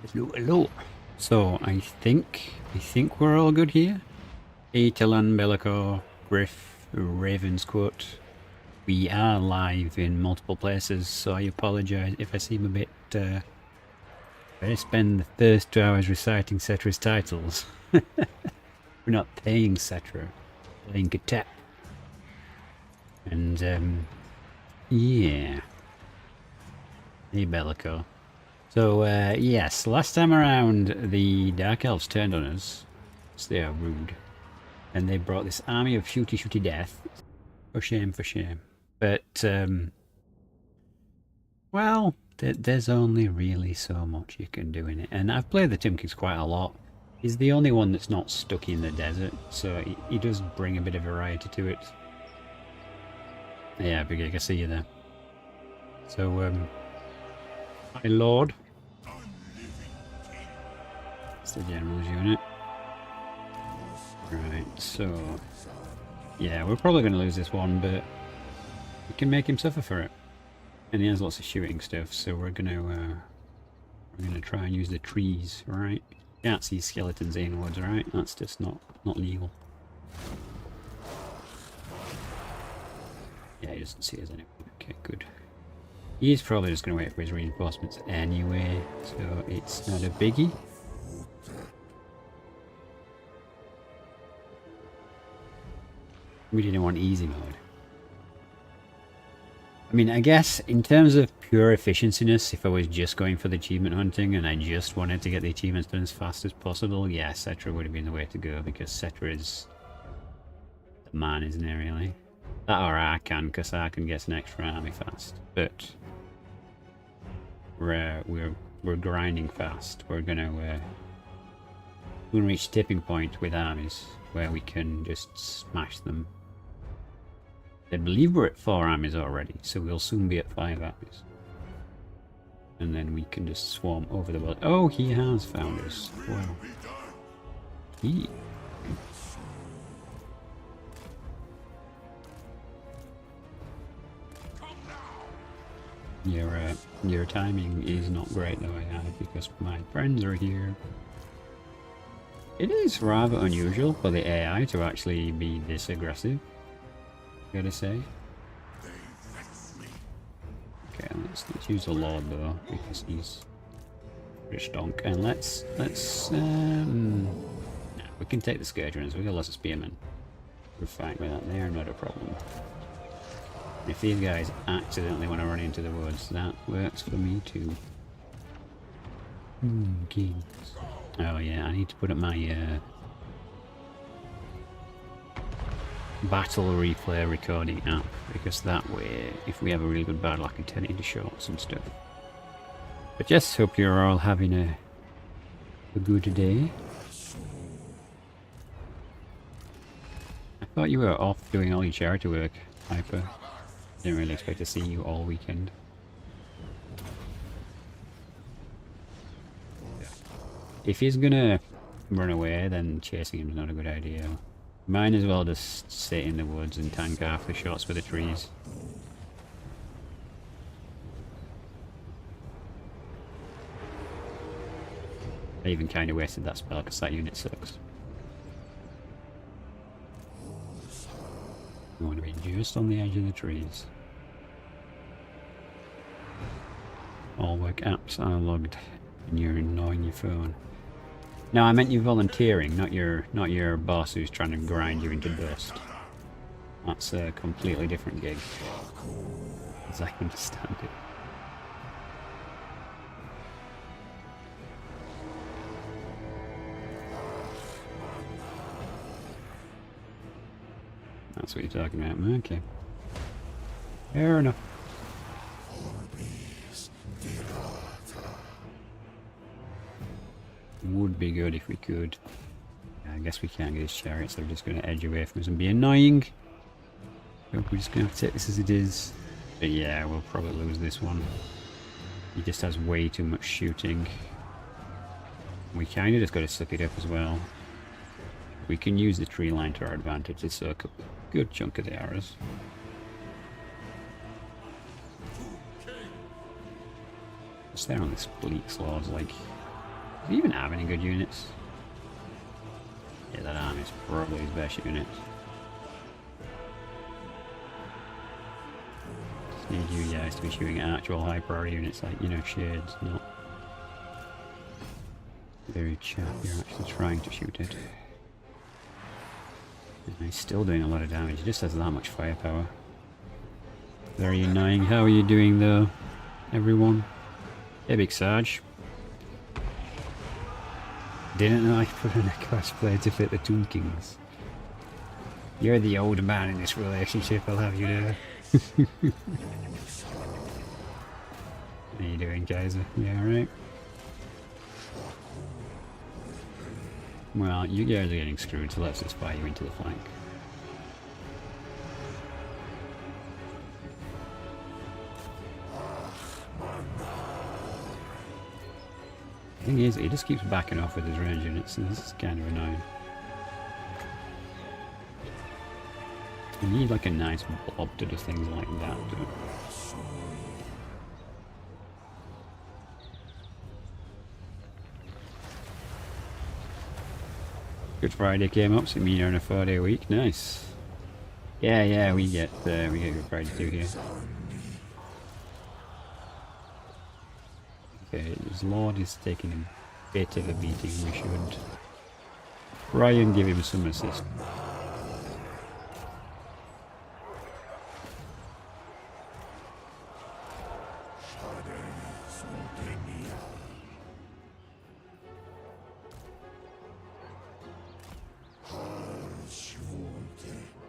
Hello, hello. So I think we're all good here. Atalan, Bellico, Griff, Ravenscourt. We are live in multiple places, so I apologise if I seem a bit. I spend the first 2 hours reciting Cetra's titles. We're not playing Cetra, playing Khatep. And yeah. Hey, Bellico. So, yes, last time around, the Dark Elves turned on us. So they are rude. And they brought this army of shooty death. For shame, for shame. But, well, there's only really so much you can do in it. And I've played the Timkins quite a lot. He's the only one that's not stuck in the desert, so he does bring a bit of variety to it. Yeah, Big Egg, I see you there. So, my lord. It's the general's unit. Right, so yeah, we're probably going to lose this one, but we can make him suffer for it. And he has lots of shooting stuff, so we're gonna try and use the trees, right? Can't see skeletons in woods, right? That's just not legal. Yeah, he doesn't see us anyway. Okay, good. He's probably just gonna wait for his reinforcements anyway, so it's not a biggie. We didn't want easy mode. I mean, I guess in terms of pure efficienciness, if I was just going for the achievement hunting and I just wanted to get the achievements done as fast as possible, yeah, Cetra would have been the way to go, because Cetra is the man, isn't it, really? That or Arcan, because Arcan gets an extra army fast. But we're grinding fast. We're gonna reach tipping point with armies where we can just smash them. I believe we're at 4 armies already, so we'll soon be at 5 armies. And then we can just swarm over the world. Oh, he has found us. Wow. Your timing is not great though, I have, because my friends are here. It is rather unusual for the AI to actually be this aggressive, gotta say. Okay, let's use the Lord though, because he's pretty stonk. And let's no, we can take the Scourgerons. We got lots of spearmen. We're fine with that. They are not a problem. If these guys accidentally want to run into the woods, that works for me too. Kings. Oh yeah, I need to put up my battle replay recording app, because that way, if we have a really good battle, I can turn it into shorts and stuff. But yes, hope you're all having a good day. I thought you were off doing all your charity work, Hyper. Didn't really expect to see you all weekend. If he's gonna run away, then chasing him is not a good idea. Might as well just sit in the woods and tank half the shots for the trees. I even kind of wasted that spell because that unit sucks. I want to be just on the edge of the trees. All work apps are logged and you're ignoring your phone. No, I meant you volunteering, not your boss who's trying to grind you into dust. That's a completely different gig, as I understand it. That's what you're talking about. Okay. Fair enough. Would be good if we could. Yeah, I guess we can't get his chariot, so we're just going to edge away from us and be annoying. We're just going to have to take this as it is. But yeah, we'll probably lose this one. He just has way too much shooting. We kind of just got to suck it up as well. We can use the tree line to our advantage to soak up a good chunk of the arrows. Just there on this bleak slaughter, like Do you even have any good units? Yeah, that army's probably his best unit. Just need you guys to be shooting at actual high priority units like, you know, shades, not very chap you're actually trying to shoot it. And he's still doing a lot of damage, he just has that much firepower. Very annoying. How are you doing though, everyone? Hey, Big Sarge. Didn't know I put in a cosplay to fit the Toon Kings. You're the old man in this relationship, I'll have you there. How you doing, Kaiser? Yeah, alright? Well, you guys are getting screwed, so let's just fire you into the flank. Thing is, he just keeps backing off with his range units, and this is kind of annoying. You need like a nice blob to do things like that, dude. Good Friday came up, so me you're on a 4-day week, nice. Yeah, we get Good Friday too here. Okay, his lord is taking a bit of a beating, we should try and give him some assist.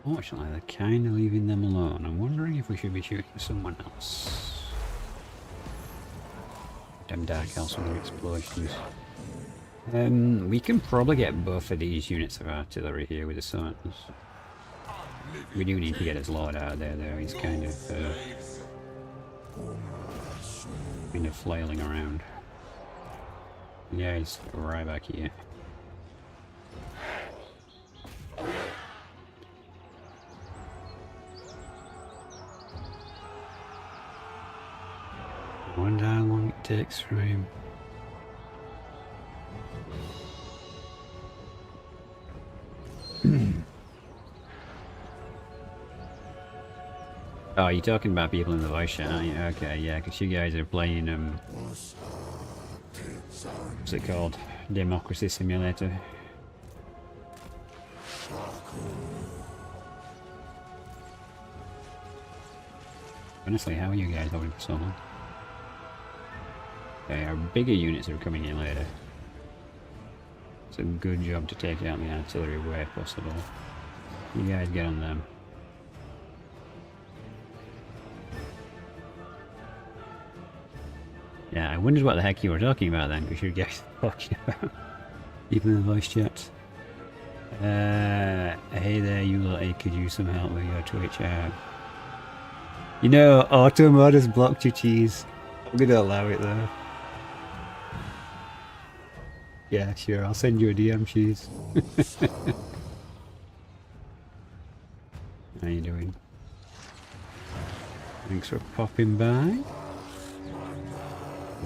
Fortunately, they're kind of leaving them alone. I'm wondering if we should be shooting someone else. Damn Dark Elves with their explosions. We can probably get both of these units of artillery here with the sons. We do need to get his lord out of there though, he's kind of flailing around. Yeah, he's right back here. I wonder how long it takes for him. Oh, you're talking about people in the voice chat, aren't you? Okay, yeah, because you guys are playing, what's it called? Democracy Simulator. Honestly, how are you guys holding for so long? Okay, our bigger units are coming in later. It's a good job to take out the artillery where possible. You guys get on them. Yeah, I wondered what the heck you were talking about then, because you guys are talking about even in the voice chat. Hey there, you lot, could use some help with your Twitch app. You know, Automod has blocked your cheese. I'm gonna allow it though. Yeah, sure, I'll send you a DM, cheese. How you doing? Thanks for popping by.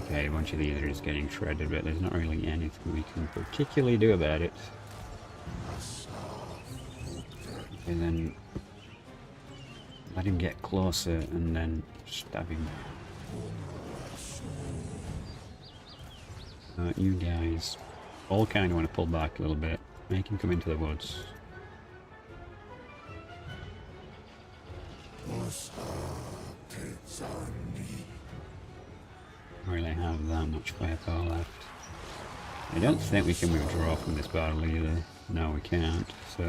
Okay, a bunch of these are just getting shredded, but there's not really anything we can particularly do about it. And then let him get closer and then stab him. You guys all kind of want to pull back a little bit. Make him come into the woods. Really have that much firepower left. I don't think we can withdraw from this battle either. No, we can't. So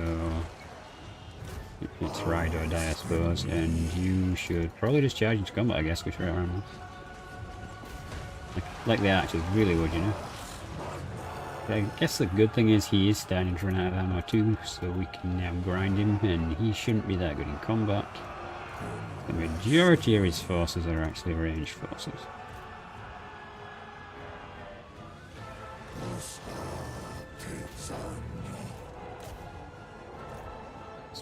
it's ride or die, I suppose. And you should probably just charge into combat, I guess, with your armor. Like the archers really would, you know. But I guess the good thing is he is starting to run out of ammo too, so we can now grind him, and he shouldn't be that good in combat. The majority of his forces are actually ranged forces.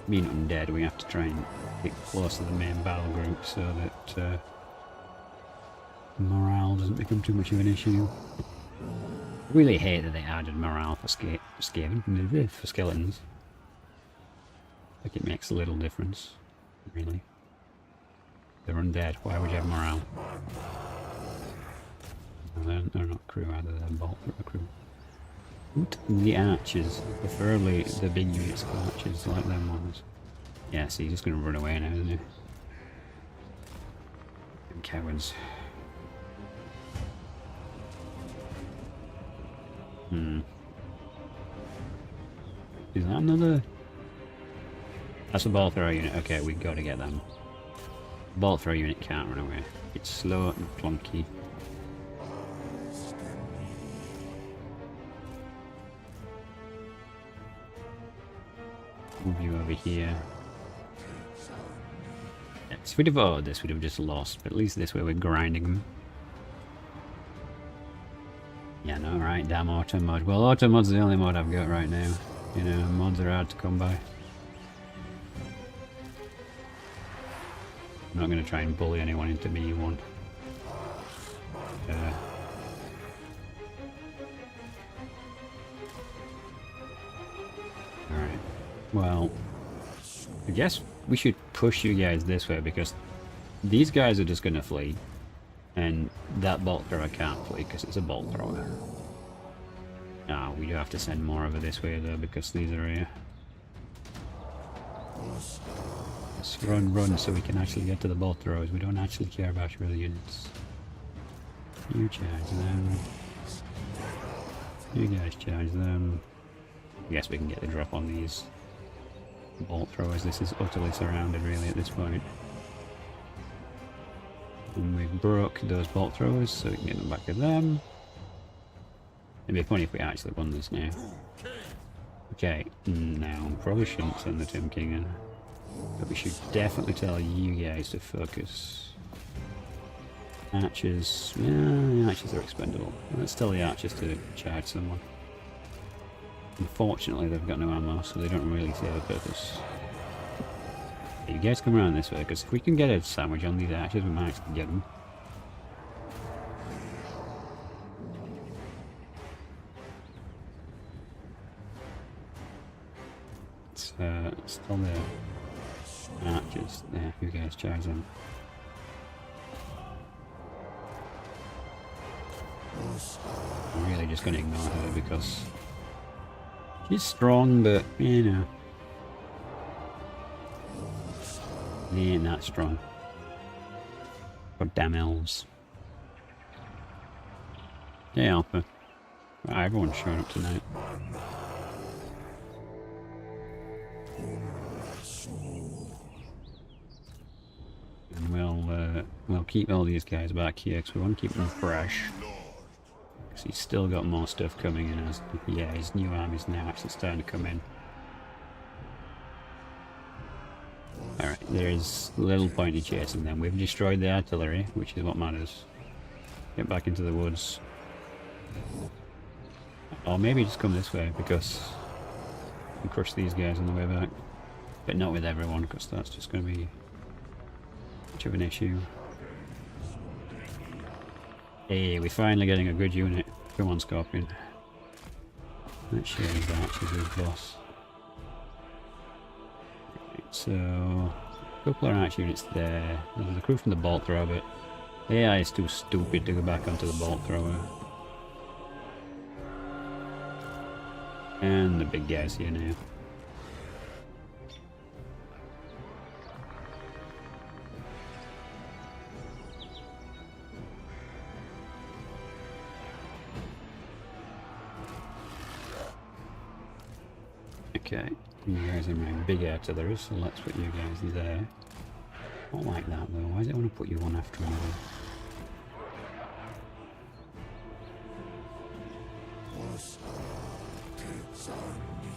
Being undead, we have to try and get close to the main battle group so that morale doesn't become too much of an issue. Really hate that they added morale for for skeletons. Like it makes a little difference, really. They're undead. Why would you have morale? No, they're not crew either. They're bolt crew. The archers, preferably the big units of archers like them ones. Yeah, so he's just going to run away now, isn't he? Them cowards. Is that another? That's a ball throw unit. Okay, we got to get them. Ball throw unit can't run away. It's slow and clunky. Move you over here. Yeah, if we'd have voted this, we'd have just lost. But at least this way we're grinding them. Yeah, no, right, damn auto mod. Well, auto mod's the only mod I've got right now. You know, mods are hard to come by. I'm not going to try and bully anyone into me one. Alright. Well, I guess we should push you guys this way because these guys are just going to flee. And that bolt thrower can't flee because it's a bolt thrower. Ah, we do have to send more over this way though because these are here. Let's run so we can actually get to the bolt throwers. We don't actually care about your other units. You charge them. You guys charge them. I guess we can get the drop on these bolt throwers. This is utterly surrounded really at this point. And we've broke those bolt throwers so we can get them back to them. It'd be funny if we actually won this now. Okay, now probably shouldn't send the Tomb King in. But we should definitely tell you guys to focus. Archers, yeah, the archers are expendable. Let's tell the archers to charge someone. Unfortunately they've got no ammo, so they don't really serve a purpose. You guys come around this way, because if we can get a sandwich on these archers, we might actually get them. It's still there. Archers, there, you guys charge them. I'm really just going to ignore her because she's strong, but you know, they ain't that strong. God damn elves. Hey Alpha. Right, everyone's showing up tonight. And we'll keep all these guys back here because we want to keep them fresh. Because he's still got more stuff coming in as, yeah, his new army's now actually starting to come in. Alright, there's little point in chasing them. We've destroyed the artillery, which is what matters. Get back into the woods. Or maybe just come this way because we can crush these guys on the way back. But not with everyone because that's just going to be much of an issue. Hey, we're finally getting a good unit. Come on, Scorpion. Let's share these archers with boss. Right, so, a couple of archer units there. There's the crew from the bolt thrower, but AI is too stupid to go back onto the bolt thrower. And the big guys here now. Okay, you guys are my big artillery, so let's put you guys there. Not like that though, why does it want to put you one after another?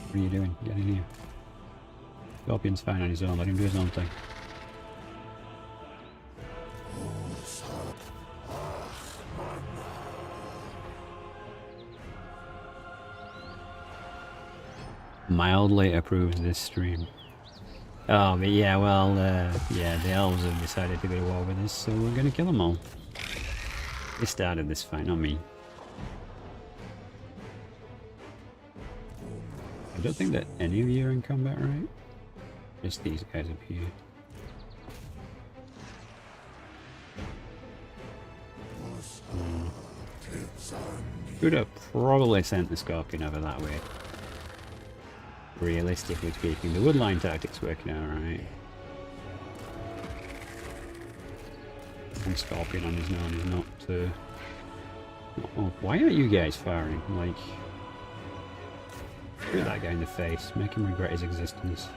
What are you doing? Get in here. Scorpion's fine on his own, let him do his own thing. Mildly approves this stream. Oh, but yeah, well, yeah, the elves have decided to go to war with us, so we're gonna kill them all. They started this fight, not me. I don't think that any of you are in combat, right? Just these guys up here. Could have probably sent the Scorpion over that way. Realistically speaking, the woodline tactic's working out right. And Scorpion on his own is not... Oh, why aren't you guys firing? Like... Shoot that guy in the face, make him regret his existence.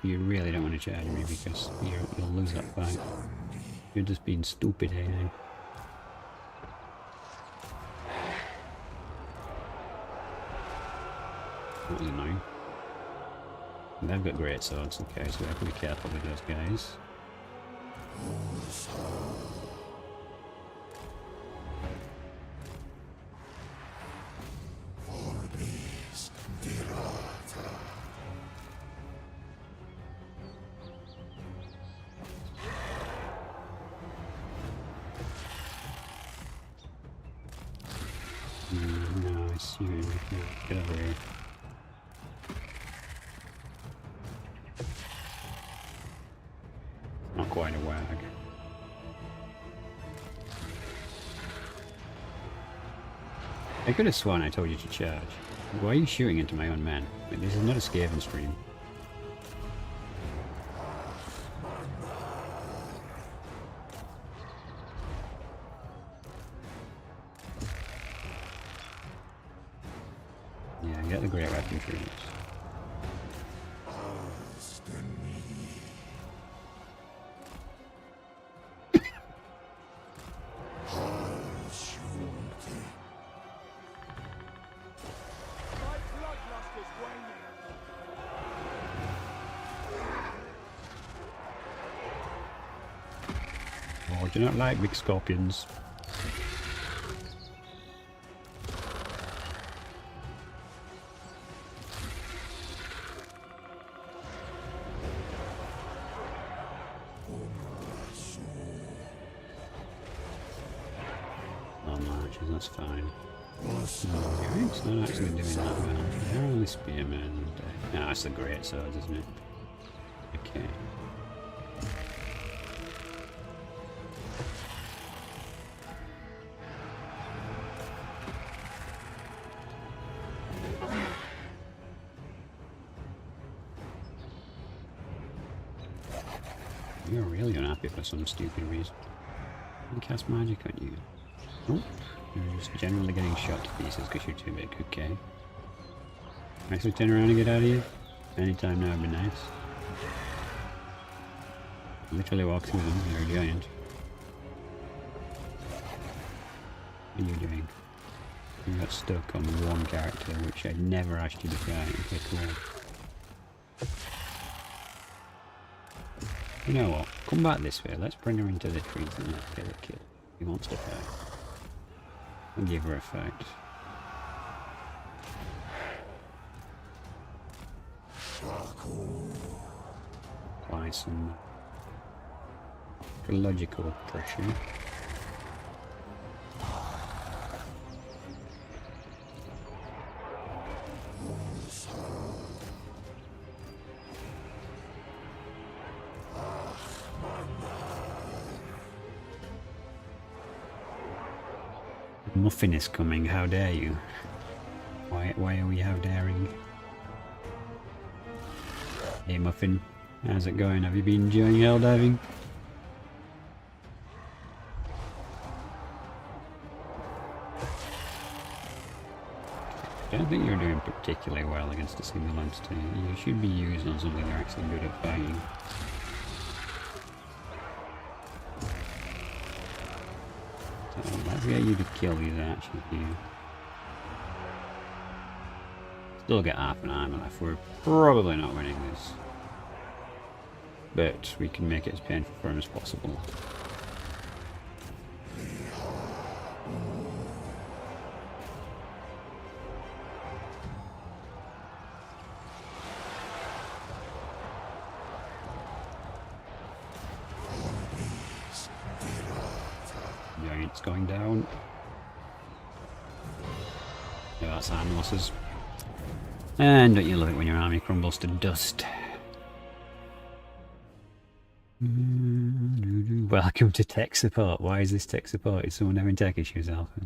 You really don't want to charge me because you'll lose that fight. You're just being stupid here now. That was annoying. And they've got great swords, okay, so we have to be careful with those guys. No, I see you. Get over here. Not quite a wag. I could have sworn I told you to charge. Why are you shooting into my own men? Like, this is not a Skaven stream. Yeah, get the great weapon troops. Oh, do you not like big scorpions? That's fine. No, it's not actually doing that well. They're only spearmen. No, that's the great swords, isn't it? Okay. You're really unhappy for some stupid reason. You can cast magic on you. Oh, you're just generally getting shot to pieces because you're too big. Okay. Actually turn around and get out of here. Anytime now would be nice. Literally walk through them, you're a giant. What are you doing? You got stuck on one character which I never asked you to try. Okay, cool. You know what? Come back this way. Let's bring her into the trees and let's get a kill. He wants to fight. I'll give her a fight. Apply some logical pressure. Muffin is coming, how dare you? Why are we how daring? Hey Muffin, how's it going? Have you been enjoying hell diving? I don't think you're doing particularly well against a single entity. You should be used on something you're actually good at fighting. So let's get you to kill these archers here. Still get half an armor left. We're probably not winning this. But we can make it as painful for him as possible. It's going down. Yeah, that's army losses. And don't you love it when your army crumbles to dust? Welcome to tech support. Why is this tech support? Is someone having tech issues, Alpha?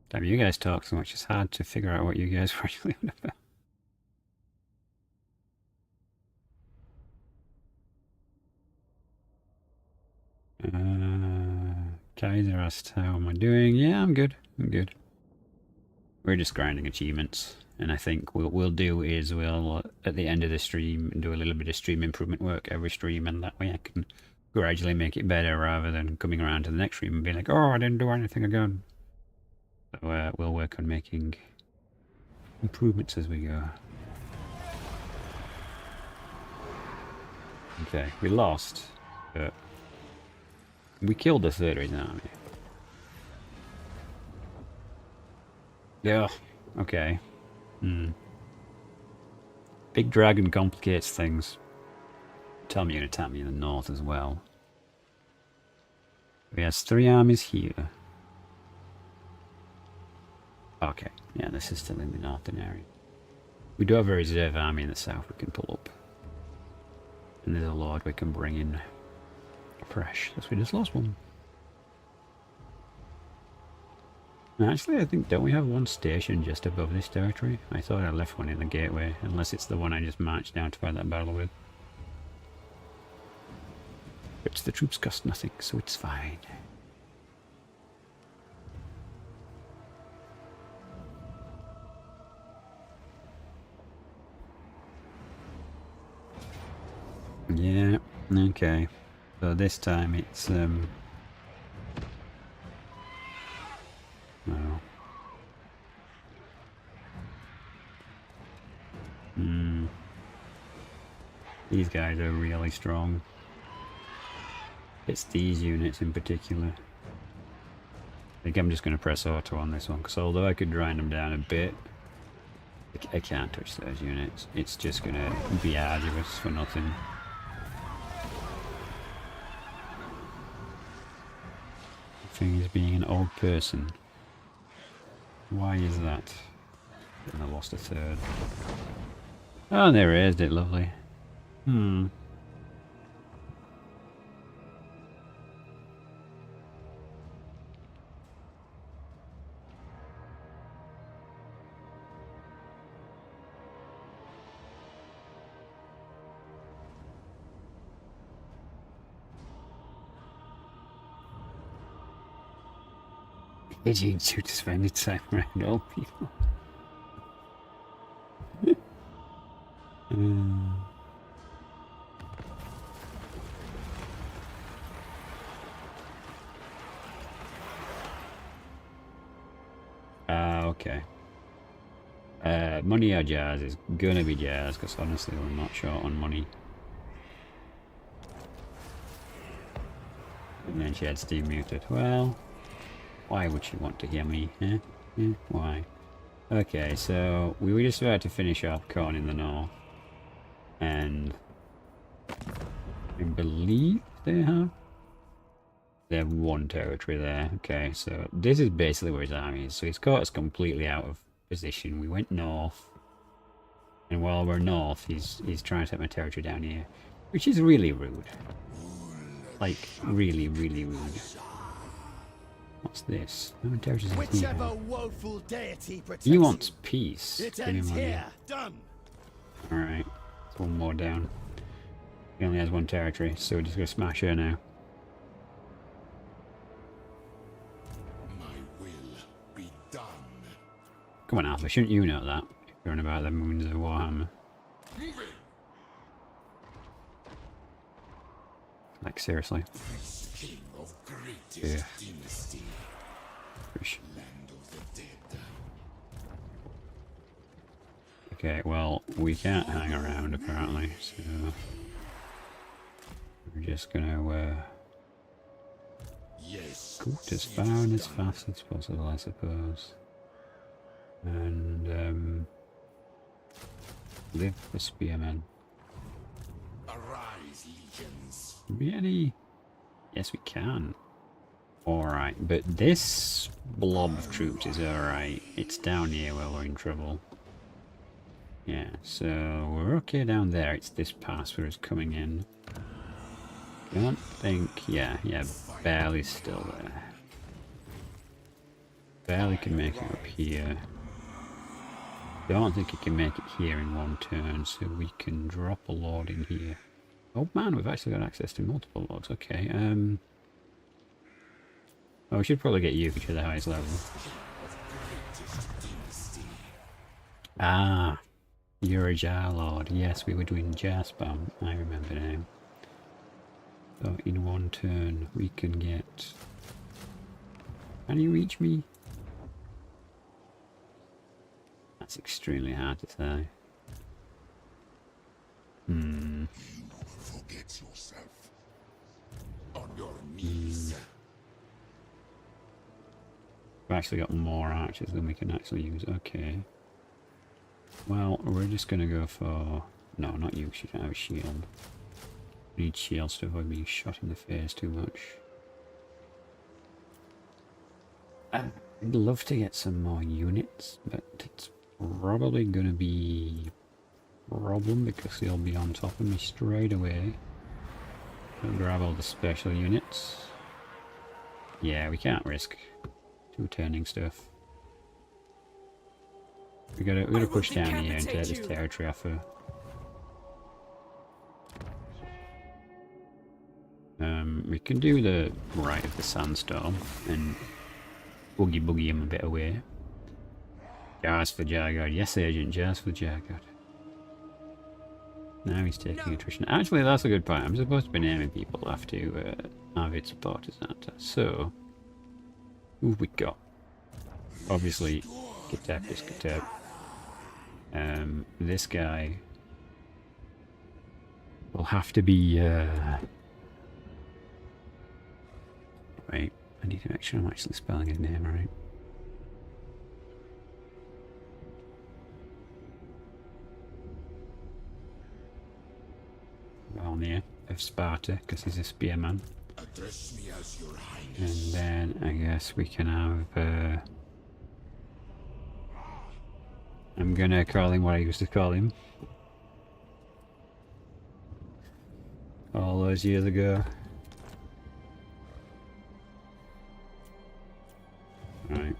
Damn, you guys talk so much, it's hard to figure out what you guys were actually on about. Kaiser asked, how am I doing? Yeah, I'm good. I'm good. We're just grinding achievements, and I think what we'll do is we'll, at the end of the stream, do a little bit of stream improvement work every stream, and that way I can gradually make it better rather than coming around to the next stream and being like, oh, I didn't do anything again. So we'll work on making improvements as we go. Okay, we lost, but we killed the third of his army. Yeah, okay. Big dragon complicates things. Tell me you're going to attack me in the north as well. He has 3 armies here. Okay, yeah, this is still in the northern area. We do have a reserve army in the south we can pull up. And there's a lord we can bring in fresh. That's we just lost one. Actually, I think, don't we have one station just above this territory? I thought I left one in the gateway, unless it's the one I just marched down to fight that battle with. But the troops cost nothing, so it's fine. Yeah, okay. So this time it's, well. These guys are really strong. It's these units in particular. I think I'm just going to press auto on this one, because although I could grind them down a bit, I can't touch those units. It's just going to be arduous for nothing. The thing is being an old person. Why is that? And I lost a third. Oh, they raised it, lovely. Aging to spend its time around old people. Okay. Money or jazz is gonna be jazz, because honestly we're not short on money. And then she had Steve muted. Well, why would she want to hear me? Why? Okay, so we were just about to finish off corn in the north. And I believe they have one territory there. Okay, so this is basically where his army is. So he's caught us completely out of position. We went north, and while we're north, he's trying to take my territory down here, which is really rude. Like, really, really rude. What's this? No territories in here. Woeful deity He wants peace. It ends here. Done. Alright, one more down. He only has one territory, so we're just gonna smash her now. Come on, Alpha, shouldn't you know that? If you're on about the moons of Warhammer. Like, seriously. Yeah. Okay, well, we can't hang around apparently, so we're just gonna scoot as far and as fast as possible, I suppose. And live for spearmen. Arise, legions. Be any? Yes, we can. Alright, but this blob of troops is alright. It's down here where we're in trouble. Yeah, so we're okay down there. It's this pass where it's coming in. Don't think... yeah, barely still there. Barely can make it up here. Don't think it can make it here in one turn, so we can drop a lord in here. Oh man, we've actually got access to multiple lords. Okay, oh, we should probably get you, which are the highest level. Ah, you're a Jar Lord. Yes, we were doing Jar spam. I remember now. So in one turn, we can get... Can you reach me? That's extremely hard to say. Hmm. Forget yourself. On your knees. We've actually got more archers than we can actually use. Okay. Well, we're just going to go for... No, not you. She don't have a shield. We need shields to avoid being shot in the face too much. I'd love to get some more units, but it's probably going to be a problem because they'll be on top of me straight away. I'll grab all the special units. Yeah, we can't risk two-turning stuff. We gotta push down here and take this territory off her. We can do the right of the sandstorm and boogie him a bit away. Jars for Jargod. Yes, Agent, jars for Jargod. Now he's taking attrition. Actually, that's a good point. I'm supposed to be naming people after avid supporters, aren't I? So, who have we got? Obviously, Khatep is Khatep. This guy will have to be... Wait, I need to make sure I'm actually spelling his name right. Valnir of Sparta, because he's a spearman. Address me as your highness. And then I guess we can have... I'm gonna call him what I used to call him. All those years ago. Right.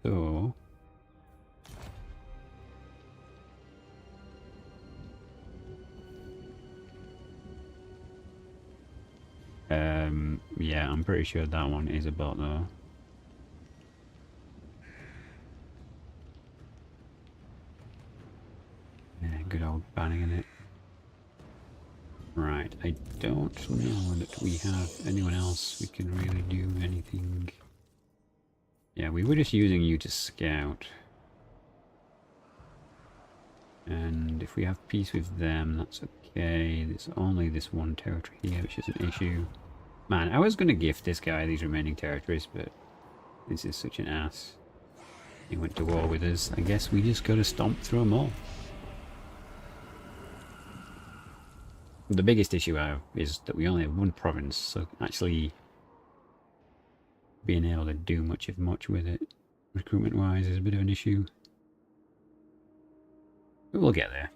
So... yeah, I'm pretty sure that one is a bot though. Yeah, good old banning in it. Right, I don't know that we have anyone else we can really do anything. Yeah, we were just using you to scout. And if we have peace with them, that's okay. There's only this one territory here, which is an issue. Man, I was going to gift this guy these remaining territories, but this is such an ass. He went to war with us. I guess we just got to stomp through them all. The biggest issue I have is that we only have one province, so actually being able to do much with it, recruitment-wise, is a bit of an issue. But we'll get there.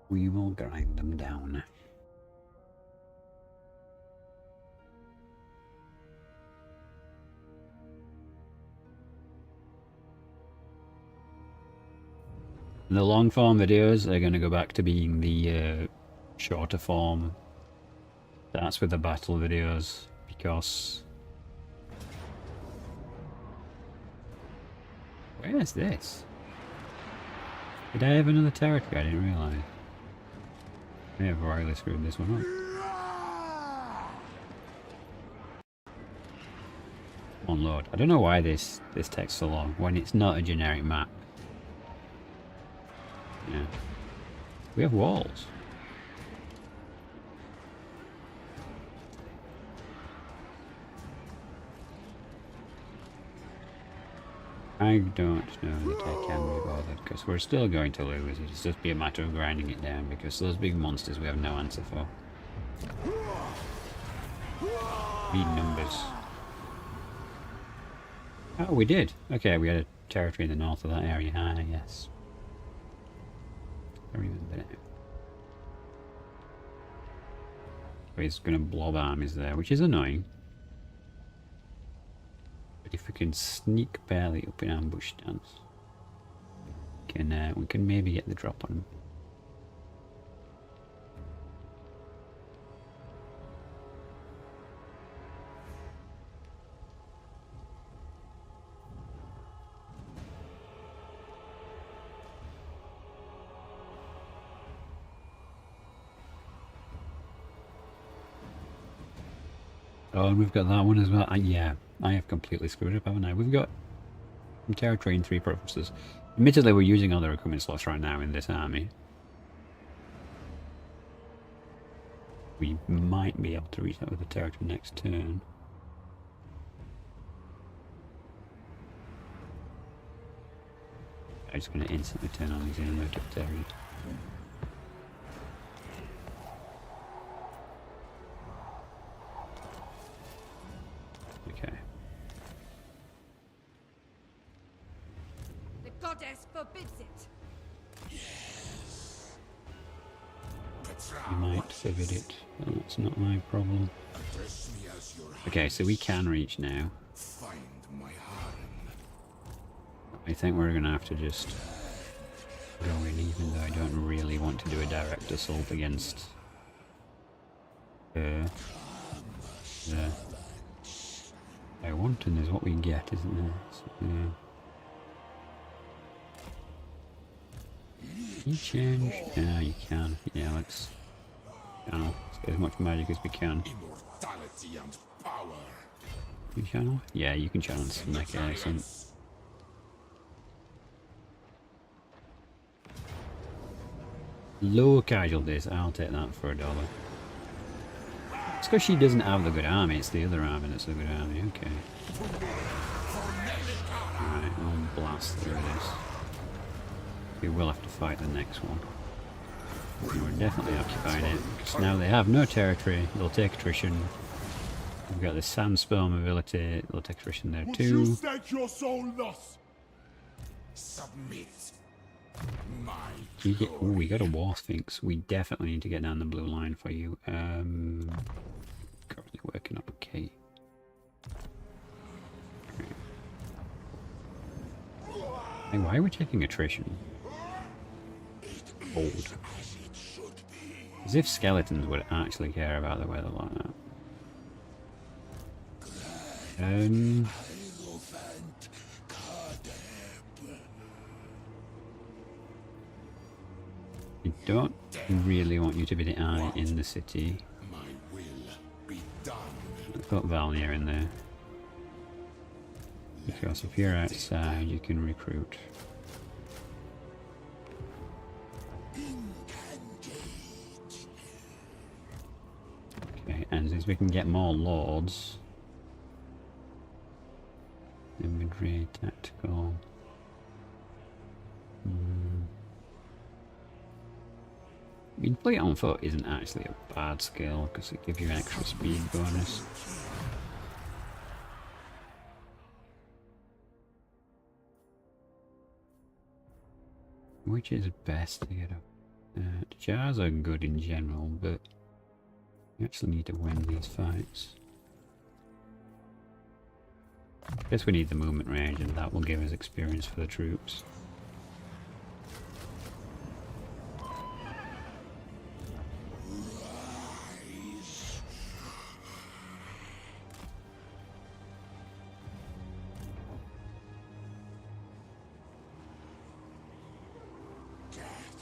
We will grind them down. The long form videos are going to go back to being the shorter form. That's with the battle videos, because... Where is this? Did I have another territory? I didn't realise. I have royally screwed this one up. On load. I don't know why this takes so long when it's not a generic map. Yeah. We have walls. I don't know that I can be bothered, because we're still going to lose. It'll just be a matter of grinding it down, because those big monsters we have no answer for. Need numbers. Oh, we did. Okay, we had a territory in the north of that area. Ah, yes. I remember now. He's going to blob armies there, which is annoying. But if we can sneak barely up in ambush stance, we can maybe get the drop on him. Oh, and we've got that one as well. Yeah, I have completely screwed up, haven't I? We've got some territory in 3 provinces. Admittedly, we're using other recruitment slots right now in this army. We might be able to reach that with the territory next turn. I'm just going to instantly turn on these innovative territories. Okay. The goddess forbids it. You might forbid it, but that's not my problem. Address me as your Okay, so we can reach now. find my harem. I think we're going to have to just go in, even though I don't really want to do a direct assault against her. I want, and there's what we get, isn't there? So, yeah. Can you change? Yeah, you can. Yeah, let's channel. Let's get as much magic as we can. Immortality and power. You channel? Yeah, you can channel some mech, excellent. Low casualties, I'll take that for $1. It's because she doesn't have the good army, it's the other army that's the good army, okay. Alright, I'll blast through this. We will have to fight the next one. We're definitely occupying it, because now they have no territory, they'll take attrition. We've got the sandstorm ability, they'll take attrition there too. stake your soul thus? Submit. My You get, oh, we got a war sphinx. We definitely need to get down the blue line for you. Currently working up, okay. Hey, why are we taking attrition? Old. As if skeletons would actually care about the weather like that. Hierophant, Khatep. I don't really want you to be the eye in the city. My will be done. Let's put Valnier in there. Because if you're outside, you can recruit. Okay, and since we can get more lords, imagery, tactical. I mean, fleet on foot isn't actually a bad skill because it gives you an extra speed bonus. Which is best to get up? Jars are good in general, but you actually need to win these fights. I guess we need the movement range, and that will give us experience for the troops.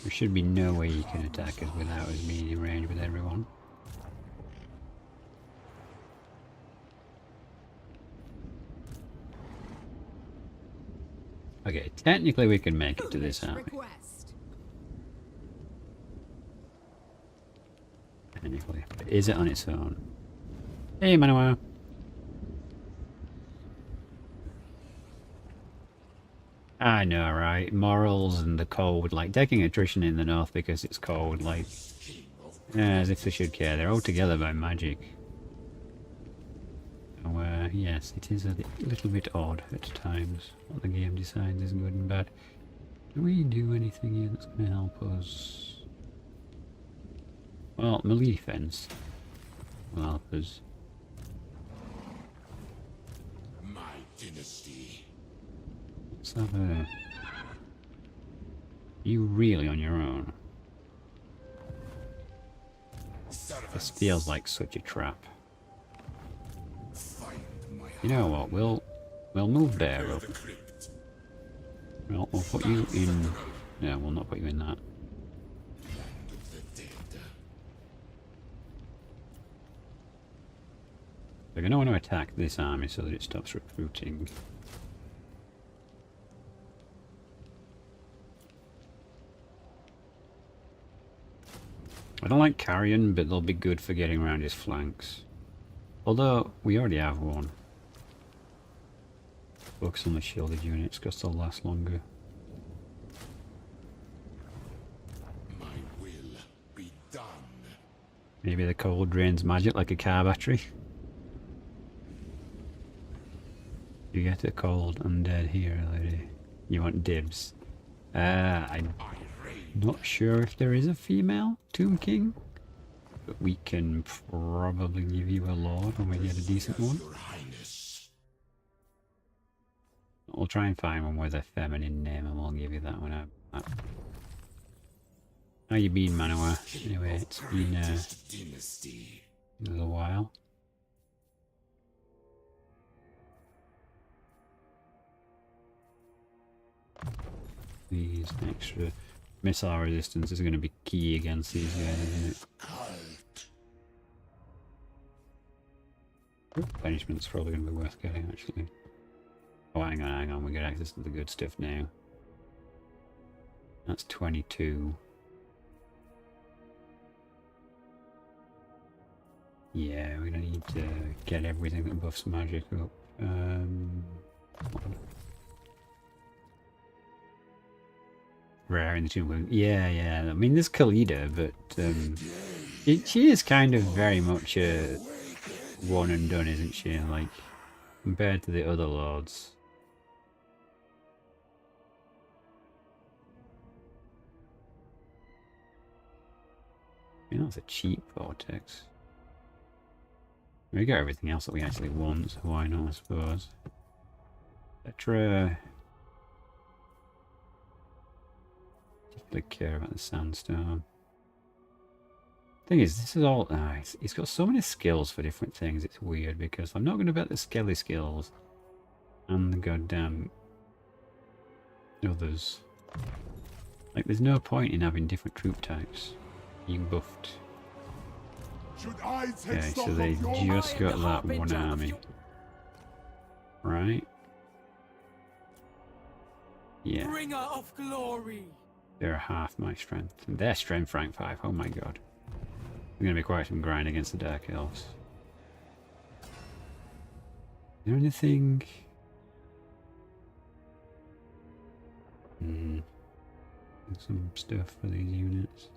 There should be no way you can attack us without us being in range with everyone. Okay, technically we can make it to this army. Technically, but is it on its own? Hey, Manuel. I know, right? Morals and the cold, like taking attrition in the north because it's cold, like, as if they should care. They're all together by magic. So, yes, it is a little bit odd at times what the game decides is good and bad. Can we do anything here that's going to help us? Well, melee defense will help us. My dynasty. Let's have a... You really on your own? This feels like such a trap. Find my You know what? We'll move there. heart of the crypt. We'll put you in. No, we'll not put you in that. Land of the dead. We're going to want to attack this army so that it stops recruiting. I don't like Carrion, but they'll be good for getting around his flanks. Although, we already have one. Focus on the shielded units, because they'll last longer. My will be done. Maybe the cold drains magic like a car battery. You get a cold undead here, lady. You want dibs. I'm I reign. not sure if there is a female Tomb King, but we can probably give you a lord when we get a decent one. Your Highness. We'll try and find one with a feminine name and we'll give you that one out. How you been, Manowar? Anyway, it's been Dynasty. a little while. These extra missile resistance is going to be key against these guys, isn't it? Punishment's probably going to be worth getting, actually. Oh, hang on, we get access to the good stuff now. That's 22. Yeah, we're going to need to get everything that buffs magic up. Rare in the tomb. Yeah. I mean, there's Khalida, but she is kind of very much a one and done, isn't she? Like, compared to the other lords. You know, it's a cheap vortex. We got everything else that we actually want, so why not, I suppose. Petra. Particularly care about the sandstone. Thing is, this is all nice. He's got so many skills for different things, it's weird because I'm not going to bet the skelly skills and the goddamn others. Like, there's no point in having different troop types being buffed. Okay, so they just got that one army. Right? Yeah. Bringer of glory. They're half my strength. And their strength rank 5. Oh my god. We're going to be quite some grind against the Dark Elves. Is there anything? Some stuff for these units.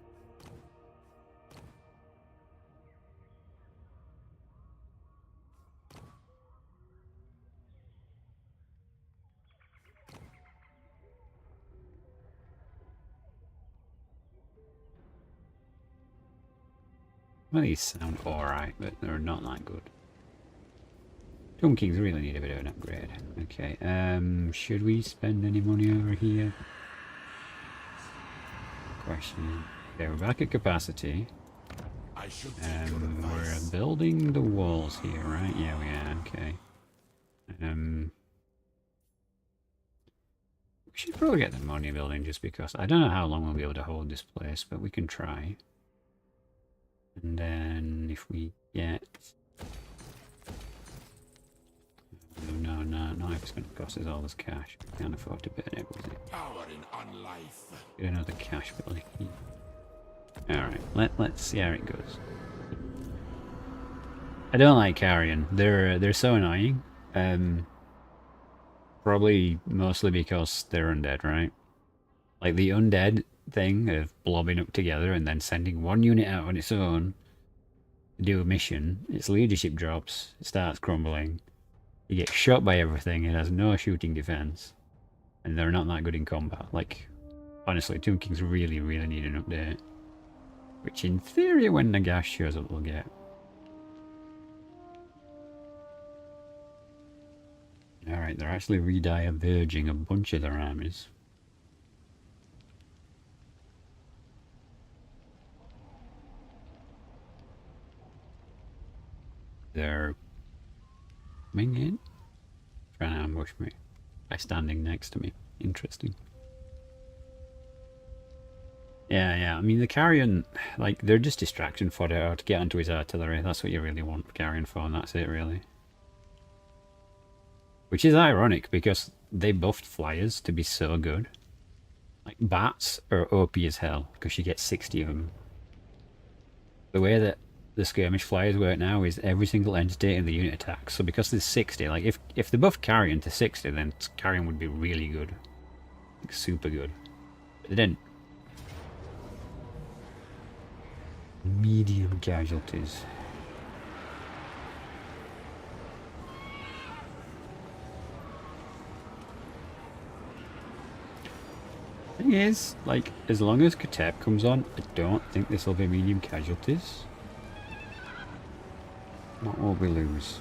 Well, these sound alright, but they're not that good. Tomb Kings really need a bit of an upgrade. Okay, should we spend any money over here? Question. Okay, we're back at capacity. I should take your We're advice. building the walls here, right? Yeah, we are, okay. We should probably get the money building just because I don't know how long we'll be able to hold this place, but we can try. And then if we get... No, if it's going to cost us all this cash. We can't afford to burn everything. Power in unlife. Get another cash building. Alright, let's see how it goes. I don't like Carrion. They're so annoying. Probably mostly because they're undead, right? Like the undead thing of blobbing up together and then sending one unit out on its own to do a mission, its leadership drops, it starts crumbling. You get shot by everything, it has no shooting defense, and they're not that good in combat. Like, honestly, Tomb Kings really, really need an update. Which in theory, when Nagash shows up, we'll get. Alright, they're actually re-diverging a bunch of their armies. They're coming in, trying to ambush me by standing next to me. Interesting. Yeah, I mean the Carrion, like, they're just distraction fodder to get onto his artillery. That's what you really want Carrion for, and that's it really. Which is ironic because they buffed flyers to be so good. Like, bats are OP as hell because you get 60 of them. The way that the skirmish flyers work now is every single entity in the unit attacks. So because there's 60, like if they buffed Carrion to 60, then Carrion would be really good. Like super good. But they didn't. Medium casualties. Thing is, like, as long as Khatep comes on, I don't think this will be medium casualties. Not what we lose.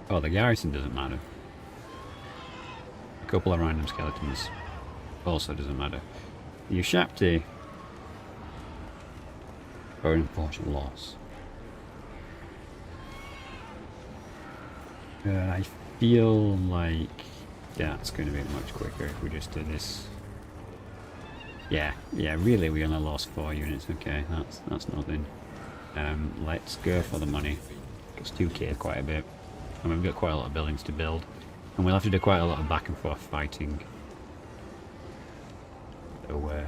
Oh, the garrison doesn't matter. A couple of random skeletons also doesn't matter. The Ushapti are an unfortunate loss. I feel like that's going to be much quicker if we just do this. Yeah, really we only lost 4 units. Okay, that's nothing. Let's go for the money. It's 2k quite a bit. And we've got quite a lot of buildings to build. And we'll have to do quite a lot of back and forth fighting. So, yeah.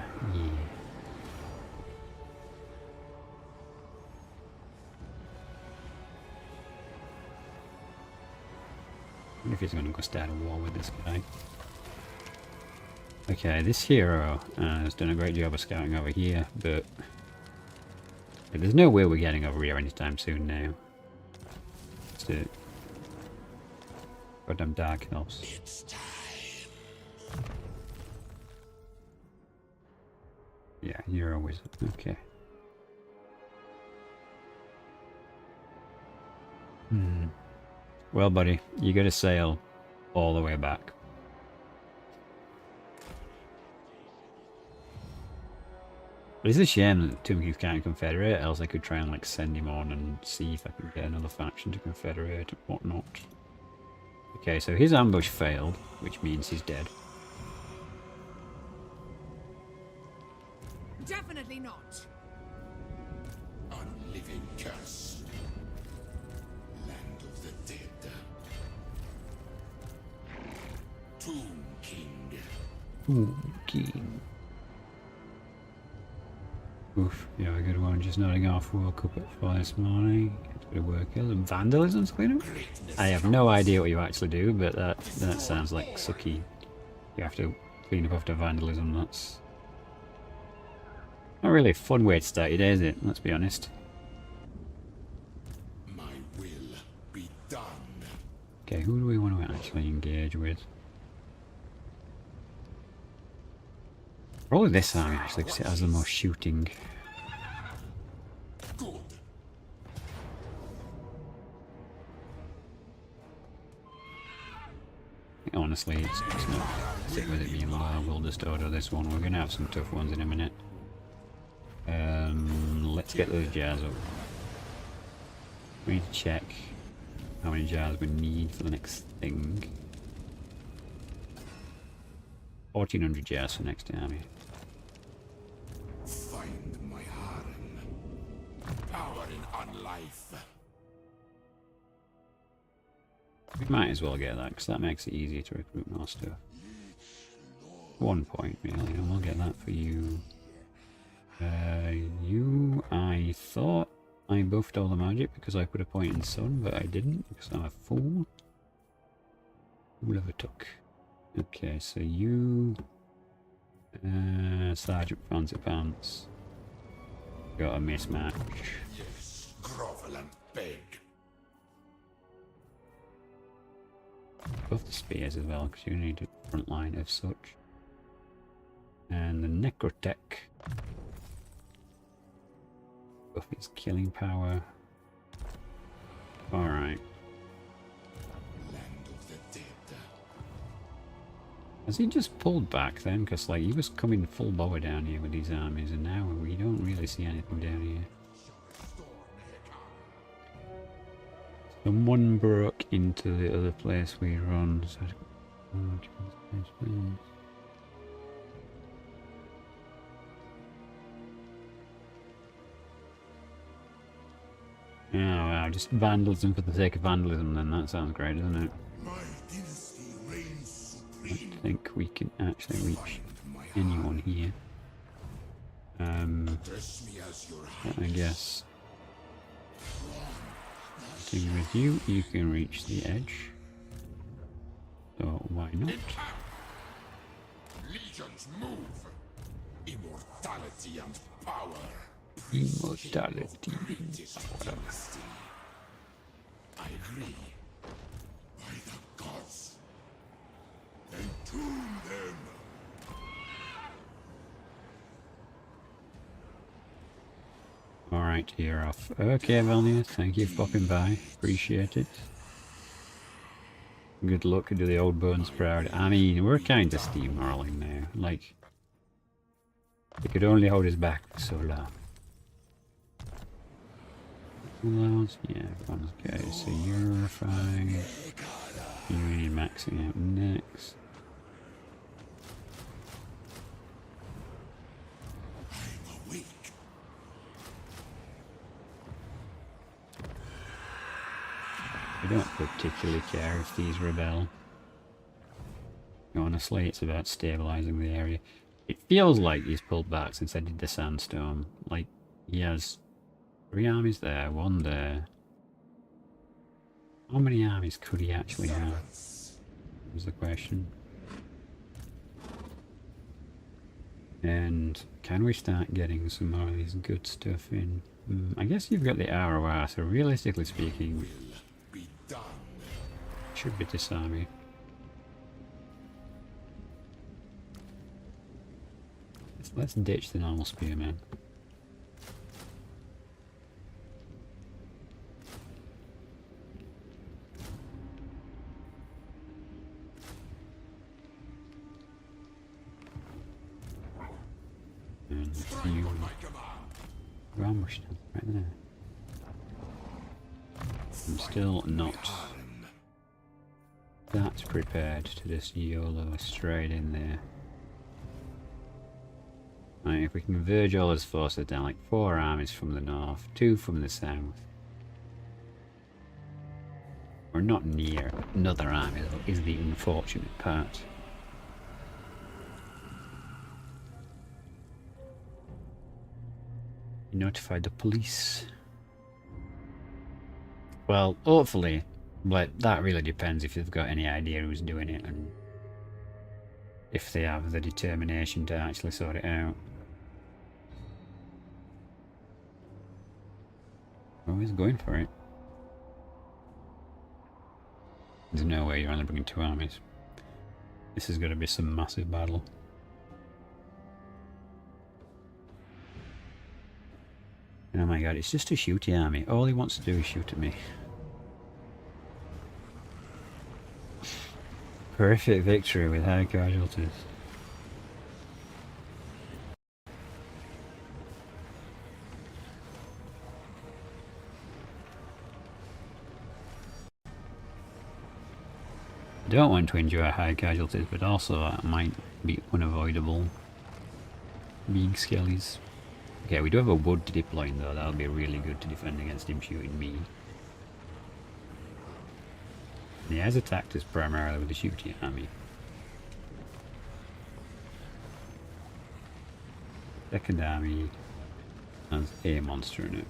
I wonder if he's going to go start a war with this guy. Okay, this hero has done a great job of scouting over here, but there's no way we're getting over here anytime soon now. Let's do it. Goddamn Dark Elves. It's time. Yeah, you're a wizard. Okay. Well, buddy, you got to sail all the way back. But it's a shame that Tomb Kings can't confederate, else I could try and like send him on and see if I can get another faction to confederate and whatnot. Okay, so his ambush failed, which means he's dead. Definitely not. Unliving curse. Land of the dead. Tomb King. Tomb King. Oof, yeah, a good one. Just nodding off. Woke up at 4 this morning. Had a bit of work. And vandalism's clean up. I have no idea what you actually do, but that sounds like sucky. You have to clean up after vandalism. That's not really a fun way to start your day, is it? Let's be honest. My will be done. Okay, who do we want to actually engage with? Probably this army actually, because it has the most shooting. Good. Honestly, it's not sit with it being low. We'll just order this one. We're going to have some tough ones in a minute. Let's get those jars up. We need to check how many jars we need for the next thing. 1400 jars for next army. Find my harem. Power in unlife. We might as well get that, because that makes it easier to recruit more stuff. 1 point, really, and we'll get that for you. You, I thought I buffed all the magic because I put a point in sun, but I didn't, because I'm a fool. Whatever took. Okay, so you... Sergeant Fancy Pants. Got a mismatch. Yes, grovel and beg. Both the spears as well, because you need a front line of such. And the Necrotech. Buff its killing power. Alright. Land of the dead. Has he just pulled back then? Because like he was coming full bower down here with these armies, and now we don't really see anything down here. Someone broke into the other place we run. So oh wow, just vandalism for the sake of vandalism then. That sounds great, doesn't it? My dynasty reigns I supreme. don't think we can actually reach anyone here. Address me as your I guess starting with you, you can reach the edge. So why not? legions move. Immortality and power. Immortality. Greatest dynasty. I agree. By the gods. Entomb them. Alright, you're off. Okay, Valnia, thank you for popping by. Appreciate it. Good luck, do the old bones proud. I mean, we're kind of steamrolling now. Like, they could only hold us back for so long. Those, yeah, everyone's okay. So you're fine. You need maxing out next. I'm awake. I don't particularly care if these rebel. Honestly, it's about stabilizing the area. It feels like he's pulled back since I did the sandstorm. Like, he has 3 armies there, 1 there. How many armies could he actually have? Was the question. And can we start getting some more of these good stuff in? I guess you've got the ROR, so realistically speaking, Be done. should be this army. Let's ditch the normal spearman. And you My command. ambushed him right there. I'm still not that prepared to just YOLO straight in there. Right, if we can converge all his forces down, like 4 armies from the north, 2 from the south. We're not near another army though, is the unfortunate part. Notify the police. Well, hopefully, but that really depends if they've got any idea who's doing it and if they have the determination to actually sort it out. Always going for it. There's no way you're only bringing 2 armies. This is going to be some massive battle. And oh my god, it's just a shooty army. All he wants to do is shoot at me. Horrific victory with high casualties. I don't want to endure high casualties, but also that might be unavoidable. Being skellies. Okay, we do have a wood to deploy though, that'll be really good to defend against him shooting me. And he has attacked us primarily with a shooting army. Second army has a monster in it.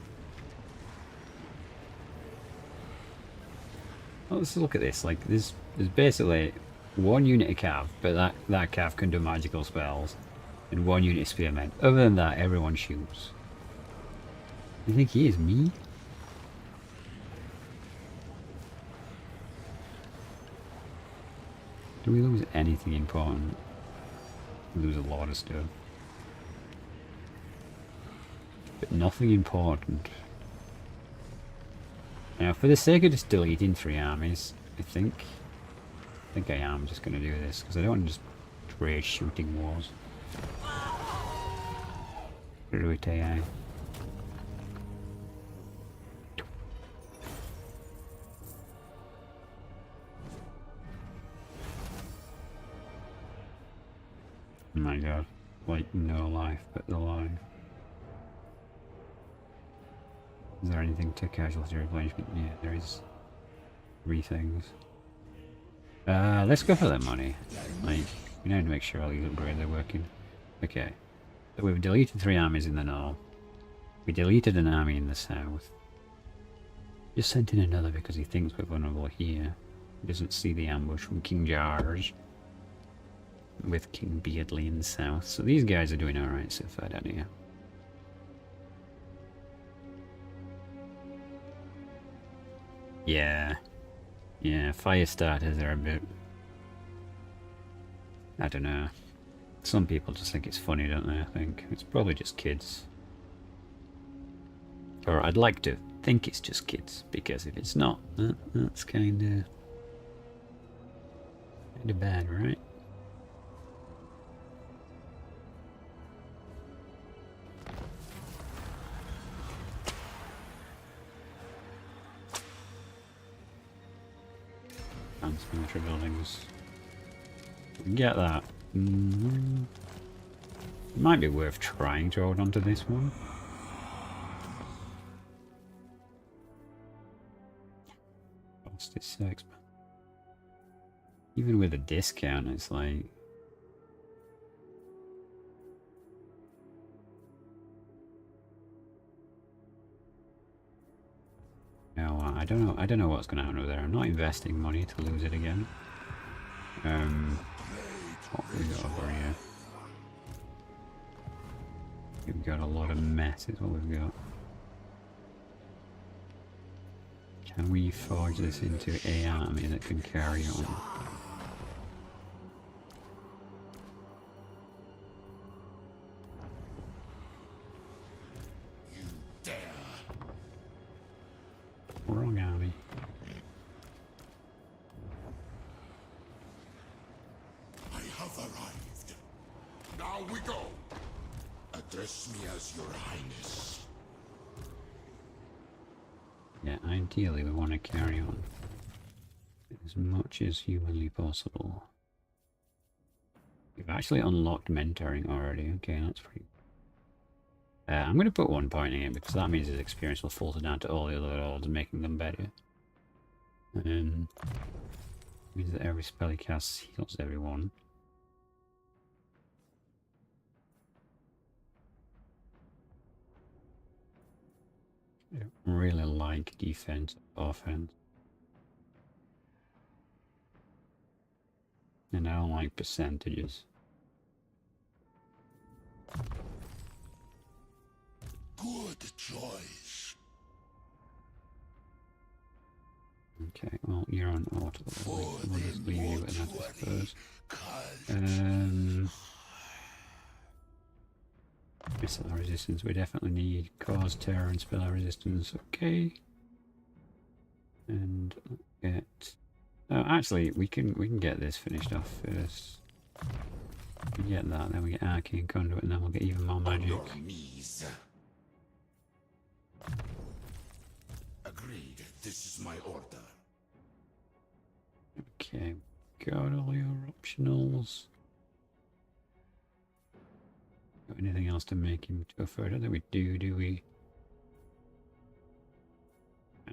let's look at this. Like, there's basically one unit of cav, but that cav can do magical spells, and one unit of spearmen. Other than that, everyone shoots. You think he is me? Do we lose anything important? We lose a lot of stuff. But nothing important. Now, for the sake of just deleting 3 armies, I think I am just going to do this, because I don't want to just trade shooting wars. Ruitei. Oh my god, like no life but the life. Is there anything to casualty replenishment? Yeah, there is 3 things. Let's go for that money. Like, we need to make sure all these upgrades are working. Okay. So we've deleted 3 armies in the north. We deleted an army in the south. Just sent in another because he thinks we're vulnerable here. He doesn't see the ambush from King George. With King Beardley in the south. So these guys are doing alright so far down here. Yeah. Yeah, fire starters are a bit... I don't know. Some people just think it's funny, don't they, I think. It's probably just kids. Or I'd like to think it's just kids, because if it's not, that's kinda bad, right? Military buildings. Get that. It might be worth trying to hold on to this one. Cost is so expensive. Even with a discount, it's like... No, I don't know what's going to happen over there. I'm not investing money to lose it again. What have we got over here? We've got a lot of mess is what we've got. Can we forge this into a army that can carry on? Wrong army. I have arrived. Now we go. Address me as your highness. Yeah, ideally we want to carry on as much as humanly possible. We've actually unlocked mentoring already. Okay, that's pretty... I'm going to put 1 point in it because that means his experience will filter down to all the other lords, making them better. Means that every spell he casts heals everyone. I don't really like defense, offense. And I don't like percentages. Good choice. Okay, well, you're on auto. We'll just leave you with that, I suppose. Missile resistance, we definitely need cause terror and spell resistance, okay. And get... Oh, actually, we can get this finished off first. We get that, then we get Arcane Conduit, and then we'll get even more magic. Agreed. This is my order. Okay, got all your optionals. Got anything else to make him go further? That we do we?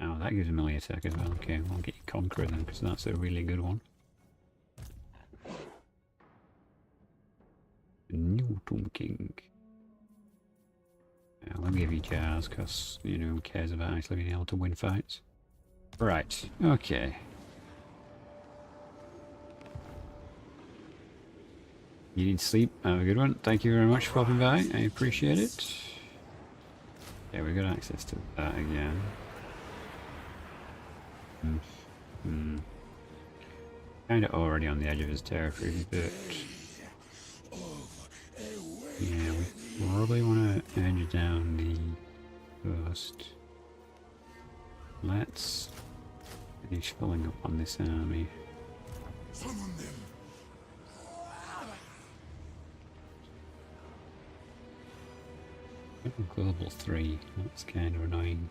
Oh, that gives him melee attack as well. Okay, we'll get you Conqueror then, because that's a really good one. New Tomb King. I'll give you Jazz, because, you know, who cares about actually being able to win fights? Right, okay. You need sleep. Have a good one. Thank you very much for popping by. I appreciate it. Yeah, we got access to that again. Kind of already on the edge of his territory, but yeah, we probably want to edge down the coast. Let's finish filling up on this army. Summon them. Global 3, that's kind of annoying.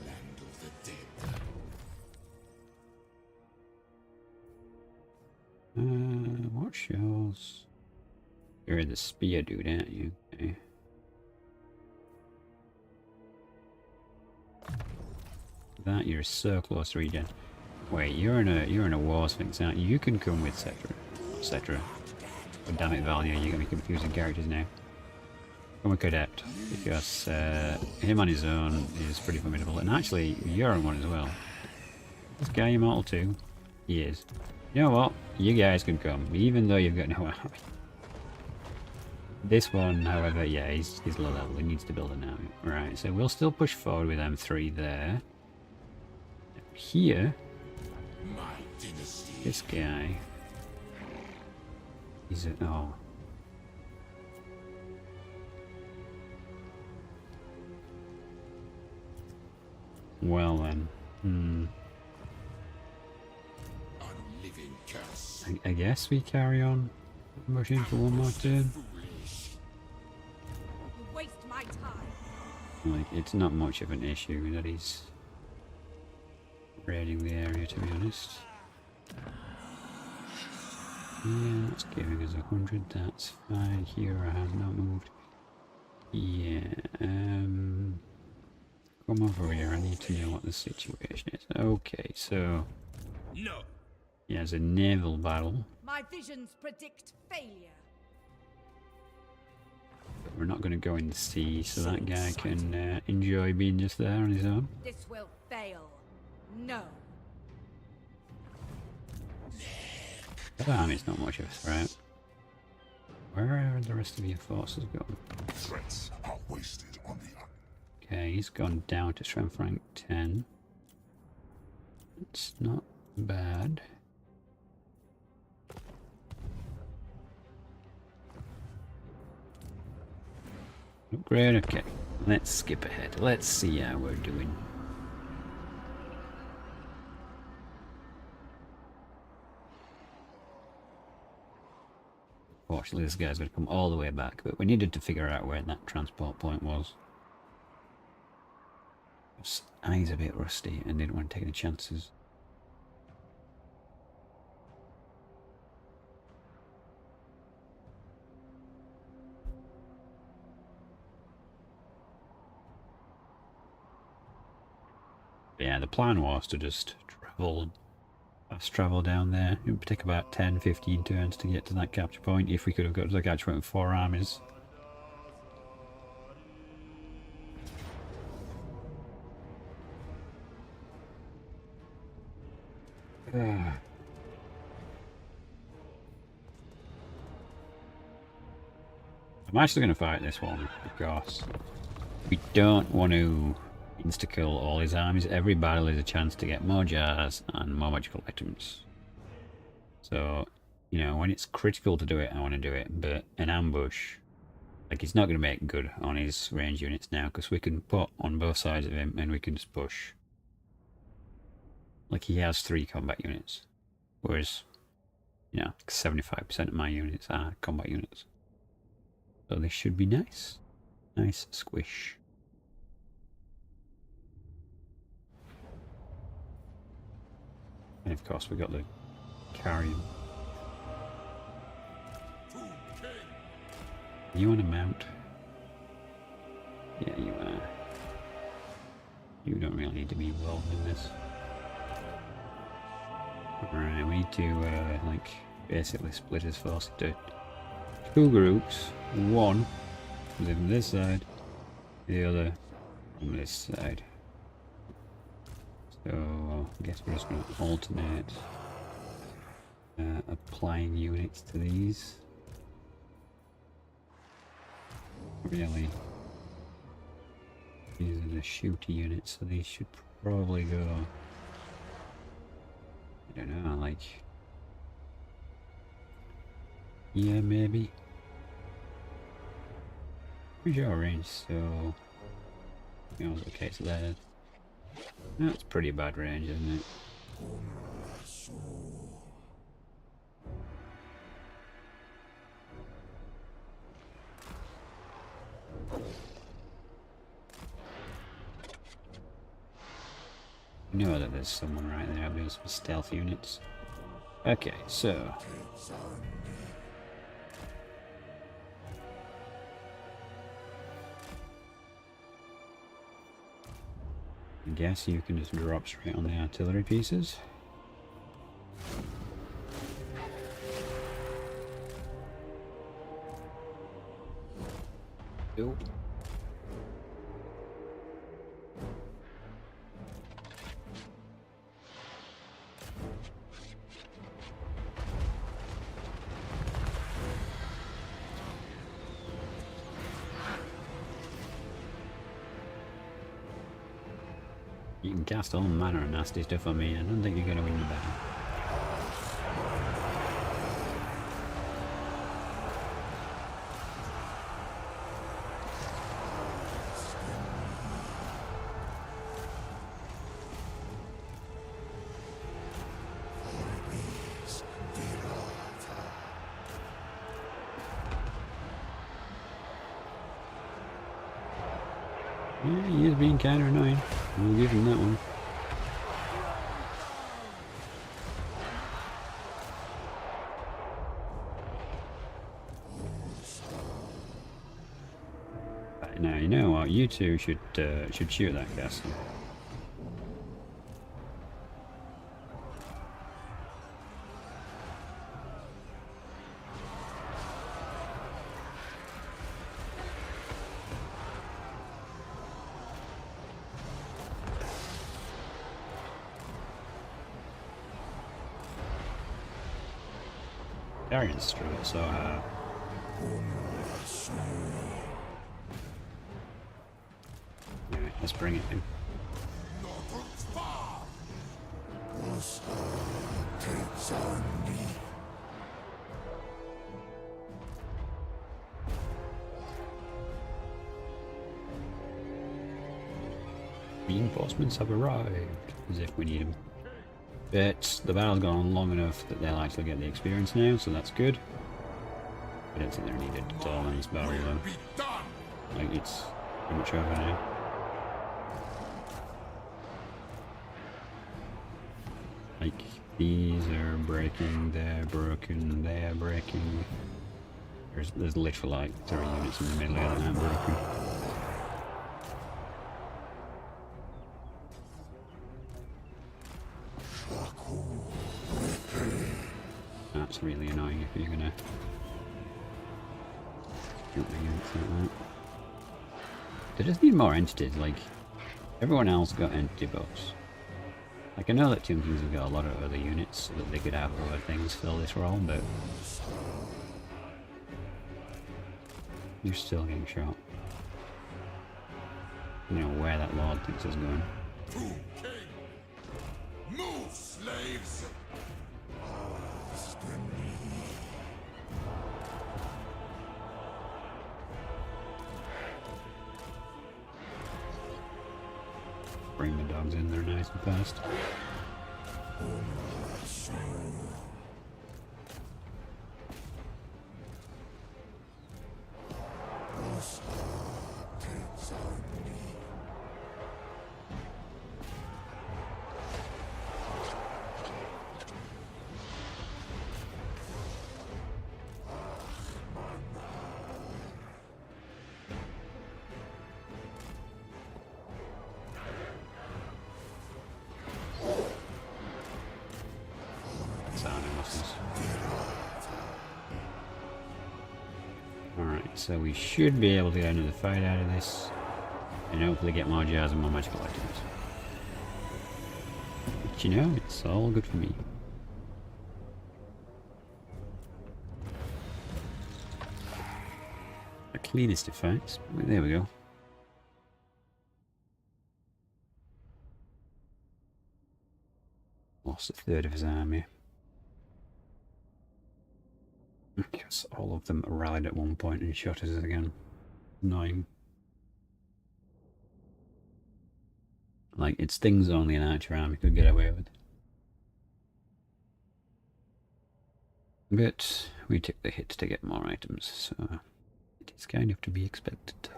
Land of the dead. What's yours? You're the spear dude, aren't you? Okay. That you're so close to regen. Wait, you're in a war sphinx, aren't you? You can come with Cetra. Oh, damn it, Valia, you're gonna be confusing characters now. Come with Khatep, because him on his own is pretty formidable, and actually you're on one as well. This guy immortal too? He is. You know what? You guys can come, even though you've got no army. This one, however, yeah, he's low level. He needs to build an army. Right, so we'll still push forward with M3 there. Here, My dynasty. this guy. He's a... oh. Well then. Unliving curse. I guess we carry on pushing for one more turn. Foolish. You waste my time. Like, it's not much of an issue that he's raiding the area, to be honest. Yeah, that's giving us 100, that's fine. Here I have not moved. Yeah, come over here, I need to know what the situation is. Okay, so... No. yeah, it's a naval battle. My visions predict failure. But we're not going to go in the sea, so that guy can enjoy being just there on his own. This will fail. No. That army's not much of a threat. Where are the rest of your forces going? Threats are wasted on the Okay, he's gone down to strength rank 10. It's not bad. Upgrade, okay. Let's skip ahead. Let's see how we're doing. Fortunately, this guy's going to come all the way back, but we needed to figure out where that transport point was. His eyes a bit rusty and didn't want to take any chances. Yeah, the plan was to just fast travel down there. It would take about 10-15 turns to get to that capture point if we could have got to the capture point with 4 armies. I'm actually going to fight this one because we don't want to insta-kill all his armies. Every battle is a chance to get more jars and more magical items. So, you know, when it's critical to do it, I want to do it. But an ambush, like, he's not going to make good on his range units now because we can put on both sides of him and we can just push. Like, he has 3 combat units, whereas, you know, 75% of my units are combat units. So this should be nice. Nice squish. And of course we got the carrion. You want to mount? Yeah, you are. You don't really need to be involved in this. Alright, we need to like basically split his force into 2 groups. One is on this side, the other on this side. So I guess we're just going to alternate applying units to these. Really, these are the shooter units, so these should probably go, I don't know, like, yeah, maybe. Where's your range? So, you know, okay, so there. That's pretty bad range, isn't it? I know that there's someone right there. I'll be some stealth units. Okay, so. I guess you can just drop straight on the artillery pieces. Cool. You can cast all manner of nasty stuff on me. I don't think you're going to win the battle. Yeah, he is being kind of annoying. We'll give him that one. Right, now you know what? You two should shoot that castle. Guardians through it, so anyway, let's bring it in. Reinforcements have arrived, as if we need them. But the battle's gone on long enough that they'll actually get the experience now, so that's good. I don't think they're needed at all in this battle though. Like, it's pretty much over now. Like, these are breaking, they're broken, they're breaking. There's literally like 3 units in the middle here that aren't broken. That's really annoying if you're gonna shoot the units like that. They just need more entities, like, everyone else got entity buffs. Like, I know that Tomb Kings have got a lot of other units so that they could have other things fill this role, but you're still getting shot. You know where that lord thinks is going. Move, slaves! Bring the dogs in there nice and fast. so we should be able to get another fight out of this. And hopefully get more jars and more magical items. But you know, it's all good for me. The cleanest of fights. There we go. Lost a third of his army. Because all of them rallied at one point and shot us again. Annoying. Like, it's things only an archer army could get away with. But we took the hit to get more items, so it is kind of to be expected.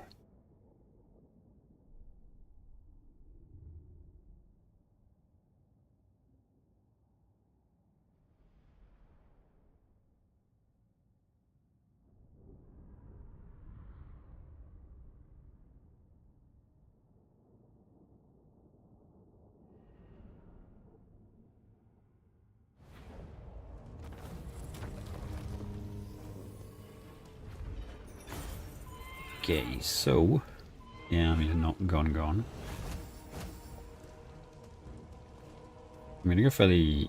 Okay, so the army's not gone. I'm gonna go for the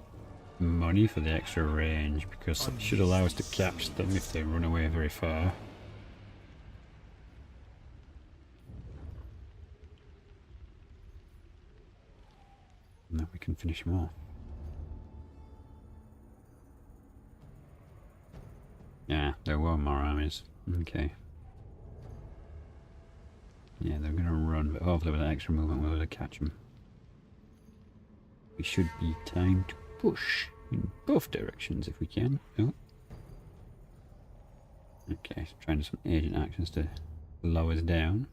money for the extra range because it should allow us to catch them if they run away very far. And then we can finish them all. Yeah, there were more armies. Okay. Yeah, they're gonna run, but hopefully with that extra movement we'll be able to catch them. We should be time to push in both directions if we can. Oh. Okay, so trying some agent actions to slow us down.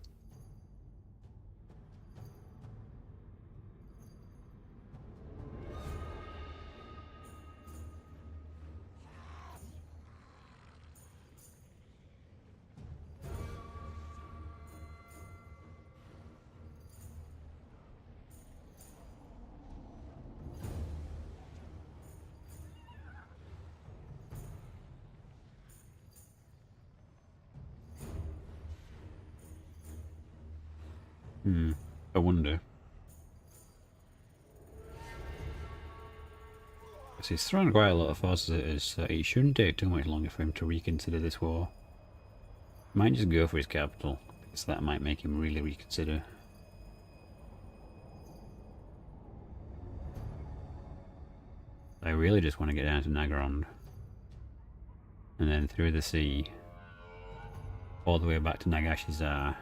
I wonder. So he's thrown quite a lot of forces at us, so it shouldn't take too much longer for him to reconsider this war. Might just go for his capital, because that might make him really reconsider. I really just want to get down to Nagrond. And then through the sea, all the way back to Nagashizar.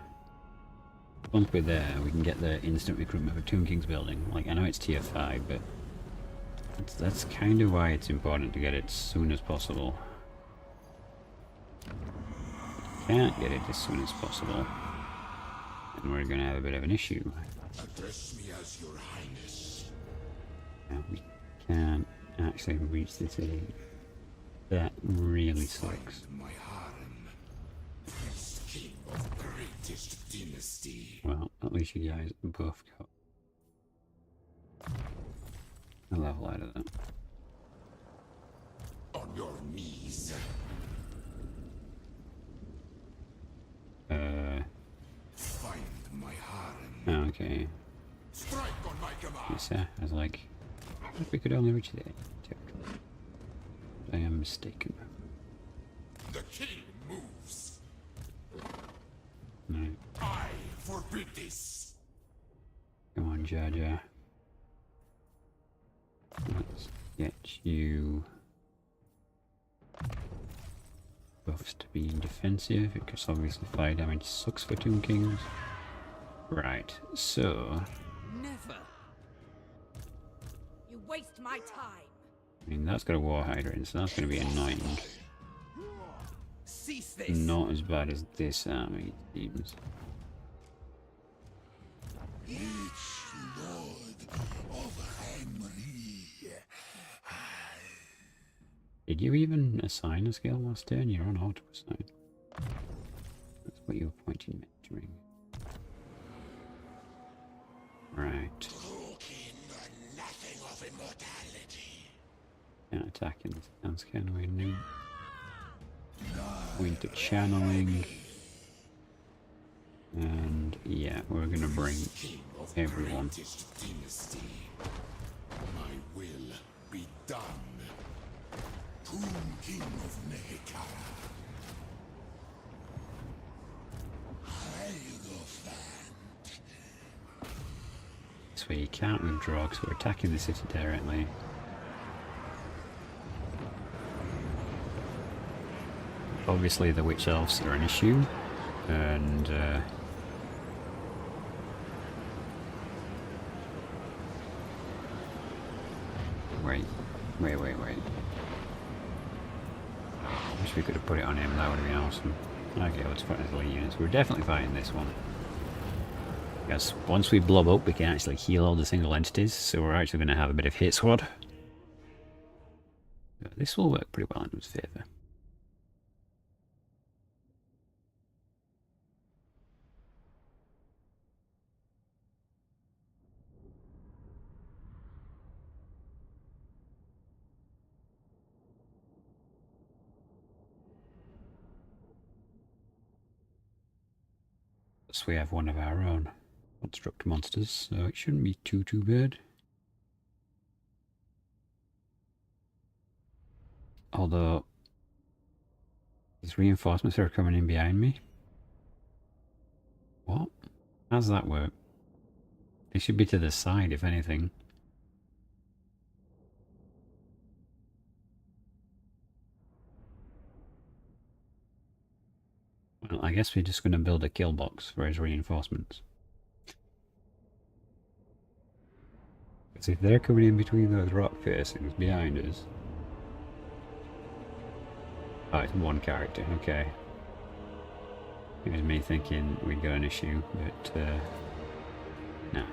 Once we're there, we can get the instant recruitment for Tomb King's building. Like, I know it's tier 5, but that's kind of why it's important to get it as soon as possible. Can't get it as soon as possible, and we're gonna have a bit of an issue. Address me as your highness. Now, we can't actually reach the city. That really sucks. My harem. Priest king of greatest dynasty. Well, at least you guys both got a level out of that. On your knees. Find my harem. Okay. Strike on my command. Yes, sir. I was like, if we could only reach there. Territory. I am mistaken. The king moves. No. I forbid this. Come on, Jar Jar. Let's get you buffs to be defensive, because obviously fire damage sucks for Tomb Kings. Right, so Never. You waste my time. I mean that's got a war hydrant, so that's going to be annoying. Cease this. Not as bad as this army, it seems. Each lord of Henry. Did you even assign a skill last turn? You're on auto assign. That's what you were pointing mentoring. Right. Cloaking the nothing of immortality. Can't attack in this dance, can we? No. Point to channeling. going to bring King of everyone. greatest dynasty. My will be done. Tomb King of Nehekara. Hierophant. This way you can't withdraw because we're attacking the city directly. Obviously the witch elves are an issue, and wait. Wish we could have put it on him, that would have been awesome. Okay, let's fight his elite units. We're definitely fighting this one. Because once we blob up, we can actually heal all the single entities, so we're actually going to have a bit of hit squad. This will work pretty well in his favour. So we have one of our own construct monsters, so it shouldn't be too bad. Although these reinforcements are coming in behind me. What? How does that work? They should be to the side, if anything. Well, I guess we're just going to build a kill box for his reinforcements. Because if they're coming in between those rock facings behind us... Oh, it's one character, okay. It was me thinking we'd got an issue, but no.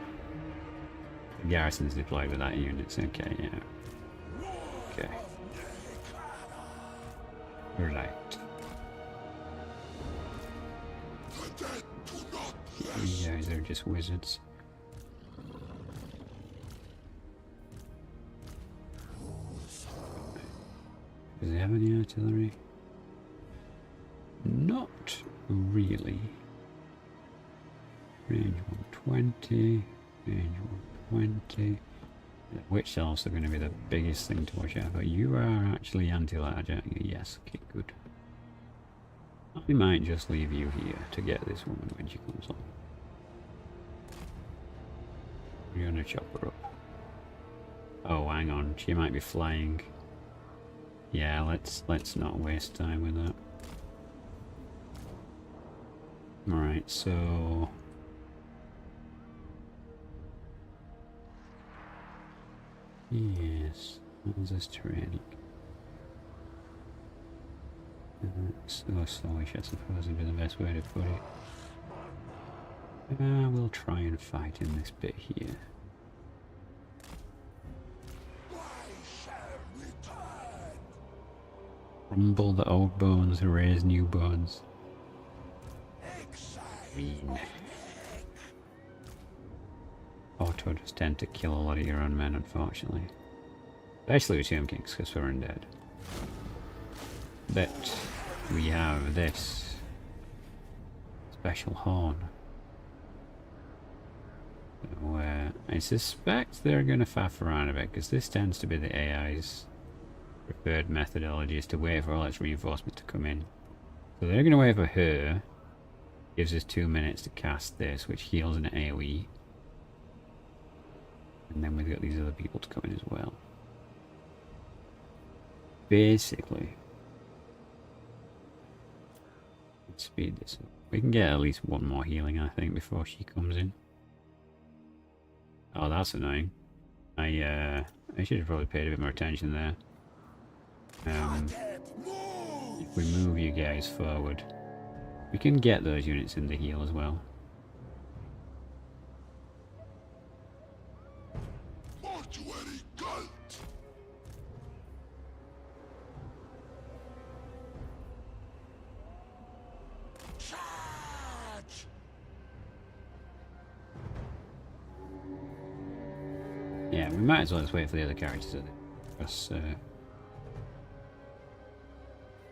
The garrison's deployed with that unit, okay, yeah. Okay. Right. You guys are just wizards. Does he have any artillery? Not really. Range 120, range 120. The witch elves are going to be the biggest thing to watch out for. You are actually anti-large, aren't you? Yes, okay, good. We might just leave you here to get this woman when she comes on. We're gonna chop her up. Oh, hang on, she might be flying. Yeah, let's not waste time with that. Alright, so... Yes, how's this terrain? So slowish, I suppose, would be the best way to put it. We'll try and fight in this bit here. Rumble the old bones, raise new bones. Mean. Auto just tend to kill a lot of your own men, unfortunately. Especially with Tomb Kings, because we're undead. But we have this special horn. So, I suspect they're going to faff around a bit, because this tends to be the AI's preferred methodology, is to wait for all its reinforcements to come in. So they're going to wait for her. Gives us 2 minutes to cast this, which heals an AoE. And then we've got these other people to come in as well. Basically, let's speed this up. We can get at least one more healing, I think, before she comes in. Oh, that's annoying. I should have probably paid a bit more attention there. If we move you guys forward, we can get those units in the heal as well. Mortuary cult. Charge. Yeah, we might as well just wait for the other characters at it. Because,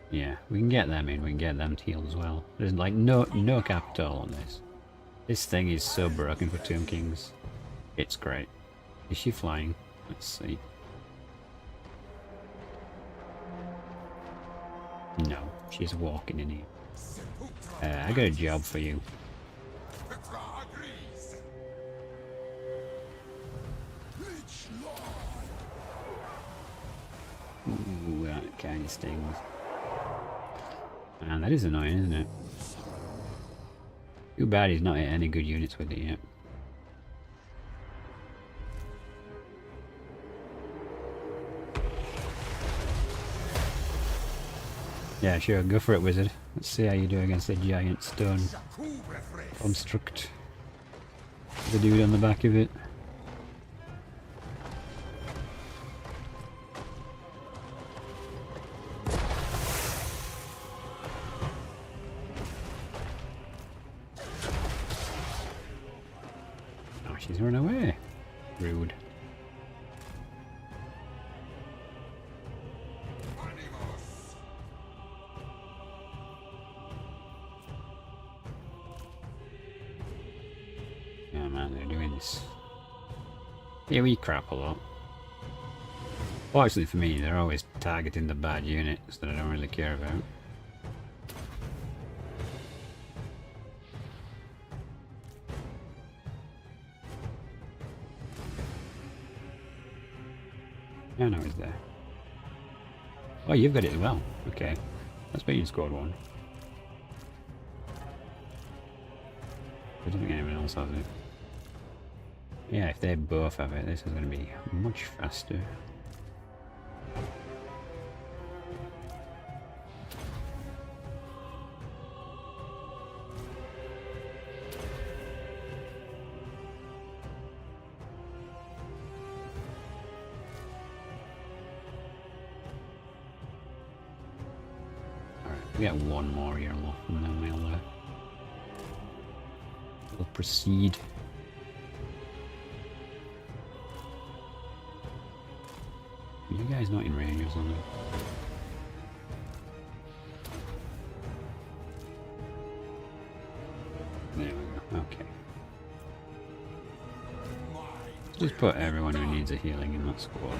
yeah, we can get them in, we can get them healed as well. There's like no cap at all on this. This thing is so broken for Tomb Kings. It's great. Is she flying? Let's see. No, she's walking in here. I got a job for you. Petra agrees. Rich Lord. Ooh, that kind of stings. Man, that is annoying, isn't it? Too bad he's not hit any good units with it yet. Yeah, sure, go for it, wizard. Let's see how you do against the giant stone construct. The dude on the back of it. Oh, she's run away. Rude. Oh man, they're doing this. Yeah, we crap a lot. Fortunately for me, they're always targeting the bad units that I don't really care about. Yeah, no, he's there. Oh, you've got it as well. Okay. That's why you scored one. I don't think anyone else has it. Yeah, if they both have it, this is going to be much faster. Alright, we get one more Hierophant and then we'll proceed. You guys not in range or something? There we go, okay. Just put everyone who needs a healing in that squad.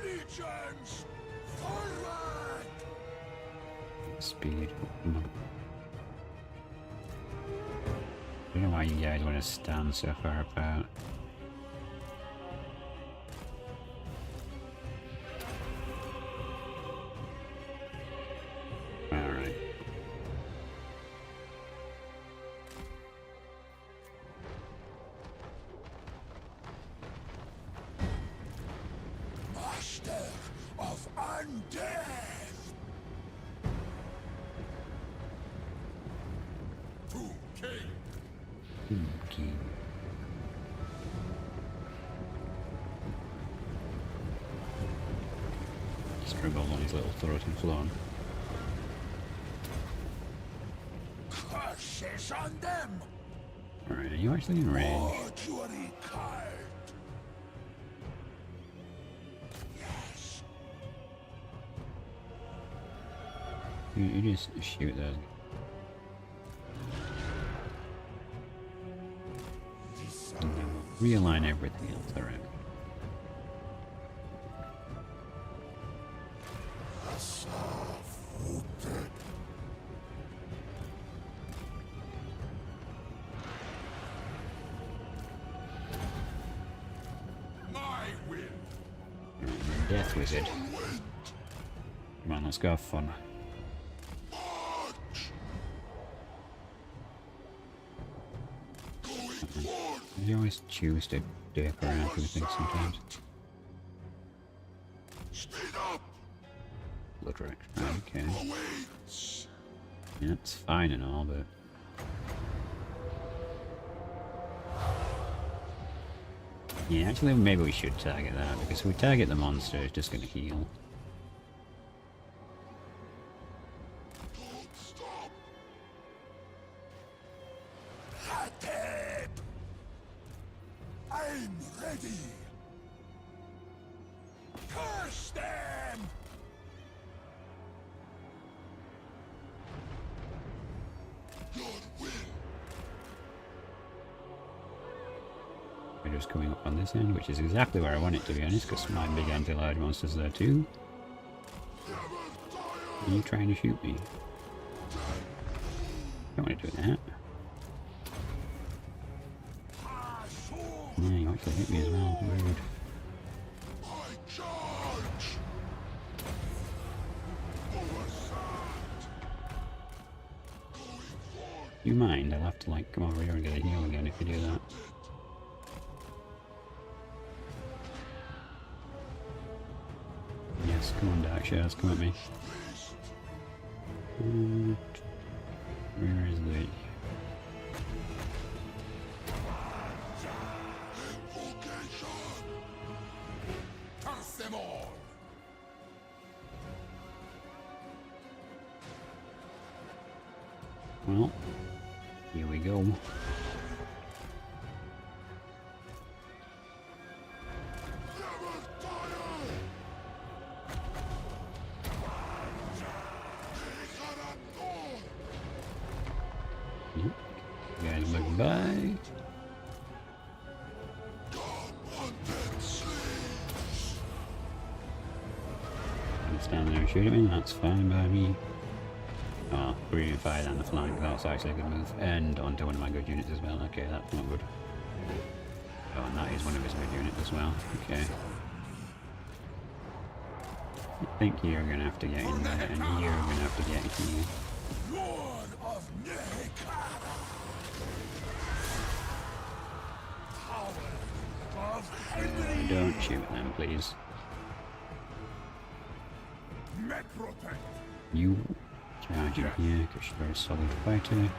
Legions, forward! Speed. I don't know why you guys want to stand so far apart. Alright. Master of undeath! Tomb King! Okay. Scribble on his little throat and flown. Curses on them! Alright, are you actually in range? Mortuary card! Yes! You just shoot those. And then we'll realign everything else around. Soft-footed. My will! Death Wizard. Come on, let's go have fun. March! Going forth! You always choose to dip around through things sometimes. Speed up! Blood Rex. Right, okay. Awaits! Yeah, it's fine and all, but... Yeah, actually maybe we should target that, because if we target the monster, it's just going to heal. Don't stop! Khatep! I'm ready! Curse them! We're just coming up on this end, which is exactly where I want it to be honest, because my big anti-large monster's there too. Are you trying to shoot me? Don't want to do that. Yeah, you actually hit me as well. Rude. You mind? I'll have to like come over here and get a heal again if you do that. Yes, come on Dark Shares, come at me. Where is the... Well, here we go. Yep. You guys look by. Stand there and shoot at me, that's fine by me. Oh, breathing fire down the flank, that's actually a good move. And onto one of my good units as well, okay, that's not good. Oh, and that is one of his good units as well, okay. I think you're gonna have to get in there, and you're gonna have to get in here. Don't shoot at them, please. You charge in here because you're a solid fighter.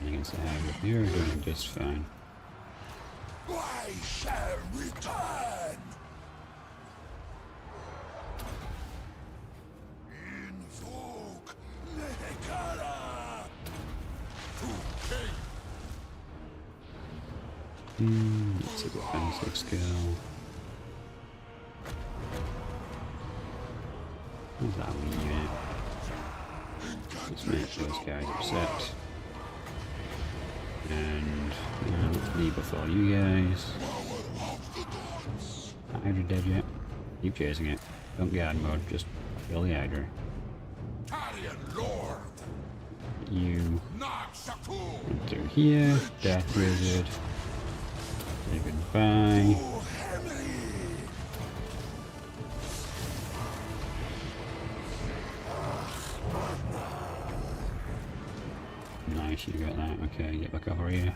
Against the Hagrid, you're doing just fine. I shall return. Invoke Nekara to king. That's a defensive skill. What's that wee unit? Let's make those guys upset. And let's leave before you guys. Hydra dead yet? Keep chasing it. Don't guard mode, just kill the Hydra. You through here, Death Wizard. Say goodbye. Nice, you got that. Okay, get back over here.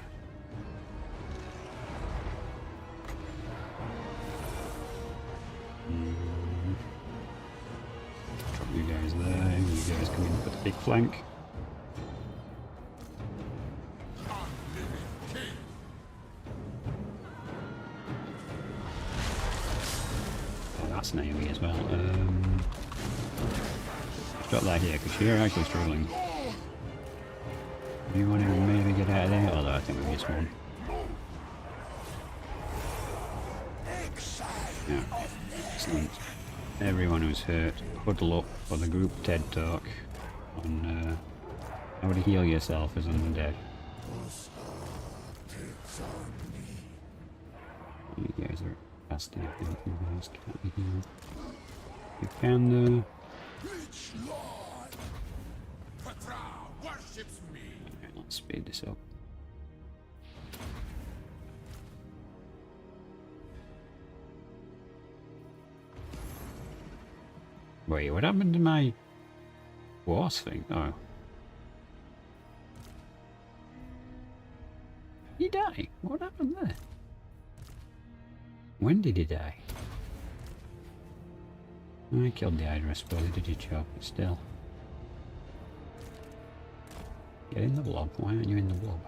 Drop you guys there. You guys come in for the big flank. Oh, that's Naomi as well. Drop that here because you're actually struggling. You want to maybe get out of there? Although I think we just won. Yeah, excellent. Everyone who's hurt, huddle up for the group TED talk on how to heal yourself as undead. You guys are fasting, I think. You guys can't be healed. You can, let's speed this up. Wait, what happened to my horse thing? Oh. He died? What happened there? When did he die? I killed the Hydra, I suppose. He did your job, but still. Get in the blob. Why aren't you in the blob?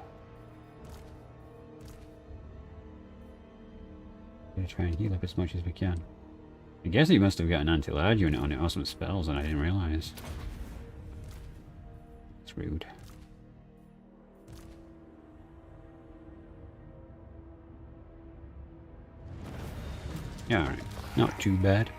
We're gonna try and heal up as much as we can. I guess he must have got an anti-large unit on it or some spells and I didn't realise. rude. Alright, not too bad.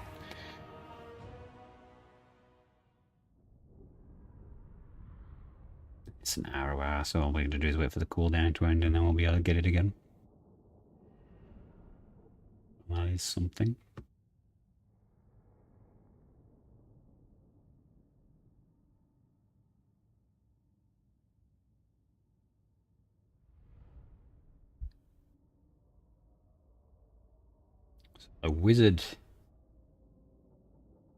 It's an hour, so all we're going to do is wait for the cooldown to end and then we'll be able to get it again. That is something. A wizard.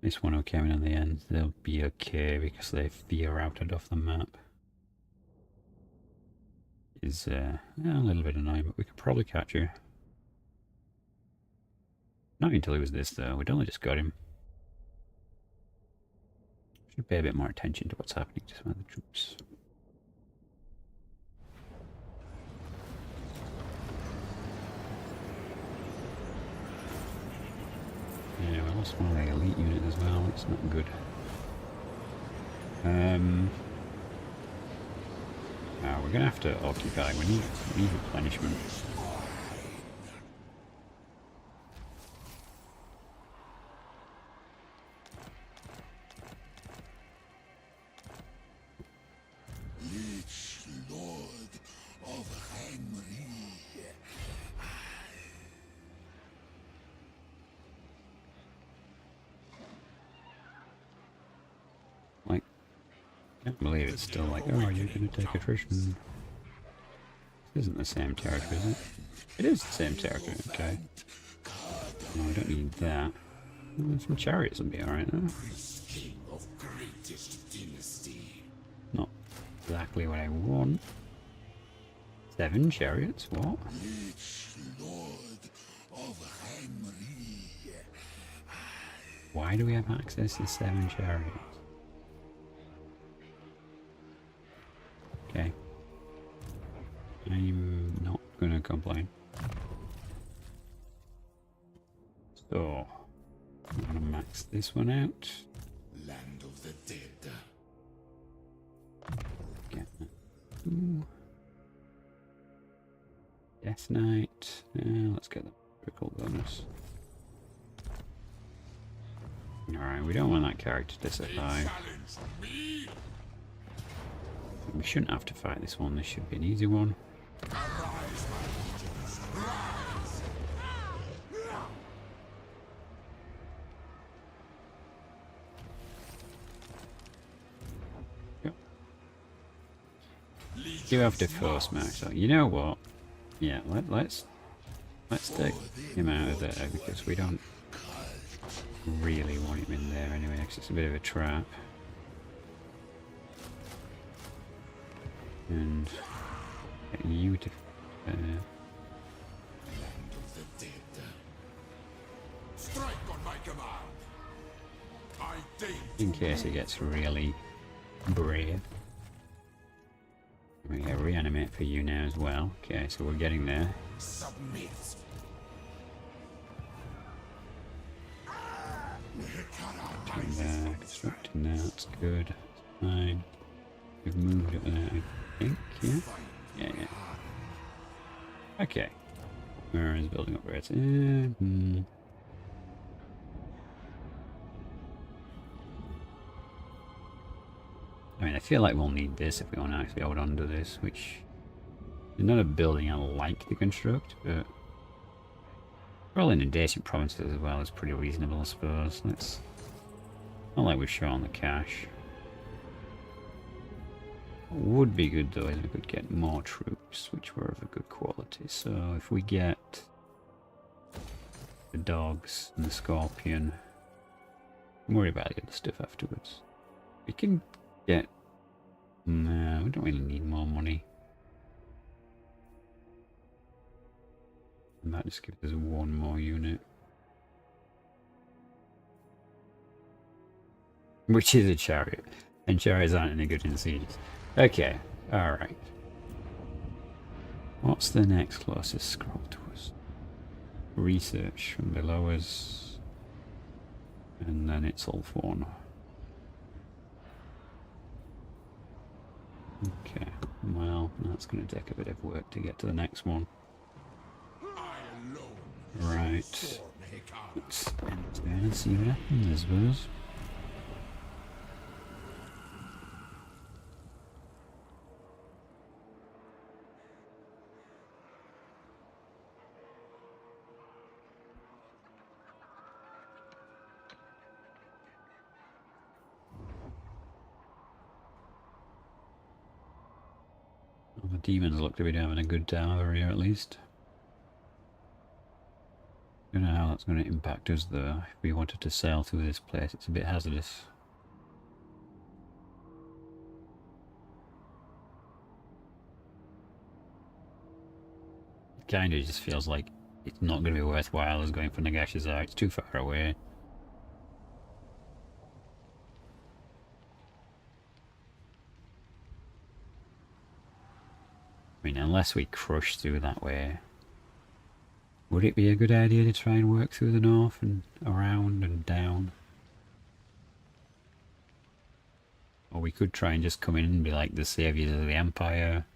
This one will come in the end. They'll be okay because they fear routed off the map. Is a little bit annoying, but we could probably catch her. Not until he was this though. We'd only just got him. Should pay a bit more attention to what's happening to some of the troops. Yeah, we lost one of the elite unit as well. It's not good. We're gonna have to occupy. We need replenishment. Liege Lord of Henry. Like, I can't believe it's still like, oh, you're gonna take attrition. This isn't the same territory, is it? It is the same territory, okay. No, we don't need that. Some chariots will be alright though. King of greatest dynasty. Not exactly what I want. 7 chariots, what? Liege Lord of Henry. Why do we have access to 7 chariots? Okay. I'm not gonna complain. So, I'm gonna max this one out. Land of the dead. Get that. Ooh. Death Knight. Let's get the critical bonus. Alright, we don't want that character to survive. Challenge me. We shouldn't have to fight this one. This should be an easy one. Arise, my legions. Rise. Yep. You have to force max. So you know what? Yeah, let's take him out of there because we don't really want him in there anyway. 'Cause it's a bit of a trap. And get you to Land of the dead. Strike on my command. I deign in case he gets really brave. We get reanimate for you now as well. Okay, so we're getting there. submit. Turn back, constructing that, that's good. Fine. We've moved it without, I think, yeah? Yeah, yeah. Okay. Where is building upgrades? I mean, I feel like we'll need this if we want to actually hold on to this, which is not a building I like to construct, but rolling in adjacent provinces as well is pretty reasonable, I suppose. Let's not like we've shown the cash. What would be good though is we could get more troops, which were of a good quality. So if we get the dogs and the scorpion, don't worry about the other stuff afterwards. We can get... No, we don't really need more money. And that just gives us one more unit. Which is a chariot. And chariots aren't any good in siege. Okay, alright. What's the next closest scroll to us? Research from below us. And then it's all phone. Okay, well, that's going to take a bit of work to get to the next one. I alone Right. storm Hekara. Let's end this there and see what happens, I suppose. Well, the demons look to be having a good time over here, at least. Don't know how that's going to impact us, though. If we wanted to sail through this place, it's a bit hazardous. It kind of just feels like it's not going to be worthwhile as going for Nagashizar. It's too far away. I mean, unless we crush through that way, would it be a good idea to try and work through the north and around and down? Or we could try and just come in and be like the saviors of the Empire.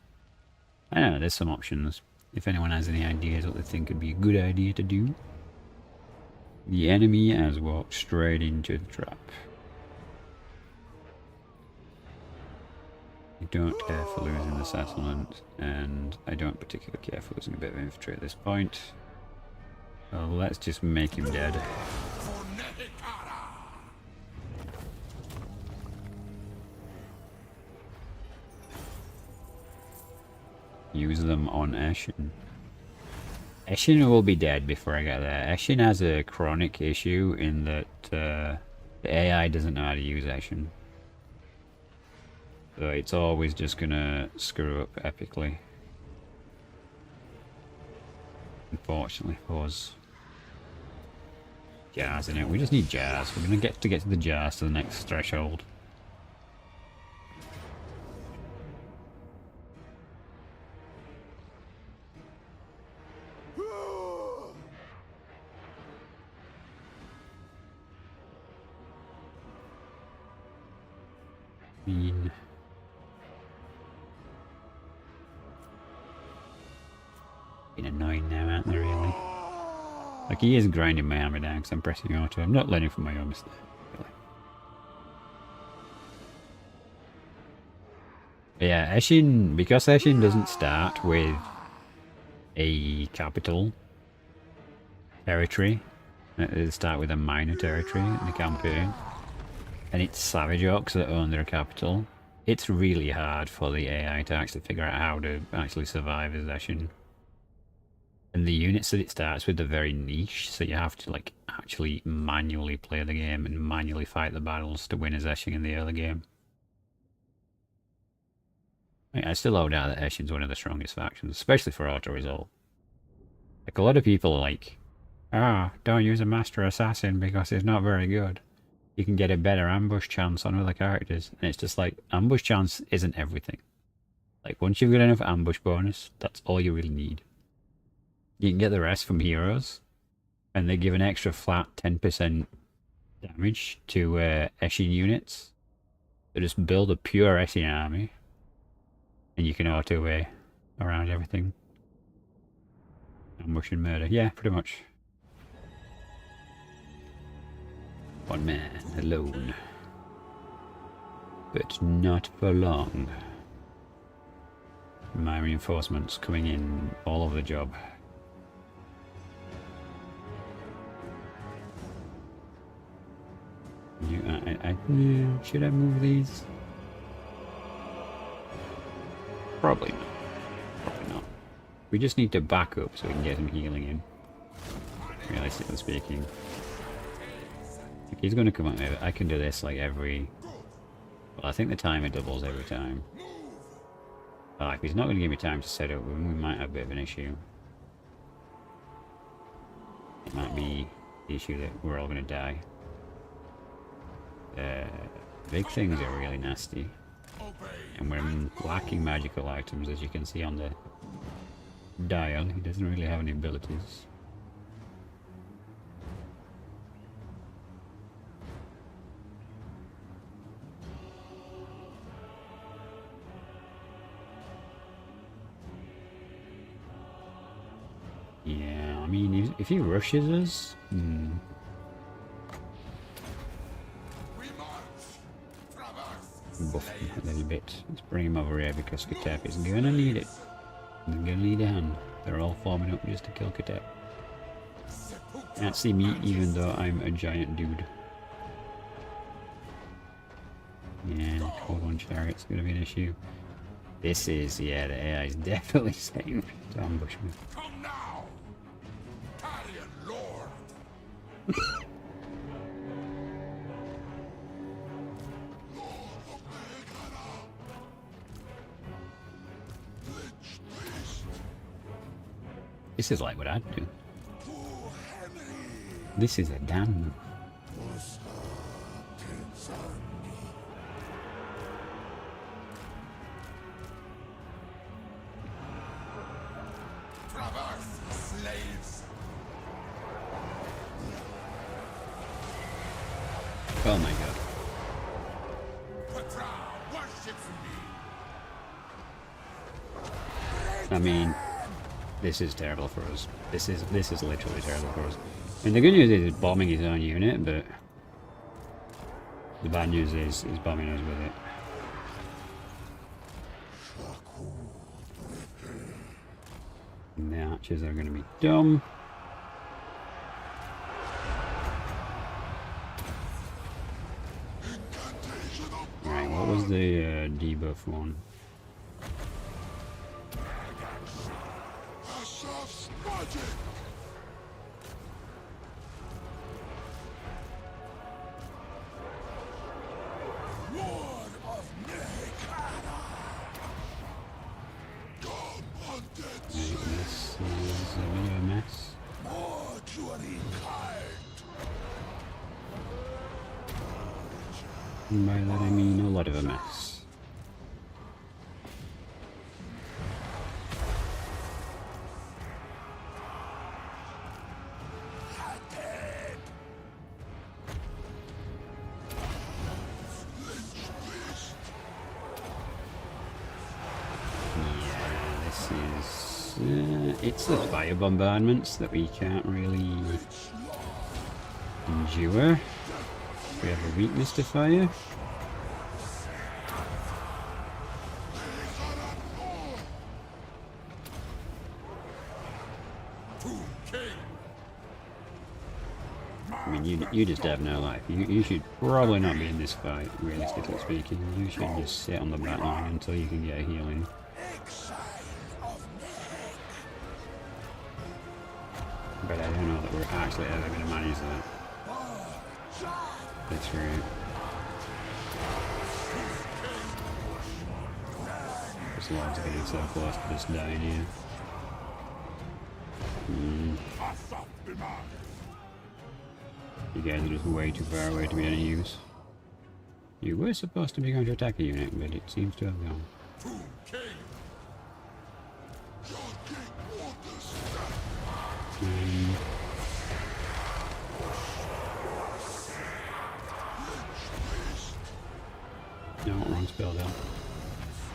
I don't know, there's some options. If anyone has any ideas what they think would be a good idea to do. The enemy has walked straight into the trap. I don't care for losing the settlement, and I don't particularly care for losing a bit of infantry at this point. So let's just make him dead. For Nehekara. Use them on Eshin. Eshin will be dead before I get there. Eshin has a chronic issue in that the AI doesn't know how to use Eshin. So it's always just gonna screw up epically. Unfortunately for us. Jars in it. We just need jars. We're gonna get to the jars to the next threshold. Mean. Been annoying now, aren't they, really? Like, he is grinding my armor down because I'm pressing auto. I'm not learning from my own mistake, really. But yeah, Eshin, because Eshin doesn't start with a capital territory, it start with a minor territory in the campaign, and it's Savage Orcs that own their capital. It's really hard for the AI to actually figure out how to actually survive as Eshin. And the units that it starts with are very niche, so you have to like actually manually play the game and manually fight the battles to win as Eshin in the early game. I still hold out that Eshin's one of the strongest factions, especially for auto-resolve. Like, a lot of people are like, don't use a Master Assassin because he's not very good. You can get a better ambush chance on other characters. And it's just like, ambush chance isn't everything. Like, once you've got enough ambush bonus, that's all you really need. You can get the rest from heroes, and they give an extra flat 10% damage to Eshin units. So just build a pure Eshin army, and you can auto around everything. Ambush and murder. Yeah, pretty much. One man, alone. But not for long. My reinforcements coming in all over the job. Should I move these? Probably not. Probably not. We just need to back up so we can get some healing in. Realistically speaking. If he's going to come at me, I can do this like every... Well, I think the timer doubles every time. If he's not going to give me time to set up, we might have a bit of an issue. It might be the issue that we're all going to die. Big things are really nasty. And we're lacking magical items, as you can see on the dial. He doesn't really have any abilities. I mean, if he rushes us... We march. Traverse. buff him a little bit. Let's bring him over here because Khatep is gonna need it. They're gonna need a hand. They're all forming up just to kill Khatep. Can't see me even though I'm a giant dude. Yeah, the Code 1 Chariot's gonna be an issue. This is, yeah, the AI is definitely setting to ambush me. Come now. Carrion Lord. This is like what I'd do. This is a damn. Traverse, slaves. Oh my god. Petra worships me. I mean, this is terrible for us. This is literally terrible for us. I mean, the good news is he's bombing his own unit, but the bad news is he's bombing us with it. And the archers are going to be dumb. Right, what was the debuff one? Asaf's magic. Lord of Nekara. Come hunted. This is a bit of a mess. Mortuary kind. And by that I mean a lot of a mess. Khatep. Yeah, this is... it's the fire bombardments that we can't really endure. We have a weakness to fire. I mean, you just have no life. You should probably not be in this fight, realistically speaking. You should just sit on the back line until you can get a healing. But I don't know that we're actually ever going to manage that. That's right. This lord's getting so close to this dying here. You guys are just way too far away to be any use. You were supposed to be going to attack a unit, but it seems to have gone. No, wrong spell down.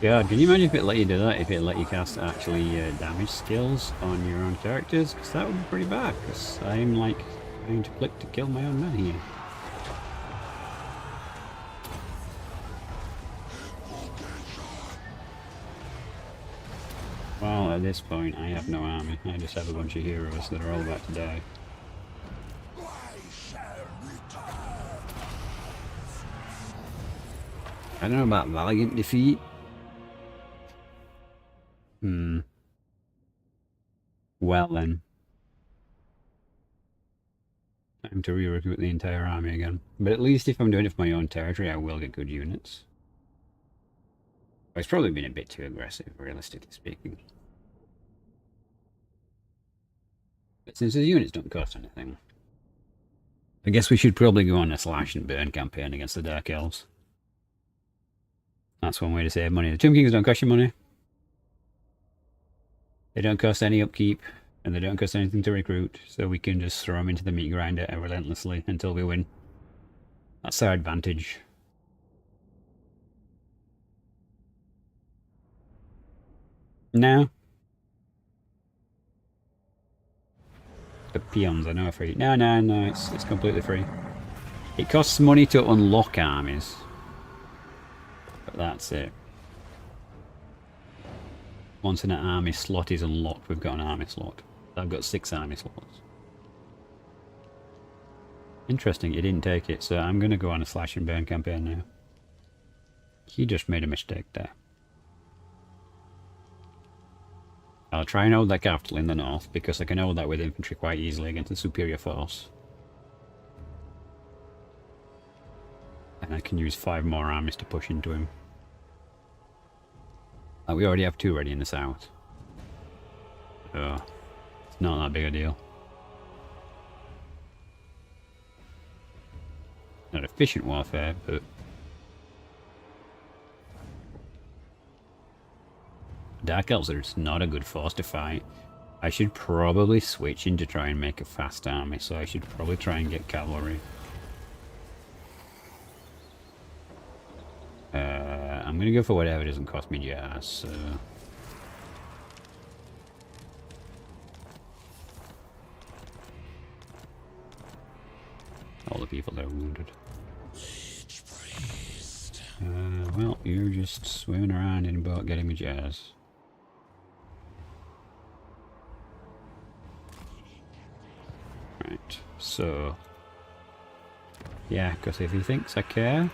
God, can you imagine if it let you do that? If it let you cast actually damage skills on your own characters? Because that would be pretty bad, because I'm like having to click to kill my own men here. Well, at this point, I have no army. I just have a bunch of heroes that are all about to die. I don't know about valiant defeat. Well then. Time to re-recruit the entire army again. But at least if I'm doing it for my own territory, I will get good units. It's probably been a bit too aggressive, realistically speaking. But since the units don't cost anything, I guess we should probably go on a slash and burn campaign against the Dark Elves. That's one way to save money. The Tomb Kings don't cost you money. They don't cost any upkeep, and they don't cost anything to recruit, so we can just throw them into the meat grinder relentlessly until we win. That's our advantage. Now, The peons are now free. No, no, no, it's completely free. It costs money to unlock armies. But that's it. Once an army slot is unlocked, we've got an army slot. I've got 6 army slots. Interesting, he didn't take it, so I'm going to go on a slash and burn campaign now. He just made a mistake there. I'll try and hold that capital in the north, because I can hold that with infantry quite easily against a superior force. And I can use 5 more armies to push into him. We already have 2 ready in the south. So, it's not that big a deal. Not efficient warfare, but... Dark Elves are just not a good force to fight. I should probably switch in to try and make a fast army, so I should probably try and get cavalry. I'm gonna go for whatever doesn't cost me jars, so... All the people that are wounded. Well, you're just swimming around in a boat getting me jazz. Right, so... Yeah, because if he thinks I care,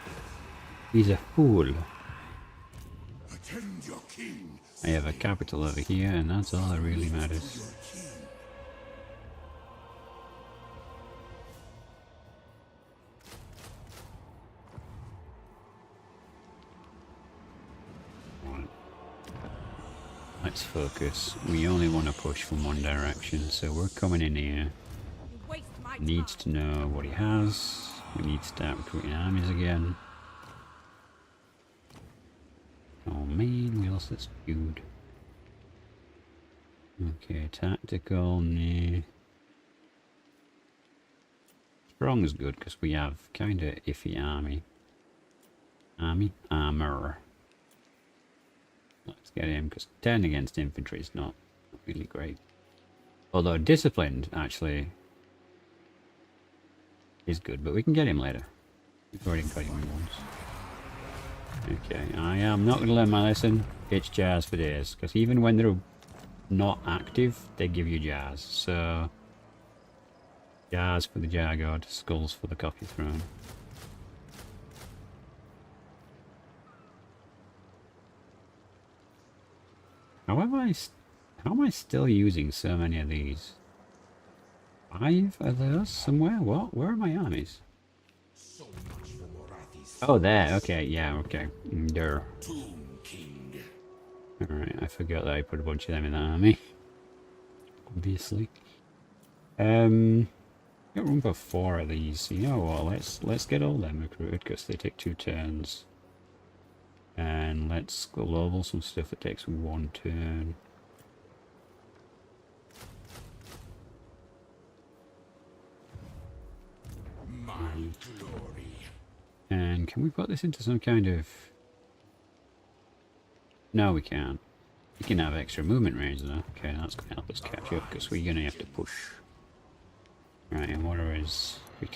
he's a fool. Attend your king. I have a capital over here, and that's all that really matters. Let's focus. We only want to push from one direction, so we're coming in here. You waste my Needs time. to know what he has. We need to start recruiting armies again. Oh man, we lost this dude. Okay, tactical, nah. Strong is good because we have kind of iffy army. Armor. Let's get him, because 10 against infantry is not really great. Although disciplined, actually, is good, but we can get him later. We've already got him once. Okay, I am not going to learn my lesson. It's jars for days, because even when they're not active, they give you jars. So, jars for the Jar God, skulls for the Coffee Throne. How am I still using so many of these? 5 of those somewhere? What? Where are my armies? So much for Morathi's Oh, there. Okay, yeah, okay. There. tomb king. Alright, I forgot that I put a bunch of them in the army. Obviously. Got room for 4 of these. You know what? Let's get all them recruited because they take 2 turns. And let's global some stuff that takes 1 turn. My glory. And can we put this into some kind of... No, we can't. We can have extra movement range though. Okay, that's going to help us catch up because we're going to have to push. Right, and what is... We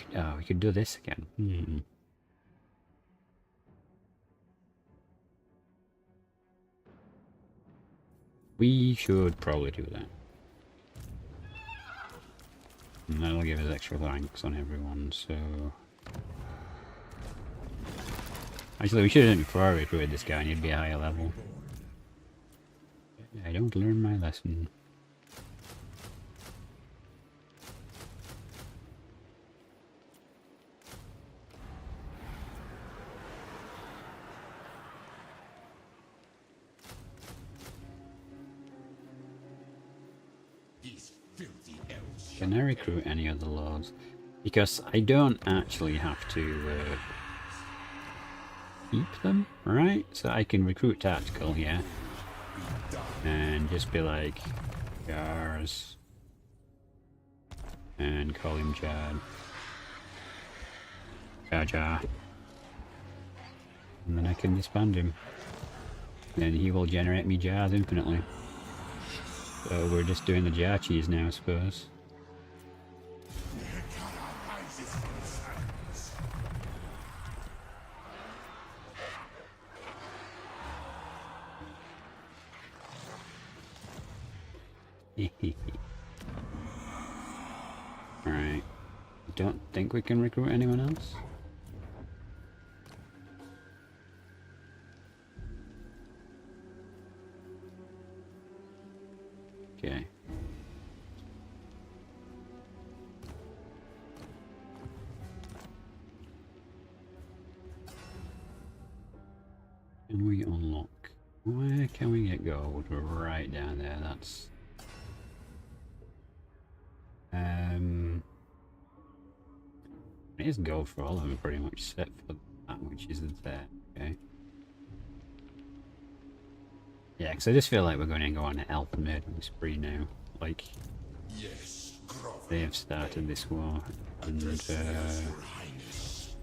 could do this again. We should probably do that. And that'll give us extra ranks on everyone, so... Actually, we should have done it before I recruited this guy and he'd be a higher level. I don't learn my lesson. These filthy elves. Can I recruit any of the lords? Because I don't actually have to keep them, right? So I can recruit tactical here. And just be like, Jars. And call him Jad. Jar Jar. And then I can disband him. Then he will generate me jars infinitely. So we're just doing the jar cheese now, I suppose. Alright. Don't think we can recruit anyone else? Okay. Can we unlock? Where can we get gold? We're right down there. That's it is gold for all of them pretty much, except for that which isn't there. Okay. Yeah, because I just feel like we're going to go on an elf murdering spree now. Like, Yes, they have started this war, and Address me as your highness.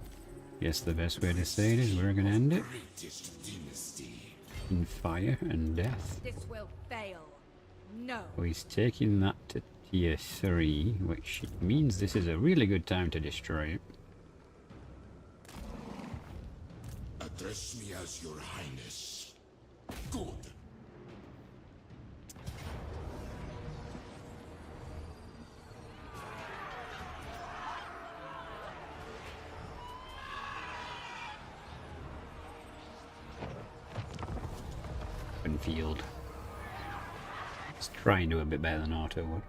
guess the best way to say it is we're going to end it Greatest dynasty. in fire and death. This will fail. No. So he's taking that to tier 3, which means this is a really good time to destroy it. Address me as your highness. Good. Open field. Let's try and do a bit better than Auto would.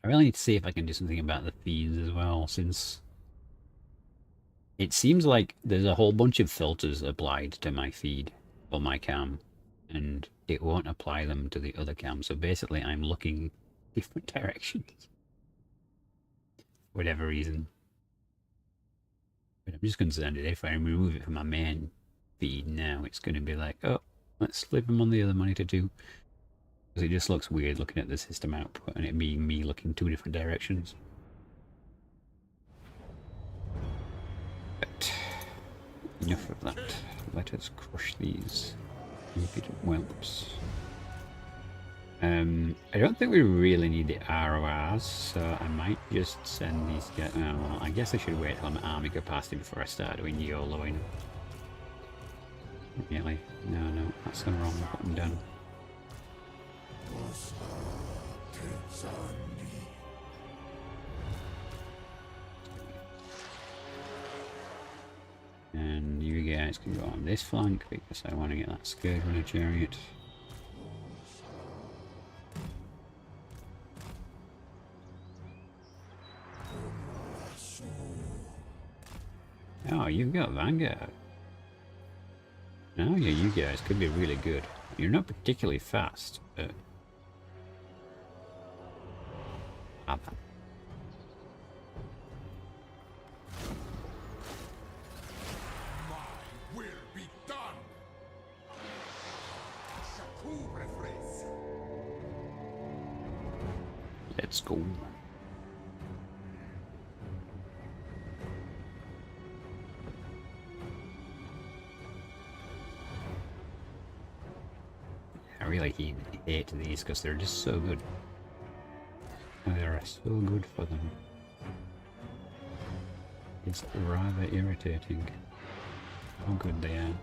I really need to see if I can do something about the feeds as well, since it seems like there's a whole bunch of filters applied to my feed, or my cam, and it won't apply them to the other cam, so basically I'm looking different directions. For whatever reason. But I'm just concerned that if I remove it from my main feed now, it's going to be like, oh, let's flip them on the other monitor too. Because it just looks weird looking at the system output and it being me looking two different directions. But enough of that. Let us crush these impudent whelps. I don't think we really need the RORs, so I might just send these guys. Oh, well, I guess I should wait till I'm at army capacity before I start doing YOLOing. Really? No, that's the wrong button done. And you guys can go on this flank because I want to get that Scourge Runner chariot. Oh, you've got Vanguard. Oh yeah, you guys could be really good. You're not particularly fast, but... Will be done. Shakur refrains. Let's go. I really hate these because they're just so good. They're so good for them. It's rather irritating how good they are.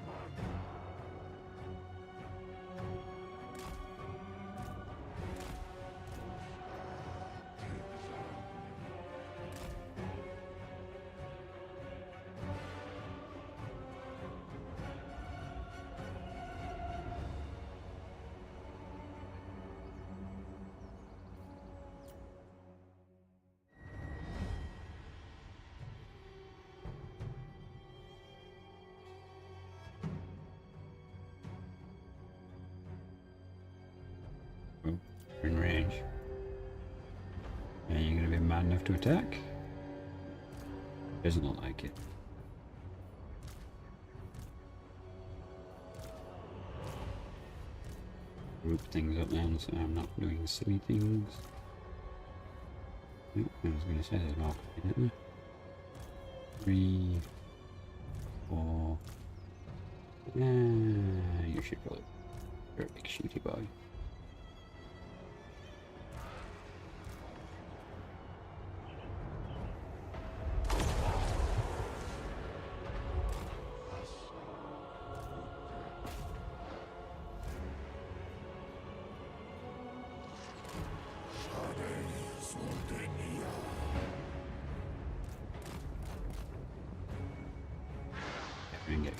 In range. Are you going to be mad enough to attack? Doesn't look like it. Group things up then, so I'm not doing silly things. Oh, I was going to say there's more coming, isn't there? 3, 4. You should probably. You're a big shooty boy.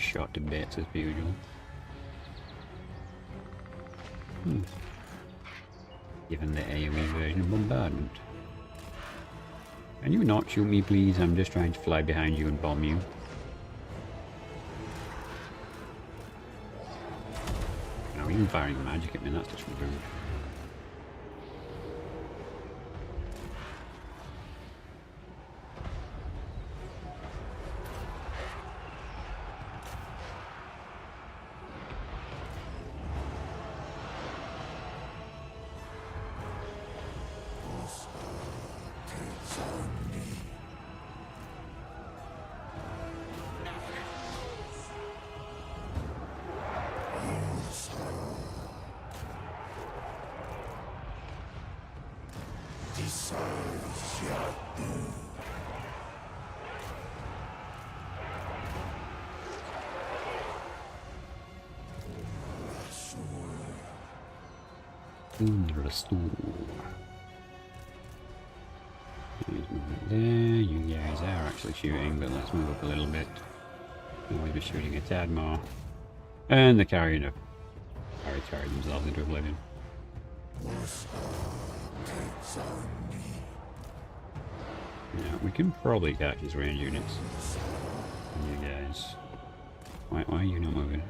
shot to bits as per usual. Given the AoE version of bombardment. Can you not shoot me, please? I'm just trying to fly behind you and bomb you. No, even firing magic at me, that's just rude. Restore. There's movement there. You guys are actually shooting, but let's move up a little bit. Always be shooting a tad more. And the carrier carried themselves into oblivion. Yeah, we can probably catch his range units. You guys. Why are you not moving?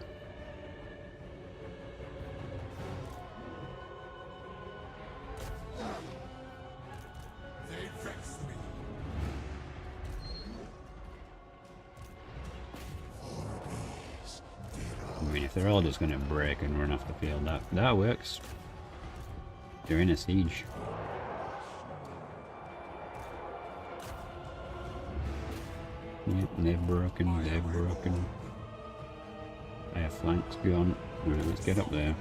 I mean, if they're all just going to break and run off the field, that works. They're in a siege. Yep, they've broken. I have flanks gone. Right, let's get up there.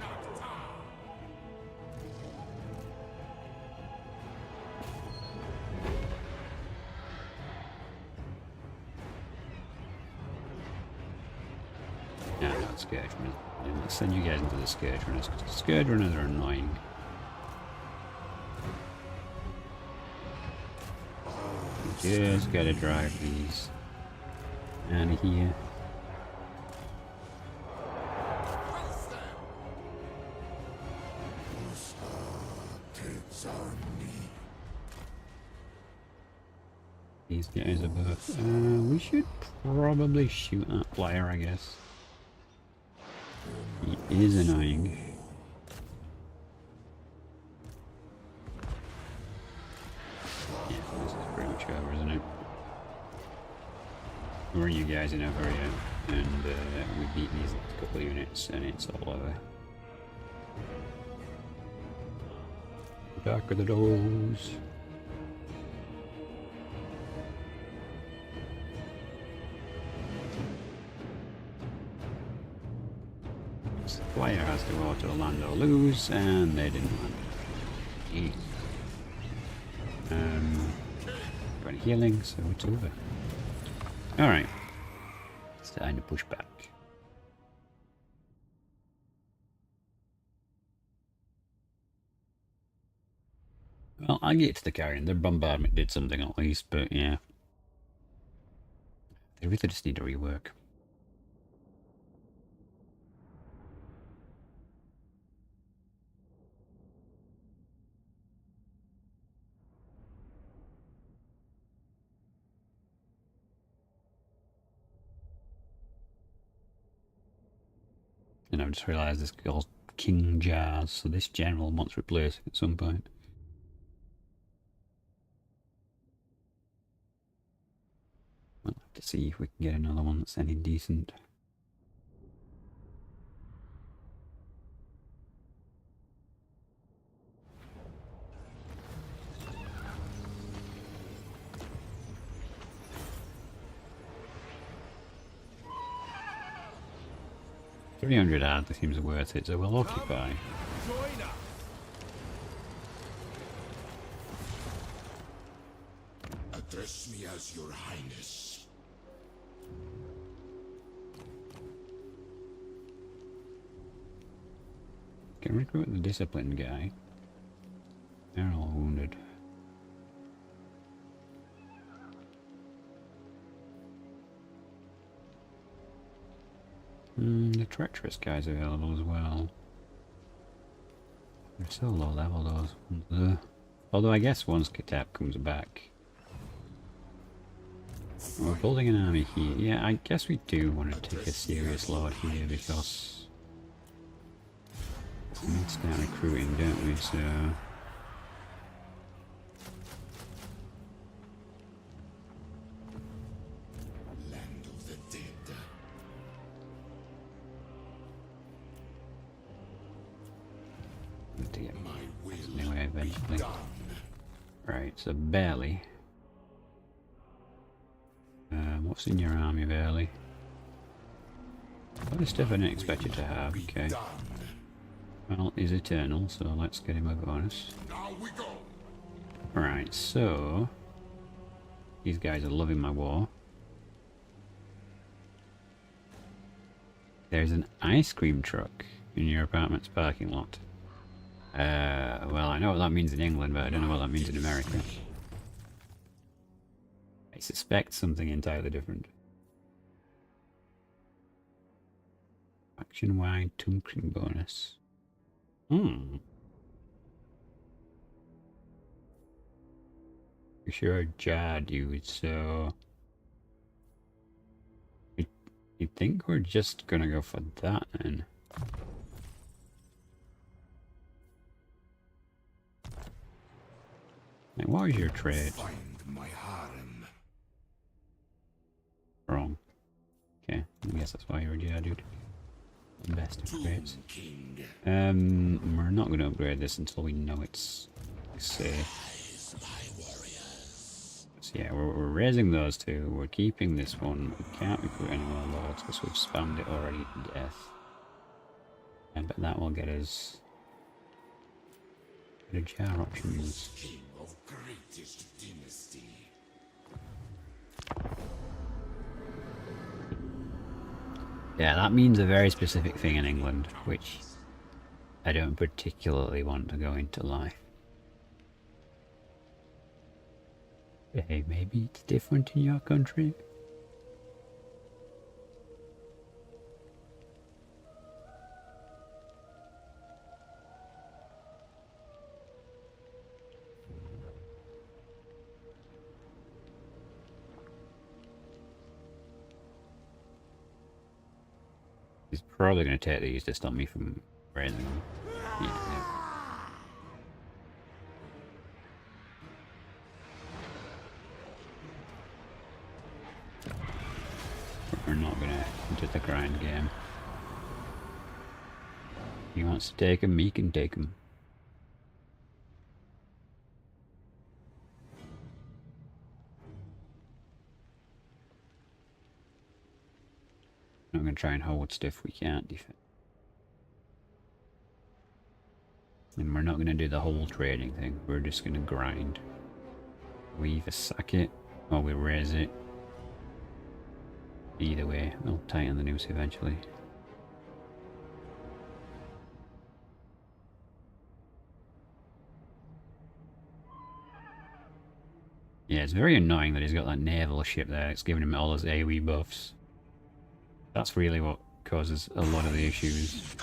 Yeah, not Scourge Runners. Yeah, let's send you guys into the Scourge Runners, because the Scourge Runners are annoying. You just gotta drive these out of here. These guys are both. We should probably shoot that flyer, I guess. He is annoying. Yeah, this is pretty much over, isn't it? Or you guys in a hurry out, and we beat these couple of units, and it's all over. Back of the doors. The player has to auto land or lose, and they didn't land. Jeez. Got any healing, so it's over. Alright. It's time to push back. Well, I get to the carrion. Their bombardment did something at least, but yeah. They really just need to rework. And I've just realised this girl's King Jars, so this general wants replacing at some point. We'll have to see if we can get another one that's any decent. $300 hardly seems worth it, so we'll occupy. Address me as your highness. Can recruit the disciplined guy. They're all wounded. The treacherous guy's available as well. They're so low level, those ones. Although I guess once Khatep comes back... We're building an army here. Yeah, I guess we do want to take a serious lord here because... we need to start recruiting, don't we? So... Land of the dead. Need to get My will anyway eventually. done. Right, so barely. What's in your army, barely? What stuff I didn't expect you to have. Okay. Done. Well, he's eternal, so let's get him a bonus. Now we go. Right, so these guys are loving my war. There's an ice cream truck in your apartment's parking lot. Well, I know what that means in England, but I don't know what that means in America. I suspect something entirely different. Faction-wide tinkering bonus. You sure jarred you, so... You think we're just gonna go for that, then? Like, what is your trade? Find my harem. Wrong. Okay, I guess that's why you're a GR dude. Best upgrades. King. We're not going to upgrade this until we know it's safe. So yeah, we're raising those two. We're keeping this one. We can't recruit any more lords because we've spammed it already to death. But that will get us the jar options. King of greatest dynasty. Yeah, that means a very specific thing in England, which I don't particularly want to go into life. Hey, maybe it's different in your country? He's probably going to take these to stop me from raising them. Yeah. We're not going to into the grind game. He wants to take him, he can take him. I'm going to try and hold stuff we can't defend. And we're not going to do the whole trading thing, we're just going to grind. We either sack it, or we raise it. Either way, we'll tighten the noose eventually. Yeah, it's very annoying that he's got that naval ship there. It's giving him all those AoE buffs. That's really what causes a lot of the issues.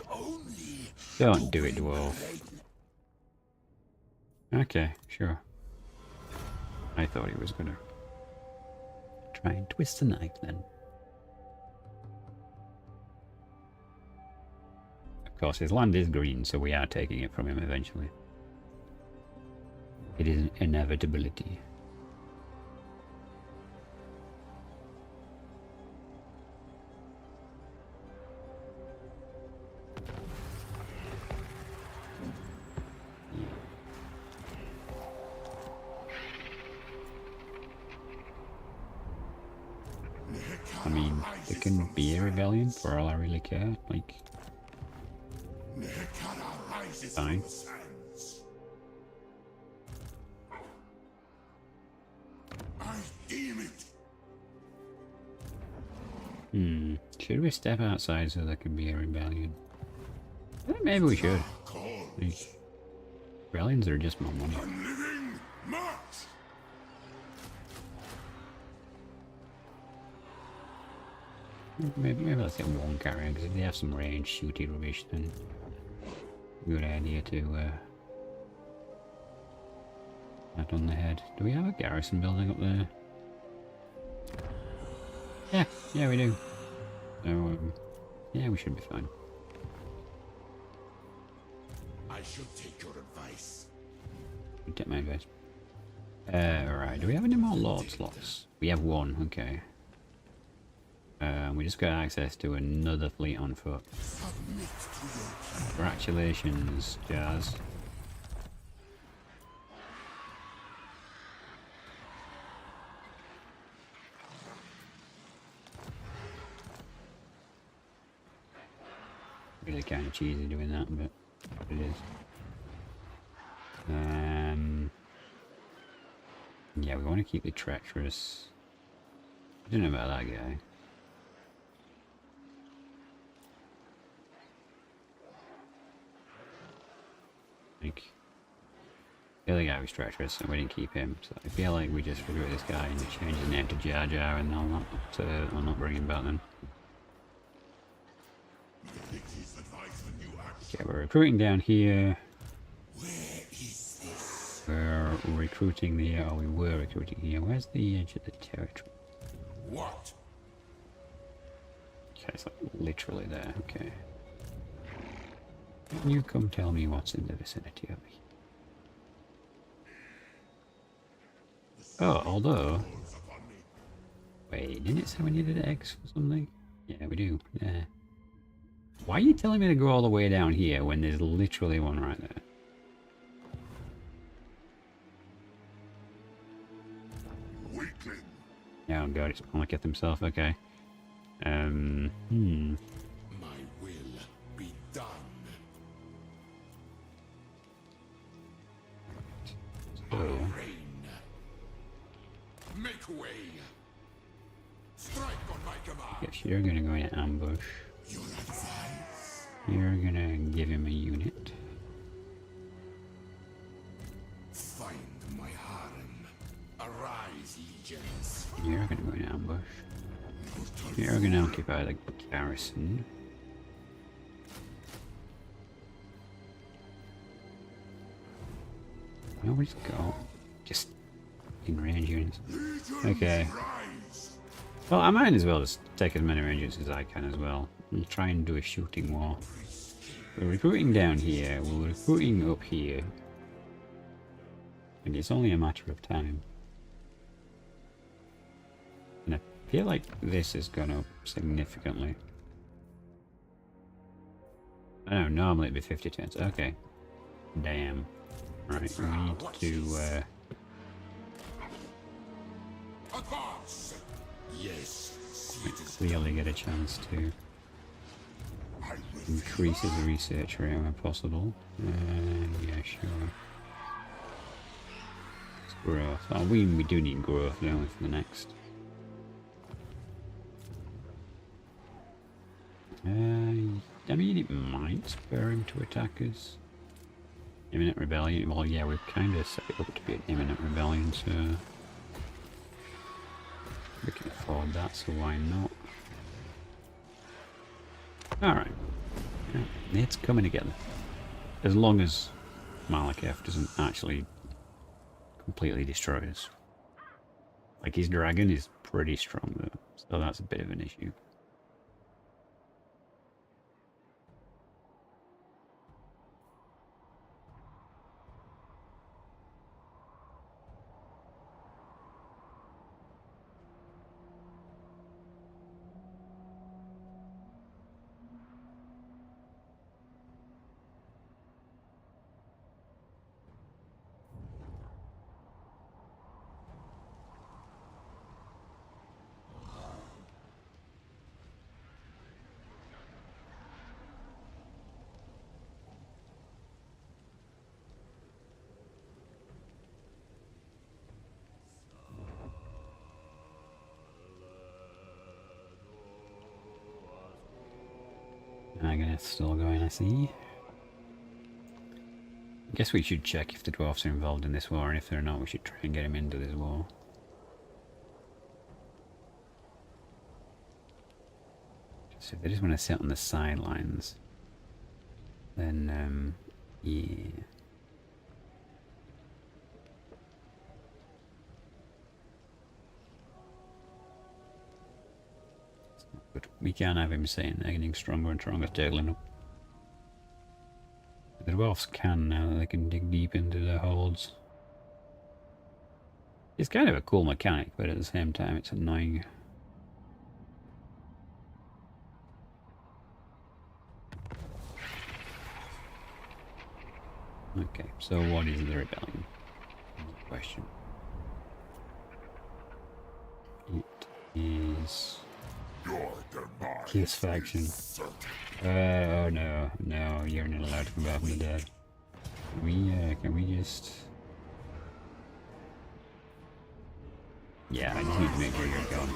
Don't do it, dwarf. Okay, sure. I thought he was gonna try and twist the knife then. Of course, his land is green, so we are taking it from him eventually. It is an inevitability. I mean, there can be a rebellion for all I really care. Like, fine. I deem it. Should we step outside so there can be a rebellion? Maybe we should. Like, rebellions are just more money. Living march. Maybe let's get one carrier, because if they have some range shooty rubbish, then good idea to add on the head. Do we have a garrison building up there? Yeah, we do. So, yeah, we should be fine. I should take your advice. Take my advice. Right, do we have any more lord slots? We have one, okay. We just got access to another fleet on foot. Congratulations, Jazz. Really kind of cheesy doing that, but it is. Yeah, we want to keep the treacherous. I don't know about that guy. Like, the other guy was treacherous, and we didn't keep him. So I feel like we just recruit this guy and change his name to Jar Jar, and I'll not bring him back then. Okay, we're recruiting down here. We're recruiting the, oh, we were recruiting here. Where's the edge of the territory? What? Okay, it's like literally there, okay. Can you come tell me what's in the vicinity of me? Oh, although... Wait, didn't it say we needed eggs for something? Yeah, we do, yeah. Why are you telling me to go all the way down here when there's literally one right there? Weakling. Oh god, it's Malekith himself, okay. My will be done. So, Reign. Make way. Strike on my command. yes, you're gonna go in ambush. Your advice. You're gonna give him a unit. Find my harem. Arise, legions. You're gonna go in ambush. You're gonna occupy the garrison. Nobody's got just in range units. Okay. Rise. Well, I might as well just take as many ranges as I can as well. And try and do a shooting war. We're recruiting down here, we're recruiting up here. And it's only a matter of time. And I feel like this has gone up significantly. I don't know, normally it'd be 50 turns. Okay. Damn. Right, we need to Advance. Yes. clearly get a chance to increase his research rate where possible. Yeah, sure. It's growth. Oh, we do need growth, don't we, for the next. I mean, it might spur him to attack us. Imminent rebellion. Well, yeah, we've kind of set it up to be an imminent rebellion, so we can afford that. So why not? All right, yeah, it's coming together. As long as Malekith doesn't actually completely destroy us. Like, his dragon is pretty strong though, so that's a bit of an issue. I guess it's still going, I see. I guess we should check if the dwarfs are involved in this war, and if they're not, we should try and get them into this war. So if they just want to sit on the sidelines, then yeah. But we can't have him saying they're getting stronger and stronger, turtling up. The dwarfs can now that they can dig deep into their holds. It's kind of a cool mechanic, but at the same time it's annoying. Okay, so what is the rebellion? Question. It is Kiss faction. Oh no, no, you're not allowed to come back from the dead. Can we just... Yeah, I just need to make sure you're gone.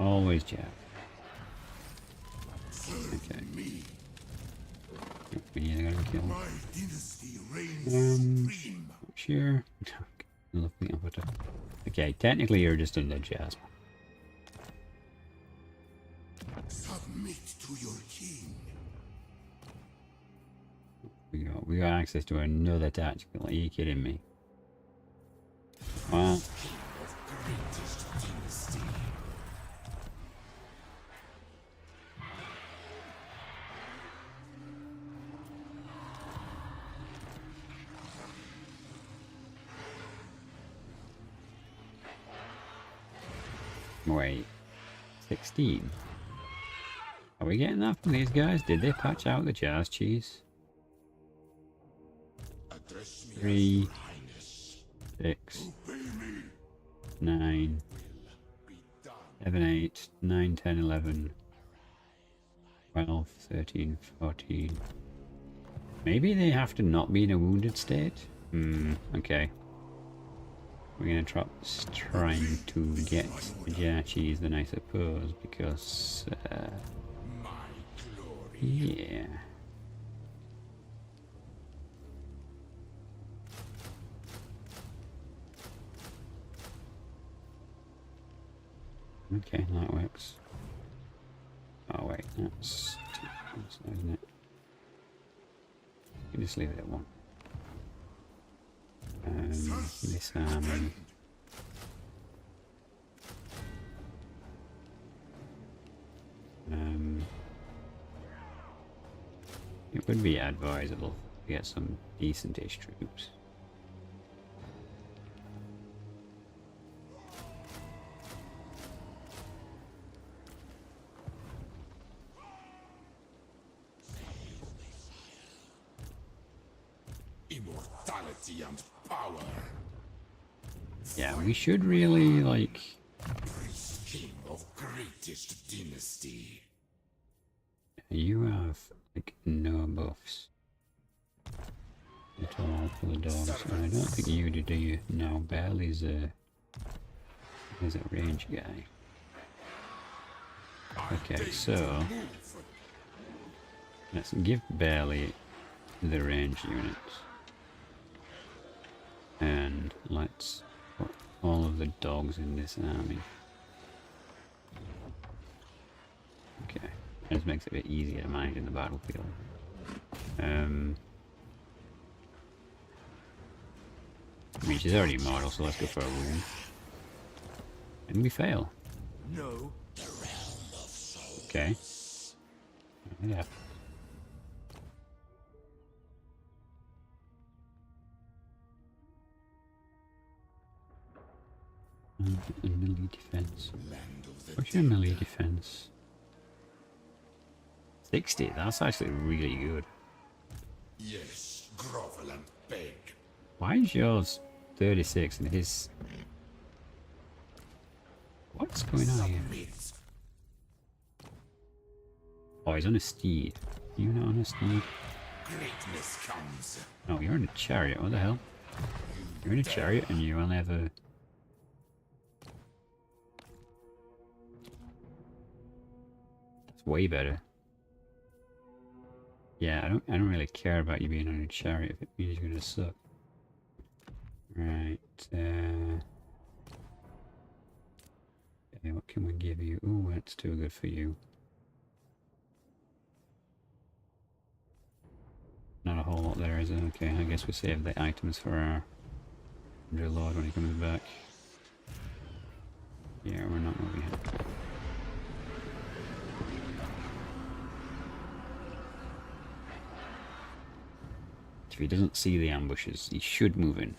Always jab. Okay. We need to go and kill. Sure. Okay, technically you're just a jazz. Submit to your king. We got access to another tactical. Are you kidding me? Well, wait, 16. Are we getting that from these guys? Did they patch out the jazz cheese? 3, 6, 9, 7, 8, 9, 10, 11, 12, 13, 14. Maybe they have to not be in a wounded state? Okay. We're gonna trying to get the jar cheese then, I suppose, because yeah. Okay, that works. Oh wait, that's not, isn't it? You just leave it at 1. This army. It would be advisable to get some decentish troops. Immortality and power. Yeah, we should really, like... King of greatest dynasty. You have, like, no buffs at all for the dogs. And I don't think you do you? No, Bell is a range guy. Okay, so... let's give Barley the range units. And let's put all of the dogs in this army. Okay, this makes it a bit easier to manage in the battlefield. I mean, she's already immortal, so let's go for a wound. And we fail. No. Okay. Yeah. And melee defense. What's your melee defense? 60. That's actually really good. Yes, grovel and beg. Why is yours 36 and his... What's going on here? Submit. Oh, he's on a steed. You're not on a steed? Greatness comes. Oh, you're in a chariot. What the hell? You're in a chariot and you will never... That's way better. Yeah, I don't really care about you being on a chariot if it means you're gonna suck. Right. Okay, what can we give you? Oh, that's too good for you. Not a whole lot there, is it? Okay, I guess we save the items for our Lord when he comes back. Yeah, we're not moving him. If he doesn't see the ambushes, he should move in.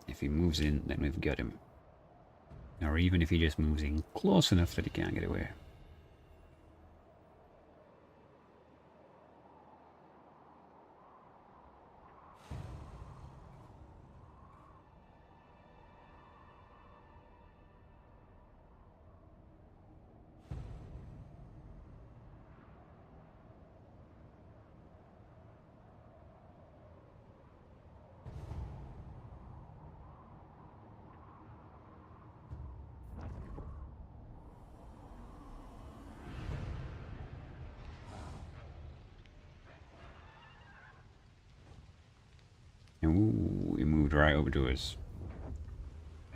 If he moves in, then we've got him. Or even if he just moves in close enough that he can't get away. Ooh, he moved right over to us.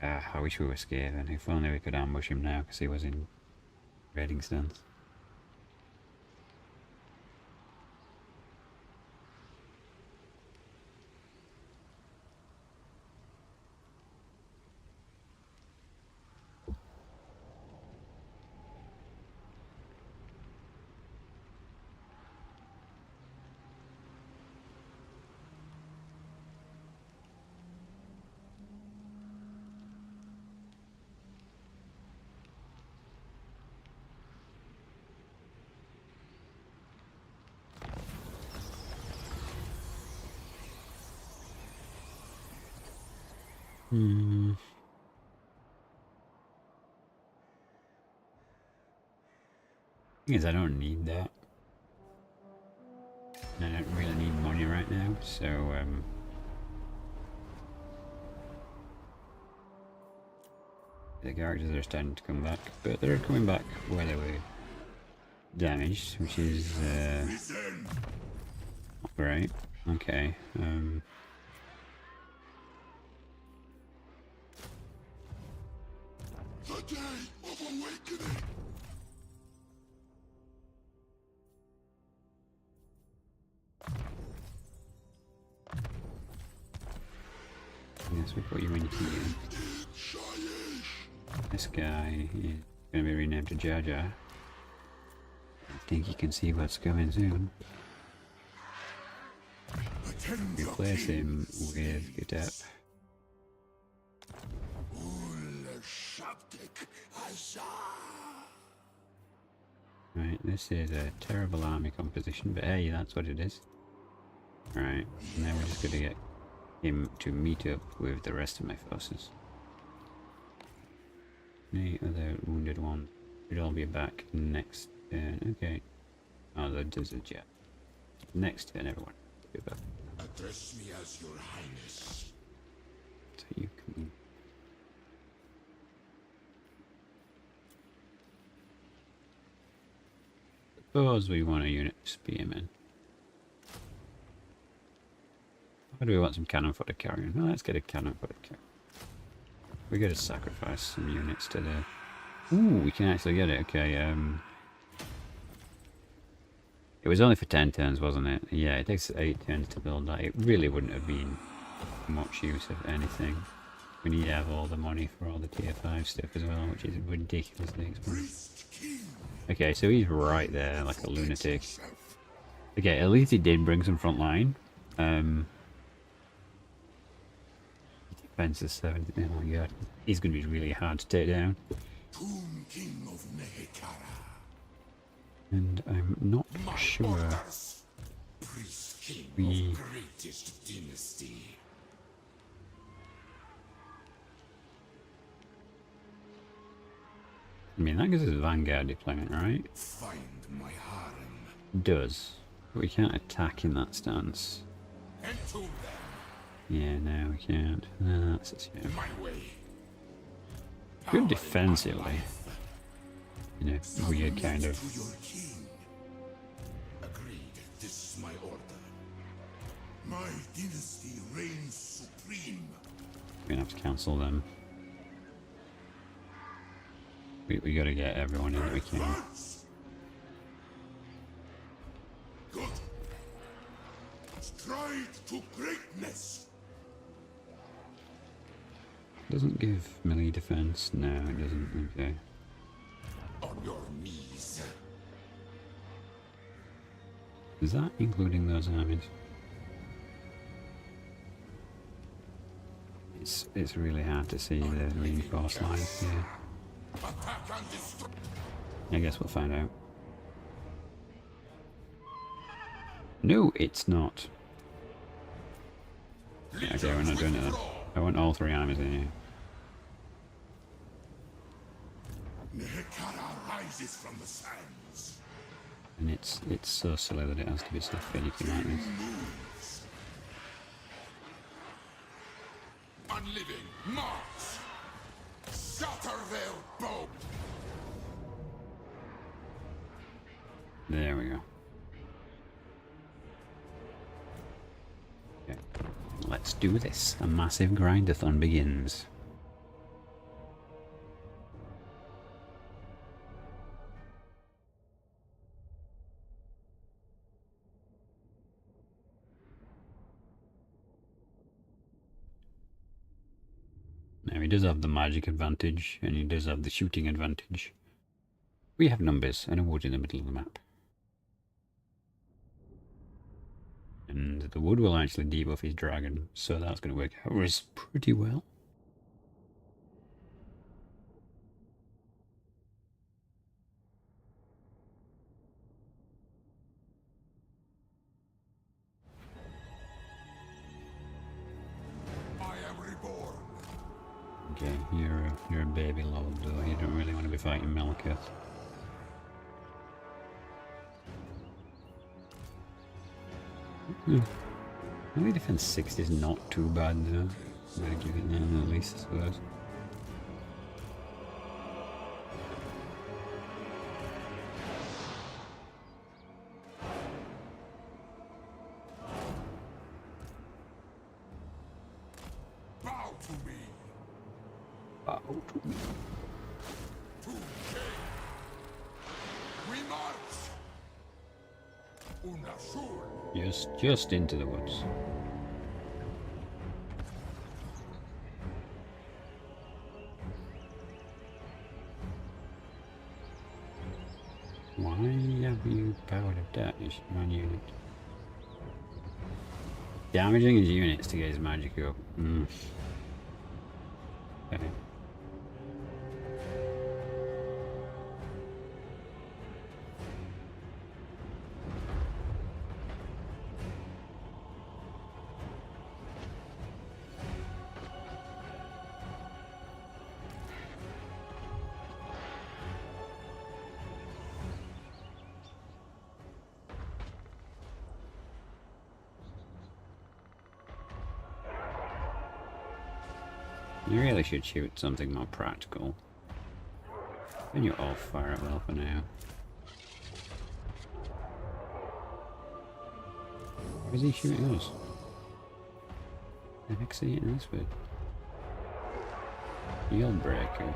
I wish we were scared. If only we could ambush him now, because he was in raiding stance. Thing is, I don't need that. I don't really need money right now, so the characters are starting to come back, but they're coming back where they were damaged, which is not great. Okay. The day of awakening. Yes, we put you in here. This guy is going to be renamed to Jar Jar. I think you can see what's coming soon. Replace him with Khatep. Right, this is a terrible army composition, but hey, that's what it is. Right, and then we're just going to get him to meet up with the rest of my forces. The other wounded one should all be back next turn. Okay. Oh, there's a jet. Next turn, everyone. Be back. Address me as your highness. So you can. Suppose we want a unit of spearmen. Or do we want some cannon fodder carrion? Well, let's get a cannon fodder carrion. We gotta sacrifice some units to the... Ooh, we can actually get it. Okay, it was only for 10 turns, wasn't it? Yeah, it takes 8 turns to build that. It really wouldn't have been much use of anything. We need to have all the money for all the tier 5 stuff as well, which is ridiculously expensive. Okay, so he's right there, like a lunatic. Okay, at least he did bring some front line. Defense is 70. Oh my god. He's going to be really hard to take down. Tomb King of Nehekara. And I'm not sure Priest King we... of greatest dynasty. I mean, that gives us Vanguard deployment, right? Find my harem. Does. But we can't attack in that stance. Entomb them. Yeah, no, we can't. No, that's a shame. My way. Good defensively. You know, weird kind of... To your king. Agreed. This is my order. My dynasty reigns supreme. going to have to cancel them. We got to get everyone in that we can. Good. Stride to greatness. Doesn't give melee defense. No, it doesn't. Okay. On your knees. Is that including those armies? It's really hard to see the reinforced lines here. Attack and destroy. I guess we'll find out. No, it's not. Yeah, okay, we're not doing it then. I want all 3 armies in here. Nekara rises from the sands. And it's so silly that it has to be so finicky like this. Unliving, march! Shatter their bow! There we go. Okay. Let's do this. A massive grindathon begins. Now he does have the magic advantage, and he does have the shooting advantage. We have numbers and a wood in the middle of the map. And the wood will actually debuff his dragon, so that's going to work out pretty well. I am reborn. Okay, you're a baby lord though, you don't really want to be fighting Malekith. Melee defense 6 is not too bad though. I'm gonna give it 9 at least, I suppose. Bow to me. Bow to me. To King. We march. Una sur. Just into the woods. Why have you powered up that one unit? Damaging his units to get his magic up. Okay. You really should shoot something more practical. And you're all fire well for now. Where is he shooting us? The heck's he hitting us with? Yield breaker.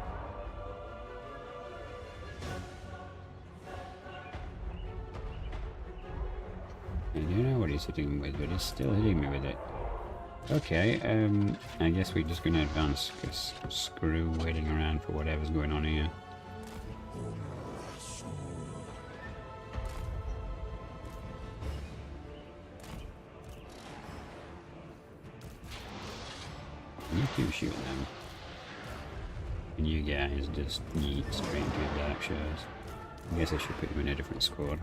I don't know what he's hitting me with, but he's still hitting me with it. Okay, I guess we're just gonna advance, because screw waiting around for whatever's going on here. You two shoot them. And you guys just yeet straight into the dark shadows. I guess I should put you in a different squad.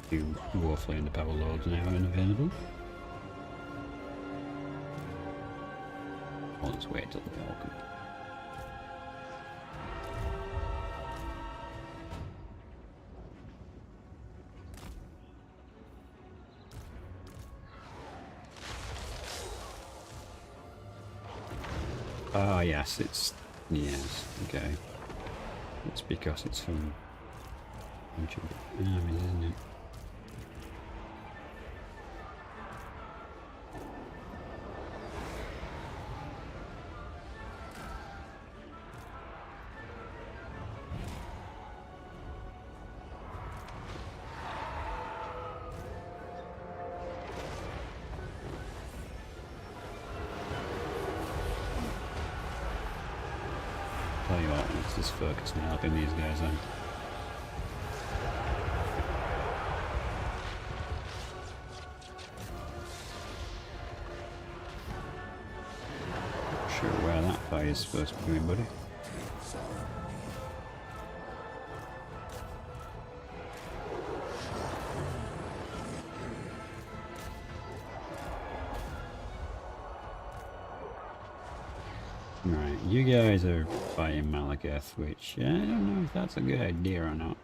You Warflame and the Power Lords now unavailable. I'll just wait till they all come. Ah, yes, it's... yes, okay. It's because it's from... ancient armies, isn't it? just focus on helping these guys on. Not sure where that fight is supposed to be going, buddy. Right, you guys are fighting Malekith, which I don't know if that's a good idea or not.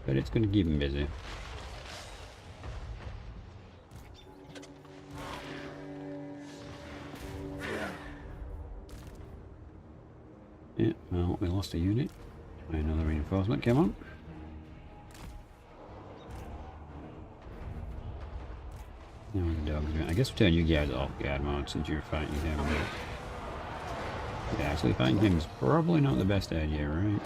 But it's going to keep him busy. Yeah, well, we lost a unit. Another reinforcement, come on. Now the dogs are... I guess we'll turn you guys off guard mode since you're fighting him. Yeah, actually fighting him is probably not the best idea, right?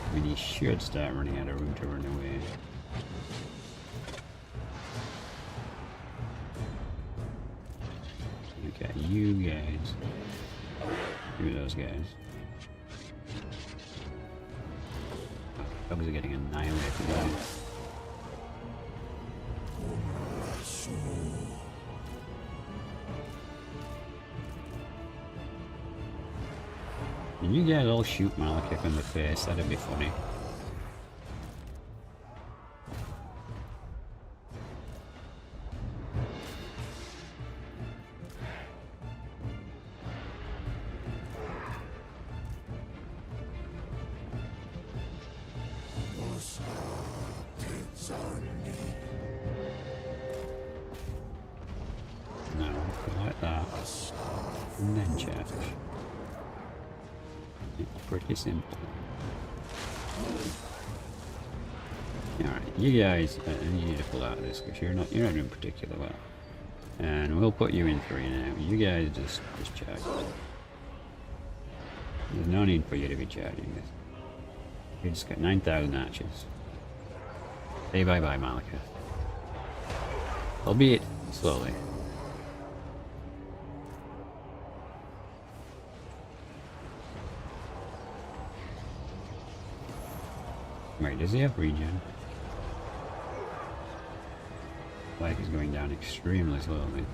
I mean, he should start running out of room to run away. Okay, you guys. Do those guys. Dogs are getting annihilated, guys. Can you guys all shoot Malekith in the face? That'd be funny. No, like that. And then charge. It's pretty simple. Alright, you guys, I need you to pull out of this because you're not doing particularly well. And we'll put you in 3 now. You guys just charge. There's no need for you to be charging this. You just got 9,000 archers. Say bye bye, Malekith. Albeit slowly. Wait, does he have regen? Life is going down extremely slowly.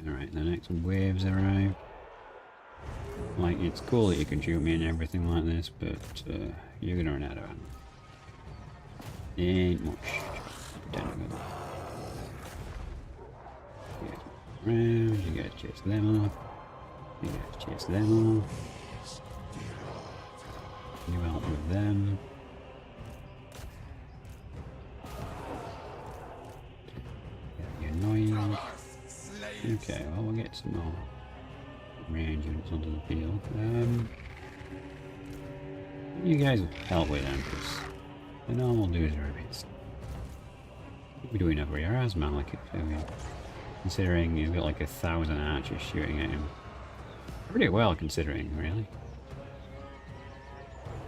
Alright, the next waves arrive. Like, it's cool that you can shoot me and everything like this, but you're gonna run out of ammo. Ain't much. Pretending with that. Around, you guys chase them off. You guys chase them off. You out with them. You're annoying. Okay, well we'll get some more range units onto the field. You guys help with them because the normal dudes are a bit... What are we doing over here? How's Malekith doing? Considering he's got like 1,000 archers shooting at him. Pretty well considering, really.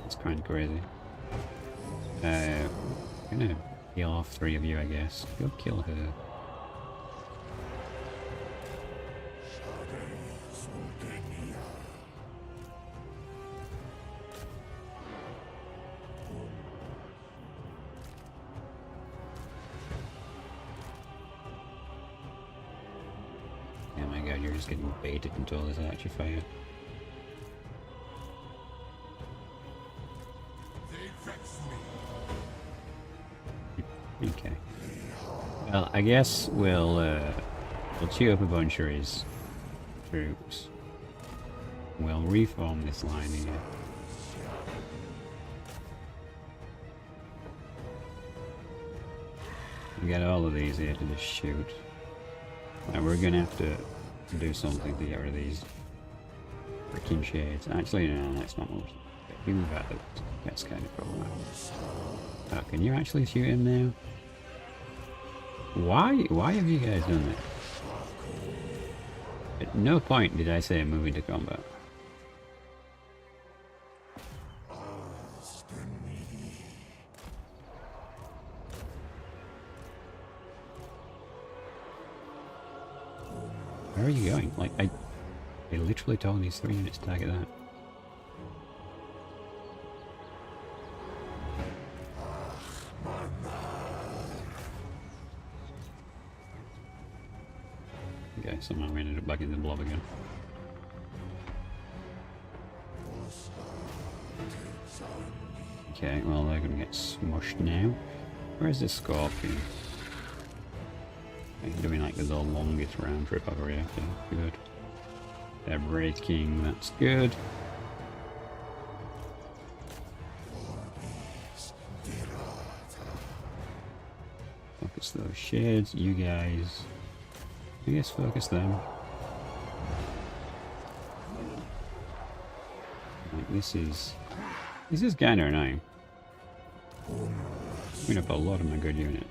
It's kind of crazy. I'm gonna kill off 3 of you, I guess. Go kill her. Oh my god, you're just getting baited into all this archer fire. Okay. Well, I guess we'll chew up a bunch of his troops. We'll reform this line here. We got all of these here to just shoot. Now we're gonna have to do something to get rid of these freaking shades. Actually, no, that's not much. If we move out, that's kind of problematic. Oh, can you actually shoot him now? Why have you guys done that? At no point did I say move into combat. Where are you going? Like, I literally told these 3 units to target that. Okay, somehow we ended up back in the blob again. Okay, well they're gonna get smushed now. Where's this scorpion? They're doing like the longest round trip over here. Okay, good. They're breaking, that's good. Focus those shades, you guys. I guess focus them. Like, this is kinda annoying. Putting up a lot of my good unit.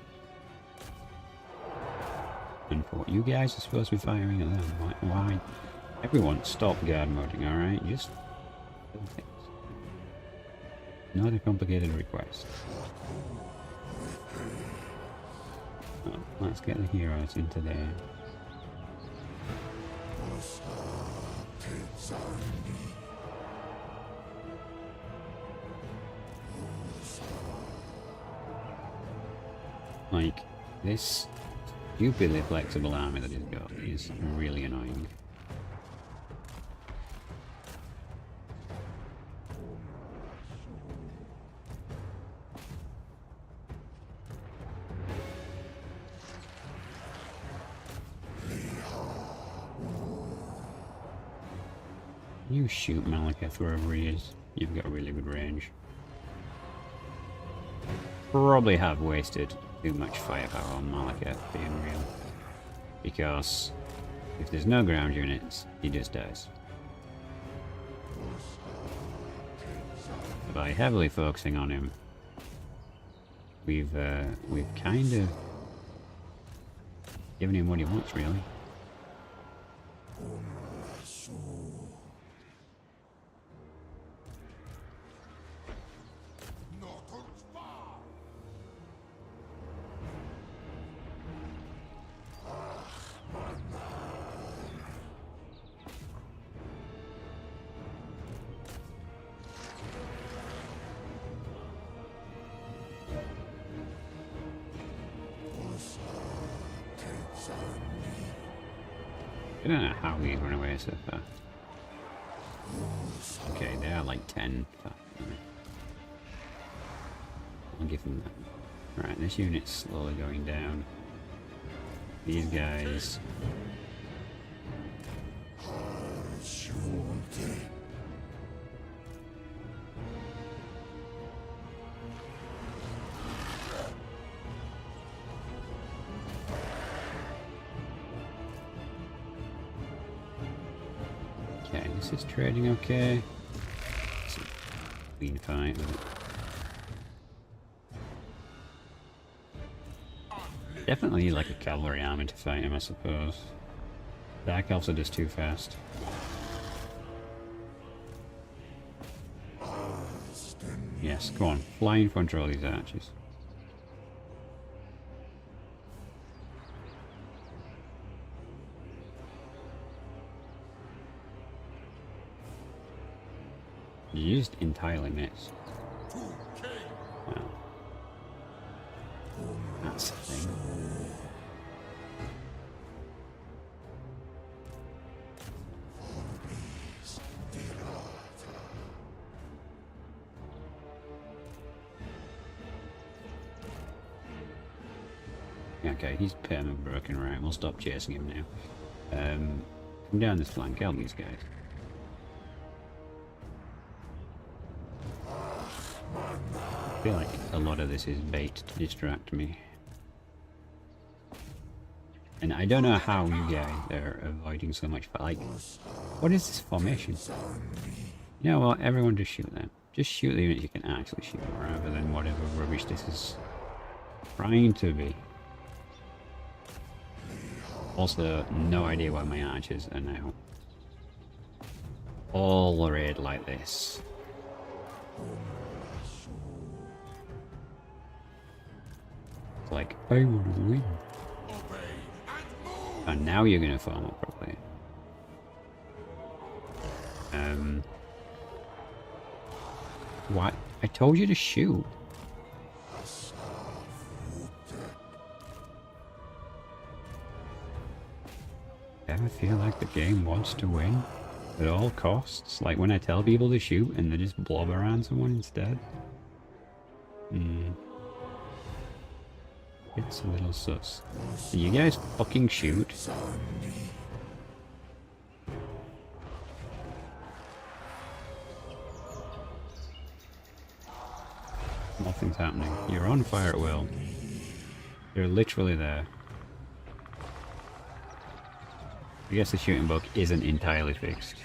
And for what you guys are supposed to be firing at them, why? Everyone stop guard moding, alright? Just do things. Not a complicated request. Oh, let's get the heroes into there. Like, this stupidly flexible army that he's got is really annoying. You shoot Malekith wherever he is. You've got really good range. Probably have wasted too much firepower on Malekith, being real. Because if there's no ground units, he just dies. By heavily focusing on him, we've kind of given him what he wants, really. I don't know how we run away so fast. Okay, they are like 10. I'll give them that. Right, this unit's slowly going down. These guys. Okay, this is trading okay. It's a clean fight, but definitely like a cavalry army to fight him, I suppose. Dark Elves are just too fast. Yes, go on, fly in front of all these archers. You just entirely missed. Well, that's the thing. Okay, he's permanently broken, right? We'll stop chasing him now. Come down this flank, help these guys. I feel like a lot of this is bait to distract me. And I don't know how you guys are avoiding so much, but like, what is this formation? You know what, everyone just shoot them. Just shoot the units you can actually shoot, rather than whatever rubbish this is trying to be. Also, no idea why my archers are now all arrayed like this. It's like, I want to win. And now you're going to farm up properly. What? I told you to shoot. Ever feel like the game wants to win at all costs? Like when I tell people to shoot and they just blob around someone instead? It's a little sus. Can you guys fucking shoot? Nothing's happening. You're on fire at will. You're literally there. I guess the shooting bug isn't entirely fixed.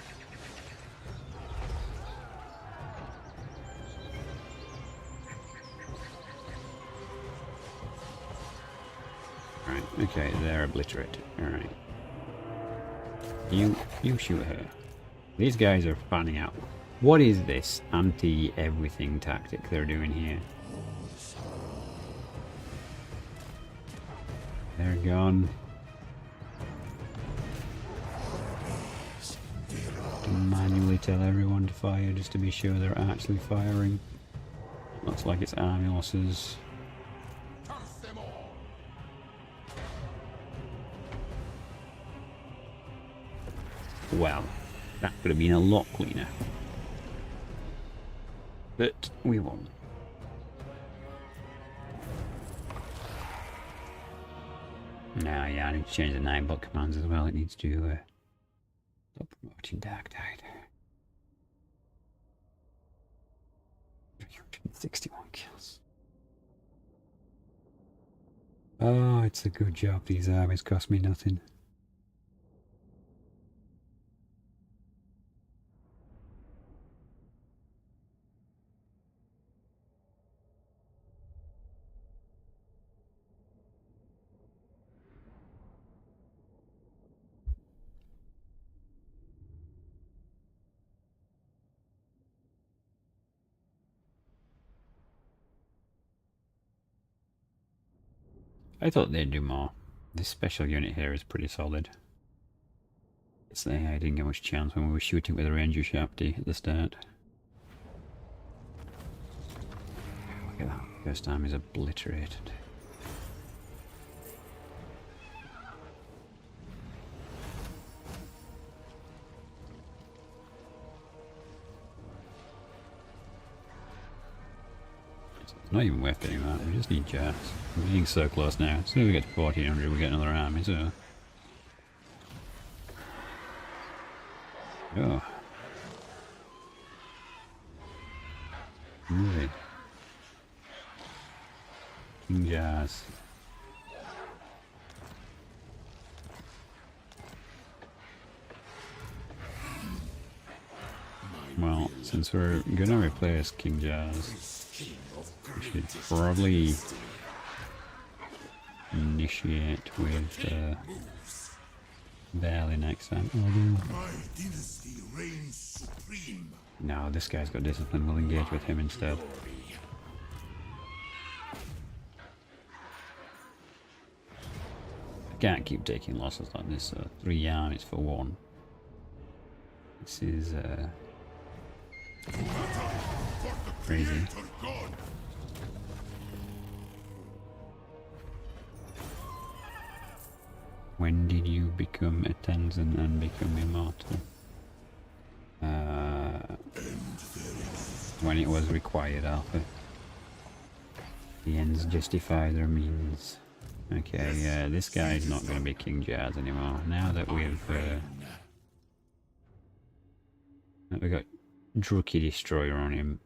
Right, okay, they're obliterated. Alright. You shoot her. These guys are fanning out. What is this anti-everything tactic they're doing here? They're gone. To manually tell everyone to fire just to be sure they're actually firing. Looks like it's army losses. Well, that could have been a lot cleaner. But we won. Nah, yeah, I need to change the 9-bot commands as well. It needs to stop promoting Dark Tide. 361 kills. Oh, it's a good job these armies cost me nothing. I thought they'd do more. This special unit here is pretty solid. It's I didn't get much chance when we were shooting with a Ranger Shafty at the start. Look at that. First army is obliterated. It's not even worth getting that, we just need jets. We're getting so close now. As soon as we get to 1400 we get another army, so... Oh. Really? King Jazz. Well, since we're gonna replace King Jazz, we should probably initiate with Barley next time. My dynasty reigns supreme. No, this guy's got discipline. We'll engage with him instead. I can't keep taking losses like this. 3 armies for 1. This is crazy. When did you become a Tenzin and become immortal? When it was required, Alpha. The ends justify their means. Okay, yeah, this guy's not going to be King Jazz anymore. Now that we've got Druki Destroyer on him.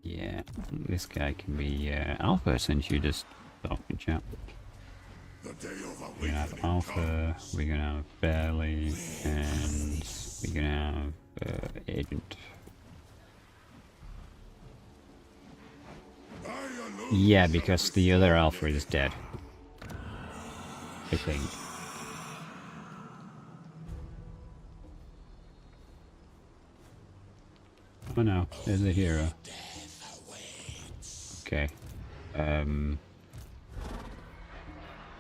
Yeah, this guy can be Alpha since you just talking chap. The day of We're gonna have awakening Alpha, comes. we're gonna have Barely, and we're gonna have Agent. I alone Yeah, shall because the other restore Alpha is them. dead. I think. Oh no, there's a hero. Okay.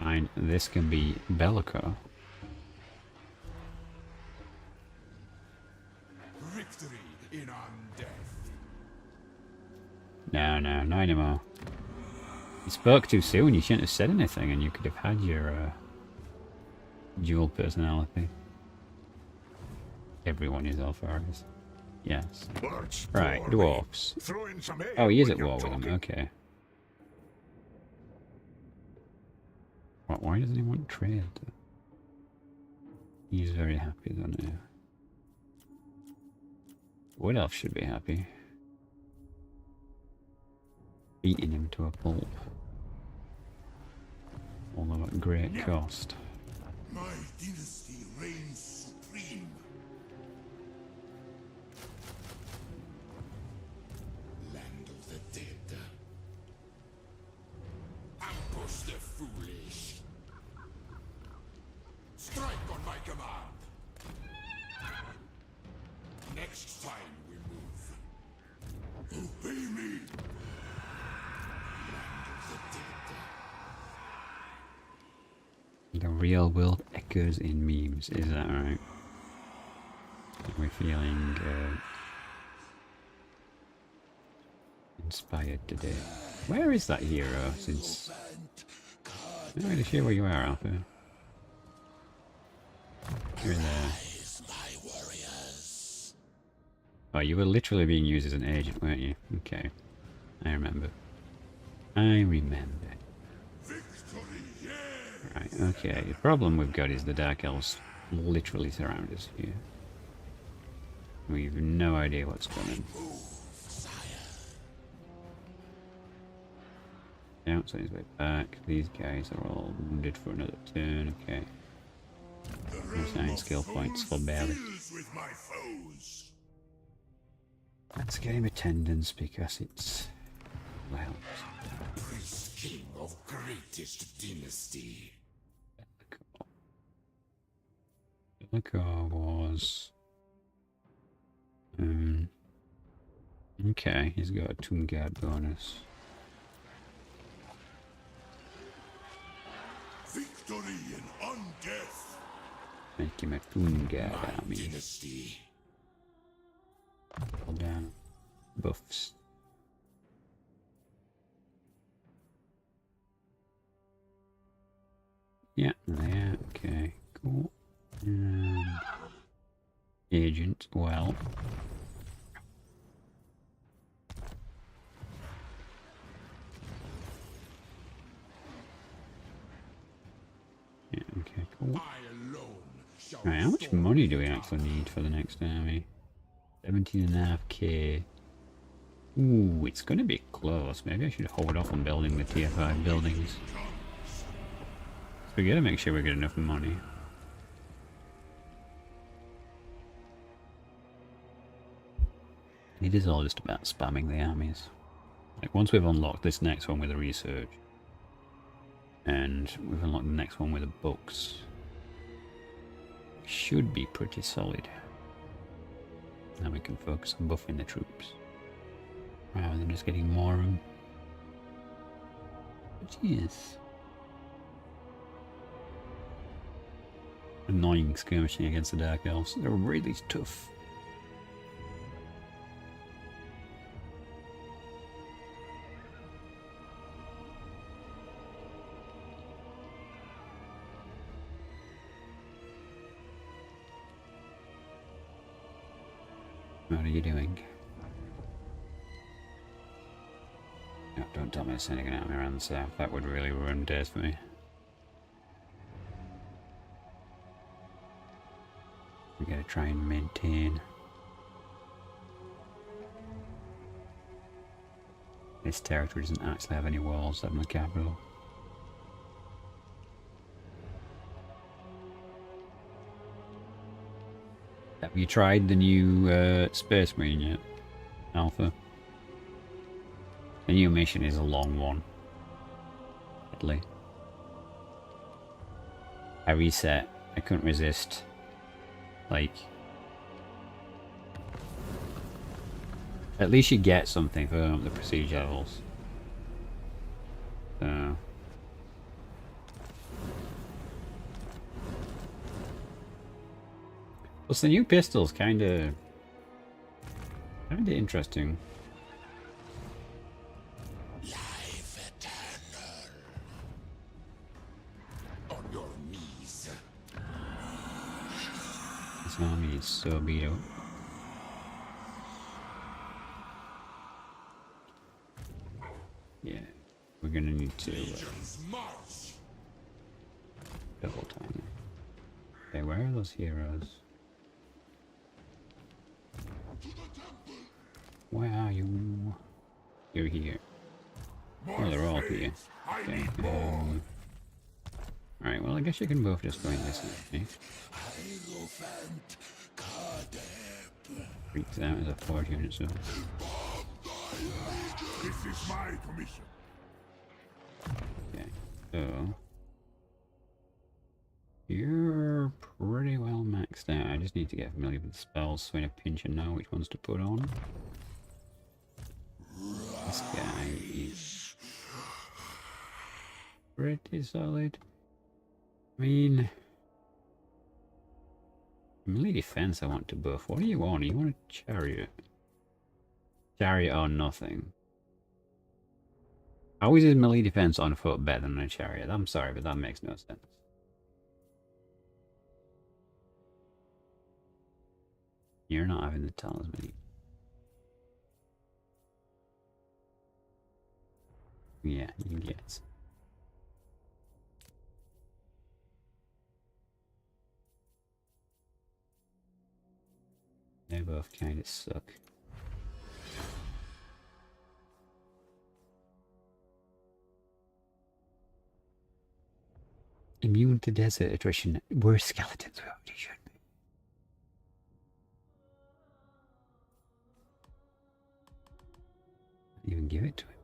Fine. This can be Bellico. Victory in undeath. No, no, not anymore. You spoke too soon, you shouldn't have said anything and you could have had your dual personality. Everyone is Alpharis. Yes. Birds Right, poorly. dwarfs. Throw in some ale Oh, he is when at you're war with them, talking. okay. What, why doesn't he want trade? He's very happy, isn't he? Wood Elf should be happy. Beating him to a pulp. Although at great cost. My dynasty reigns supreme. Land of the dead. Ambush the foolish. Strike on my command. Next time we move. Obey me. Land of the dead. The real world echoes in memes, is that right? We're feeling inspired today. Where is that hero since... I'm not really sure where you are, Alpha. You're there. Oh, you were literally being used as an agent, weren't you? Okay. I remember. I remember. Victory, yes! Right, okay. The problem we've got is the Dark Elves literally surround us here. We've no idea what's coming. Outside his way back. These guys are all wounded for another turn, okay. The Assign realm of skill points for souls Barely. fills with my foes. Let's get him attendance because it's... well... Prince King of greatest dynasty. Bellico was... okay, he's got a Tomb Guard bonus. Victory in undeath. Make him a Tomb Guard My army. dynasty. Pull down buffs. Yeah, there, okay, cool. And agent, well. Yeah, okay, cool. I alone shall Right, how much restore money do we the actually dark. need for the next army? 17.5k. Ooh, it's gonna be close. Maybe I should hold off on building the tier 5 buildings. So we gotta make sure we get enough money. It is all just about spamming the armies. Like once we've unlocked this next one with the research, and we've unlocked the next one with the books, should be pretty solid. Now we can focus on buffing the troops, rather than just getting more of them. But yes. Annoying skirmishing against the Dark Elves. They're really tough. What are you doing? No, don't tell me to sending an army around the south. That would really ruin days for me. We gotta try and maintain this territory. Doesn't actually have any walls. That in the capital. Have you tried the new Space Marine yet? Alpha? The new mission is a long one. Deadly. I reset. I couldn't resist. Like... At least you get something for the prestige levels. So... Plus the new pistol's kinda interesting. Life eternal. On your knees. This army is so beat up. Yeah, we're gonna need to March. double time. Okay, where are those heroes? Where are you? You're here. Oh, they're all here. Okay. Alright, well, I guess you can both just go in this way. Hierophant, Khatep. Freaks out as a 4 unit, so. This is my commission. Okay, so. You're pretty well maxed out. I just need to get familiar with the spells so in a pinch and know which ones to put on. This guy is pretty solid. I mean, melee defense I want to buff. What do you want? You want a chariot? Chariot or nothing. How is his melee defense on foot better than a chariot? I'm sorry, but that makes no sense. You're not having the talisman. Yeah, you can get. They both kind of suck. Immune to desert attrition. We're skeletons, we already should be. Even give it to him.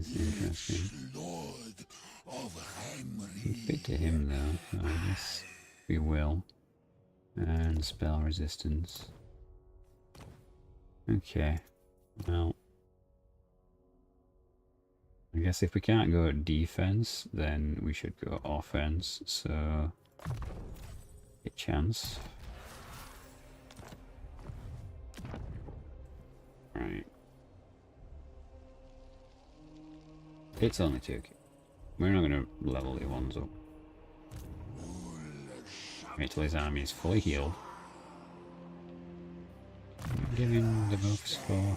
Is interesting. Lord of Bit to him though, so I guess we will. And spell resistance. Okay. Well, I guess if we can't go defense, then we should go offense. So, a chance. Right. It's only 2k. We're not going to level the ones up. Wait till his army is fully healed. Give him the buffs for...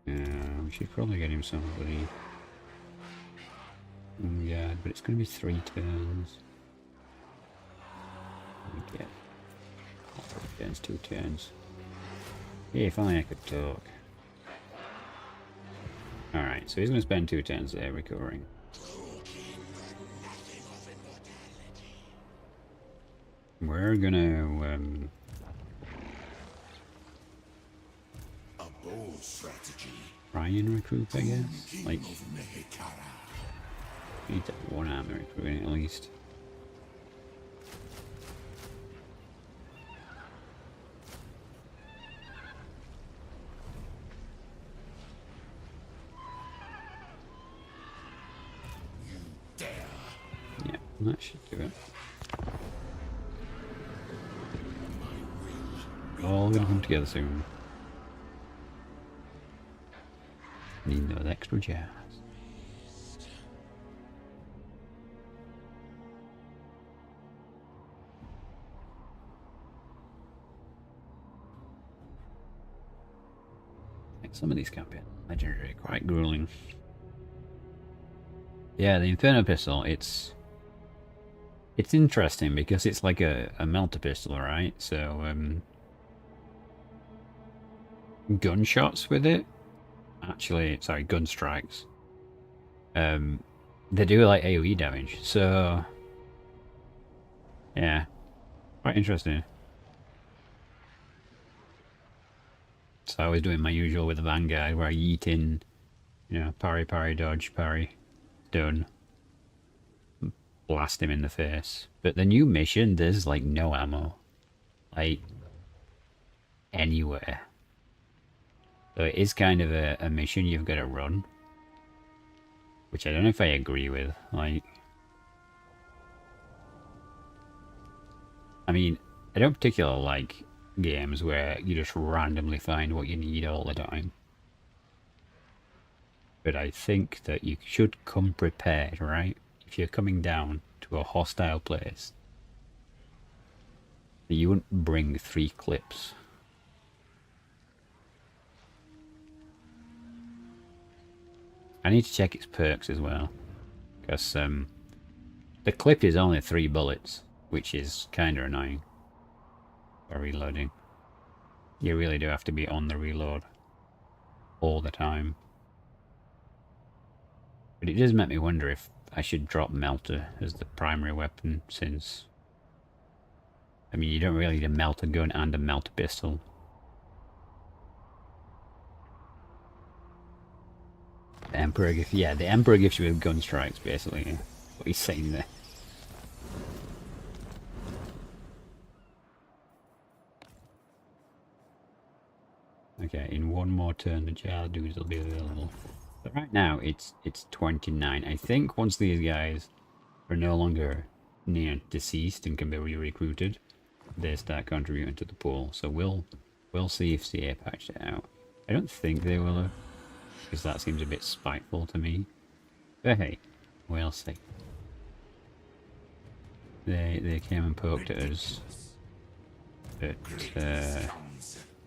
Yeah, we should probably get him somebody. Yeah, but it's going to be 3 turns. We get 3 turns, 2 turns. Yeah, if only I could talk. Alright, so he's going to spend 2 turns there recovering. We're going to... a bold strategy. try and recruit, I guess. Like, need to have 1 army recruiting at least. Yeah, that should do it. All gonna come together soon. Need those extra jars. Like some of these campaigns, legendary, quite grueling. Yeah, the Inferno pistol, it's interesting because it's like a melter pistol, right? So gunshots with it, actually, sorry, gun strikes, they do like AoE damage, so yeah, quite interesting. So I was doing my usual with the Vanguard, where I yeet in, you know, parry, parry, dodge, parry, done. Blast him in the face. But the new mission, there's like no ammo. Like, anywhere. So it is kind of a mission you've got to run. Which I don't know if I agree with. Like, I mean, I don't particularly like games where you just randomly find what you need all the time. But I think that you should come prepared, right? If you're coming down to a hostile place, that you wouldn't bring 3 clips. I need to check its perks as well. Because the clip is only 3 bullets, which is kind of annoying for reloading. You really do have to be on the reload all the time. But it does make me wonder if I should drop Melter as the primary weapon, since... I mean, you don't really need a Melter gun and a Melter pistol. The Emperor gives... Yeah, the Emperor gives you gun strikes, basically. Yeah. What he's saying there. Okay, in one more turn the Jar dudes will be available. But right now it's 29. I think once these guys are no longer near deceased and can be re-recruited, they start contributing to the pool. So we'll see if CA patched it out. I don't think they will have, because that seems a bit spiteful to me. But hey, we'll see. They came and poked at us. But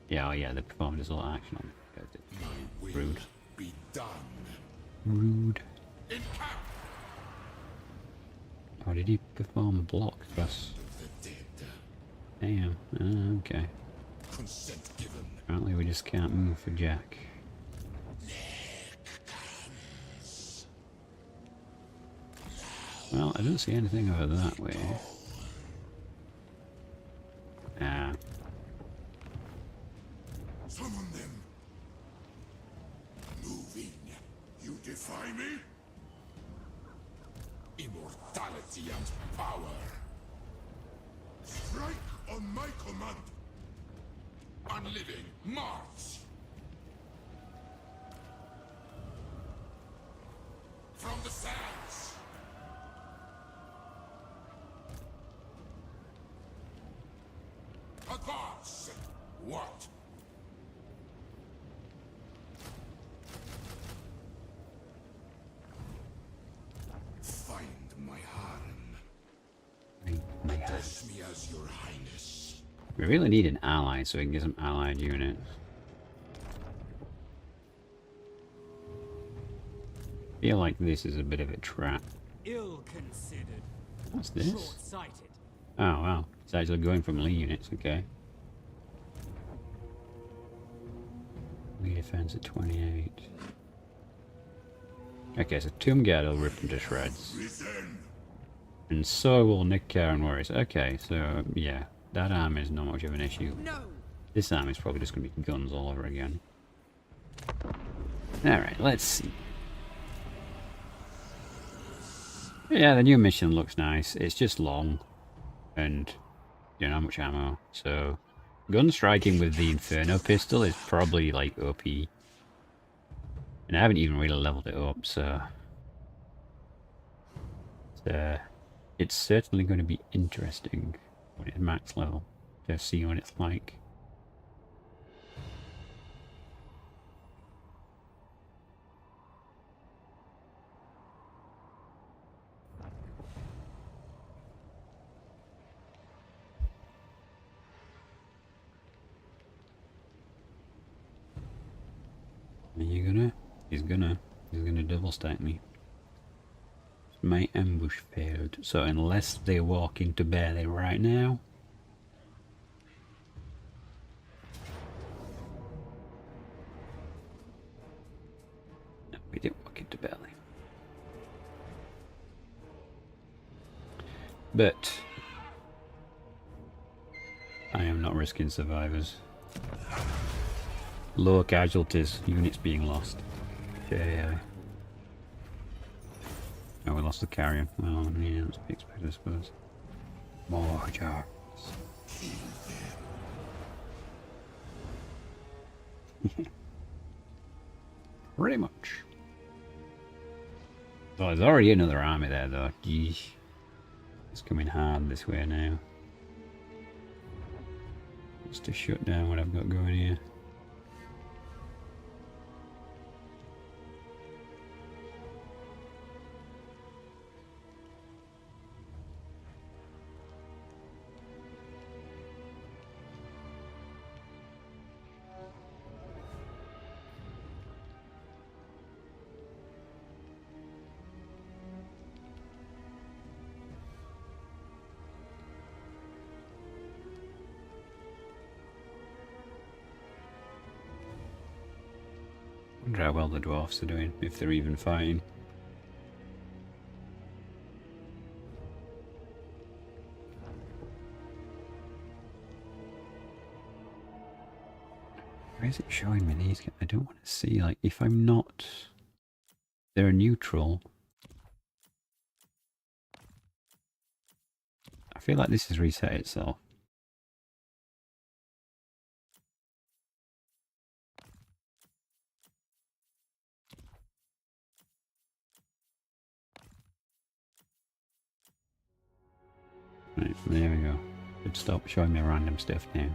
yeah, oh yeah, they performed his little action on it. Rude. Be done. Rude. In camp. Oh, did he perform a block? Plus, The dead. damn. Okay. Consent given. Apparently we just can't move for Jack. Well, I don't see anything over that way. Ah. Summon them. Moving. You defy me? Immortality and power. Strike on my command. Unliving, march. From the sands. Advance. What? Find my harem. Address me as your highness. We really need an ally so we can get some allied units. I feel like this is a bit of a trap. Ill considered. What's this? Short-sighted. Oh wow, it's actually going from Lee units, okay. Lee defense at 28. Okay, so Tomb Guard will rip them to shreds. Listen. And so will Nick Carr and Warriors. Okay, so yeah, that arm is not much of an issue. No. This arm is probably just going to be guns all over again. Alright, let's see. Yeah, the new mission looks nice. It's just long. And you don't have much ammo. So, gun striking with the Inferno pistol is probably like OP. And I haven't even really leveled it up, so... it's certainly going to be interesting when it's max level. To see what it's like. Are you gonna? He's gonna double stack me. My ambush failed, so unless they walk into Bailey right now... No, we didn't walk into Bailey. But... I am not risking survivors. Low casualties, units being lost. Okay. Oh, we lost the carrion. Well, yeah, that's to be expected, I suppose. More jars. Pretty much. Oh, there's already another army there, though. Geesh. It's coming hard this way now. Just to shut down what I've got going here. Wonder how well the dwarfs are doing, if they're even fighting. Why is it showing me these? I don't want to see, like, if I'm not... They're neutral. I feel like this has reset itself. Right, there we go. Should stop showing me random stuff now.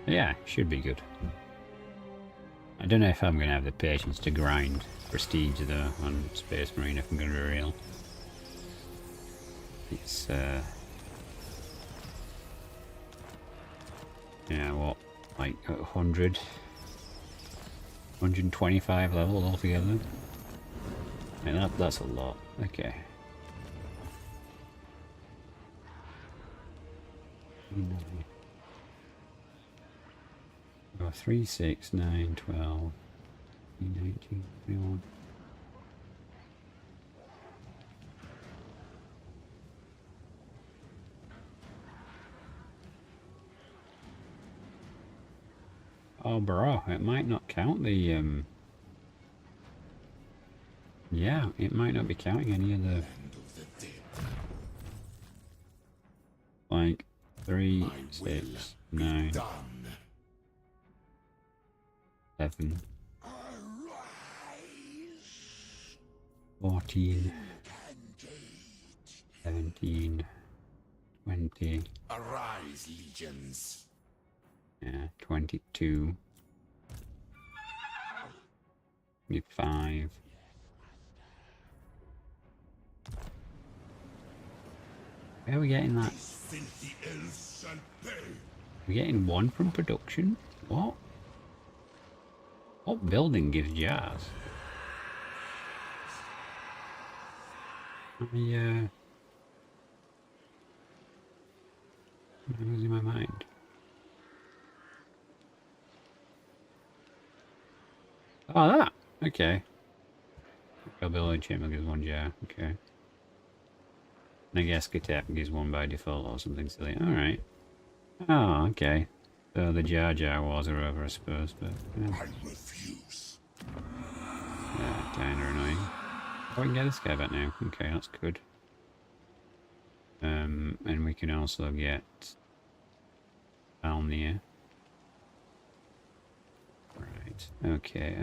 Yeah, should be good. I don't know if I'm going to have the patience to grind prestige though on Space Marine, if I'm going to be real. It's yeah, what, like 100, 125 level altogether. Yeah, that's a lot. Okay. Oh, 3, 6, 9, 12, 19, 21. Oh, bro, it might not count the, yeah, it might not be counting any of the, like, 3, 6, 9, 7, 14, 17, 20. Arise, legions. Yeah, 22, 25. Where are we getting that? Filthy elves shall pay. We're getting one from production? What? What building gives jars? I'm losing my mind. Oh, that! Okay. A building chamber gives one jar. Okay. And I guess Khatep gives one by default or something silly. Alright. Oh, okay. So the Jar Jar wars are over, I suppose, but... Yeah, I refuse. yeah, kinda annoying. Oh, we can get this guy back now. Okay, that's good. And we can also get... Alnir. Right, okay,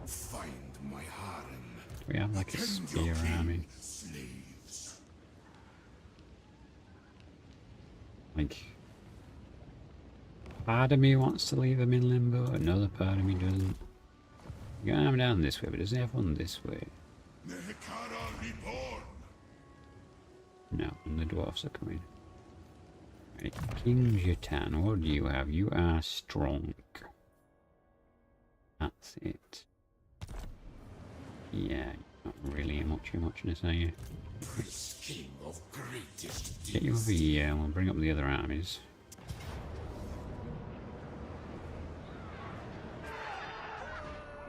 Find my harem. do we have like a Defend your spear king, army? slaves. Like... Part of me wants to leave him in limbo, another part of me doesn't. You got him down this way, but does he have one this way? Nehekara reborn. No, and the dwarfs are coming. Right, King Jatan, what do you have? You are strong. That's it. Yeah, not really much of muchness, are you? Praise king of greatest Get you over here, and we'll bring up the other armies.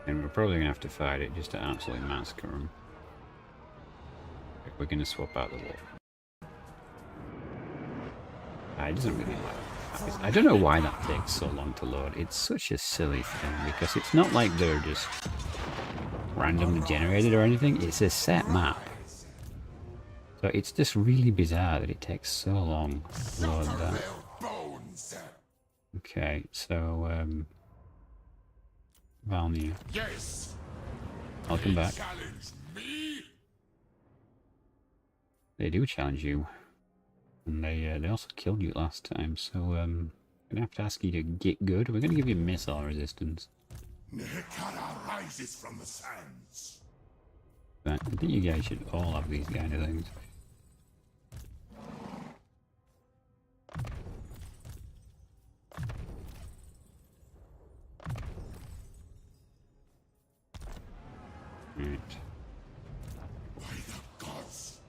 And we're probably going to have to fight it just to absolutely massacre them. We're going to swap out the wolf. it doesn't really matter. I don't know why that takes so long to load. It's such a silly thing because it's not like they're just randomly generated or anything. It's a set map. So it's just really bizarre that it takes so long to load that. Okay, so Valmir. Yes. I'll come back. Challenge me. They do challenge you. And they also killed you last time, so I'm gonna have to ask you to get good. We're gonna give you missile resistance. Nekara rises from the sands. But I think you guys should all have these kind of things. Right. By the gods.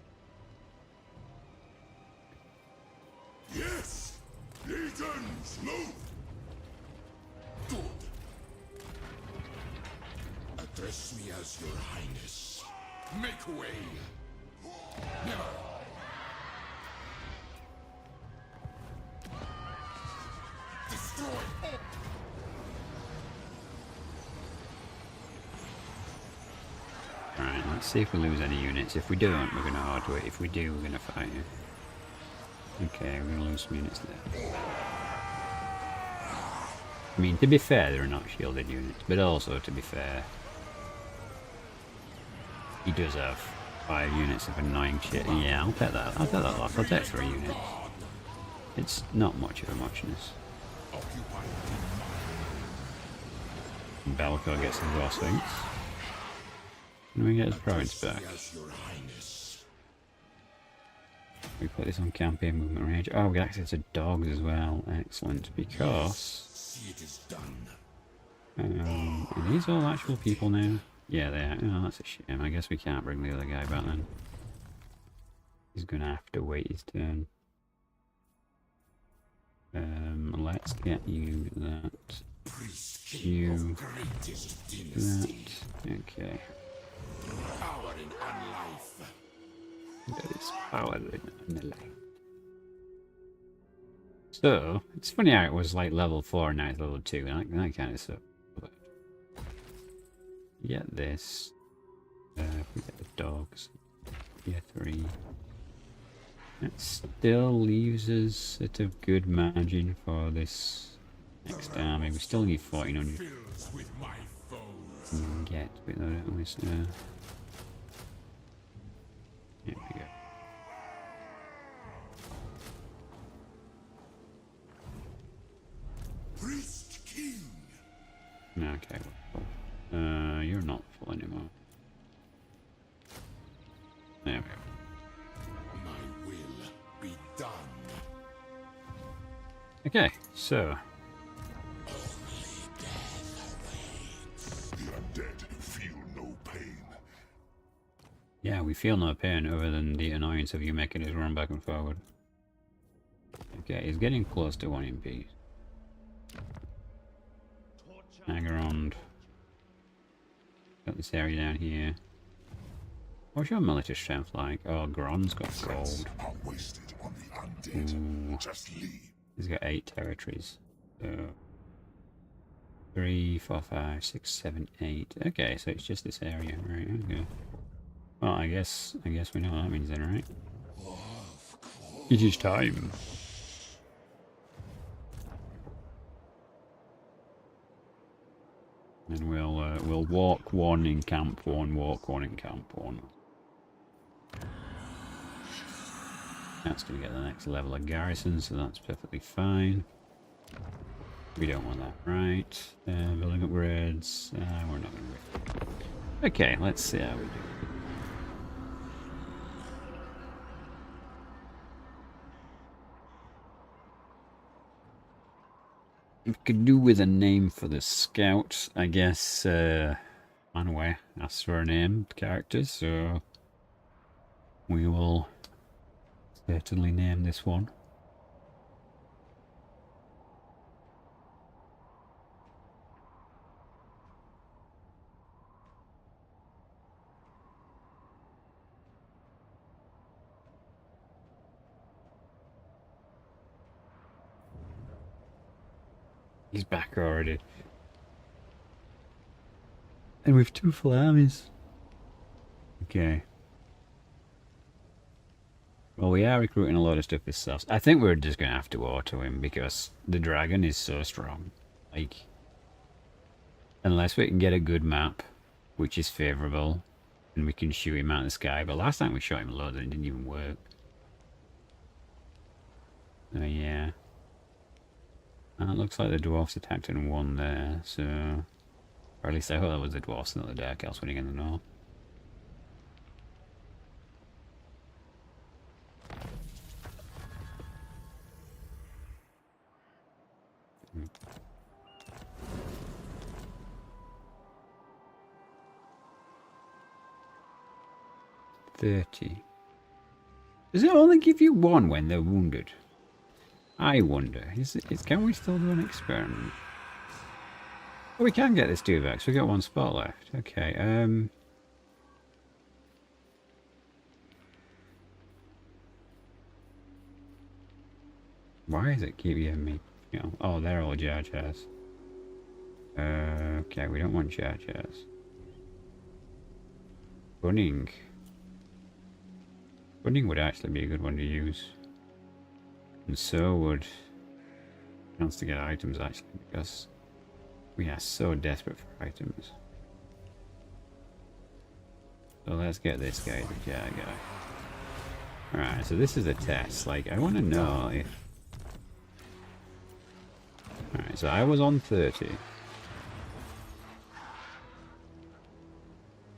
Yes. Legions, move. Good. Address me as your highness. Make way. Never. Destroy all. Alright, let's see if we lose any units. If we don't, we're gonna hard wait. If we do, we're gonna fight you. Okay, we're gonna lose some units there. I mean, to be fair, they're not shielded units, but also, to be fair, he does have 5 units of annoying shit. Yeah, I'll take that. I'll take that loss. I'll take 3 units. It's not much of a muchness. Belko gets the raw sphinx. Can we get his province back? We put this on campaign movement range. Oh, we get access to dogs as well. Excellent, because are these all actual people now? Yeah, they are. Oh, that's a shame. I guess we can't bring the other guy back then. He's gonna have to wait his turn. Let's get you that. You that. Okay. Power in unlife. There is power in the light. So, it's funny how it was like level 4 and now it's level 2. That kind of stuff. Get this. If we get the dogs. Tier 3. That still leaves us at a good margin for this next army. We still need 1400. Fills with my foes. Get with that, don't we? So, here we go. Priest King. Okay, you're not full anymore. There we go. My will be done. Okay, so The undead feel no pain. yeah, we feel no pain other than the annoyance of you making us run back and forward. Okay, he's getting close to 1 MP. Hang around. Got this area down here. What's your military strength like? Oh, Gron's got gold. Are wasted on the undead. Ooh. Just leave. He's got 8 territories. So 3, 4, 5, 6, 7, 8. Okay, so it's just this area, right? Okay. Well, I guess we know what that means then, right? It is time. And we'll walk 1 in camp 1, walk 1 in camp 1. That's going to get the next level of garrison, so that's perfectly fine. We don't want that, right? Building upgrades. We're not going to. Okay, let's see how we do. We could do with a name for the scout, I guess. Anyway, asked for a named character, so we will certainly name this one. He's back already. And with 2 full armies. Okay. Well, we are recruiting a lot of stuff ourselves. I think we're just going to have to auto him because the dragon is so strong. Like, unless we can get a good map, which is favourable, and we can shoot him out of the sky. But last time we shot him loads and it didn't even work. So yeah. And it looks like the dwarfs attacked and won there, so... Or at least I hope that was the dwarfs, not the dark elves winning in the north. $30. Does it only give you 1 when they're wounded? I wonder. Can we still do an experiment? Oh, we can get this 2 back, so we got 1 spot left. Okay, why does it keep giving me... You know, oh, they're all Jar Jars. Okay, we don't want Jar Jars. Bunning. Bunning would actually be a good one to use. And so would... Chance to get items, actually, because... We are so desperate for items. So let's get this guy, the Jar guy. Alright, so this is a test. Like, I want to know if... Alright, so I was on 30.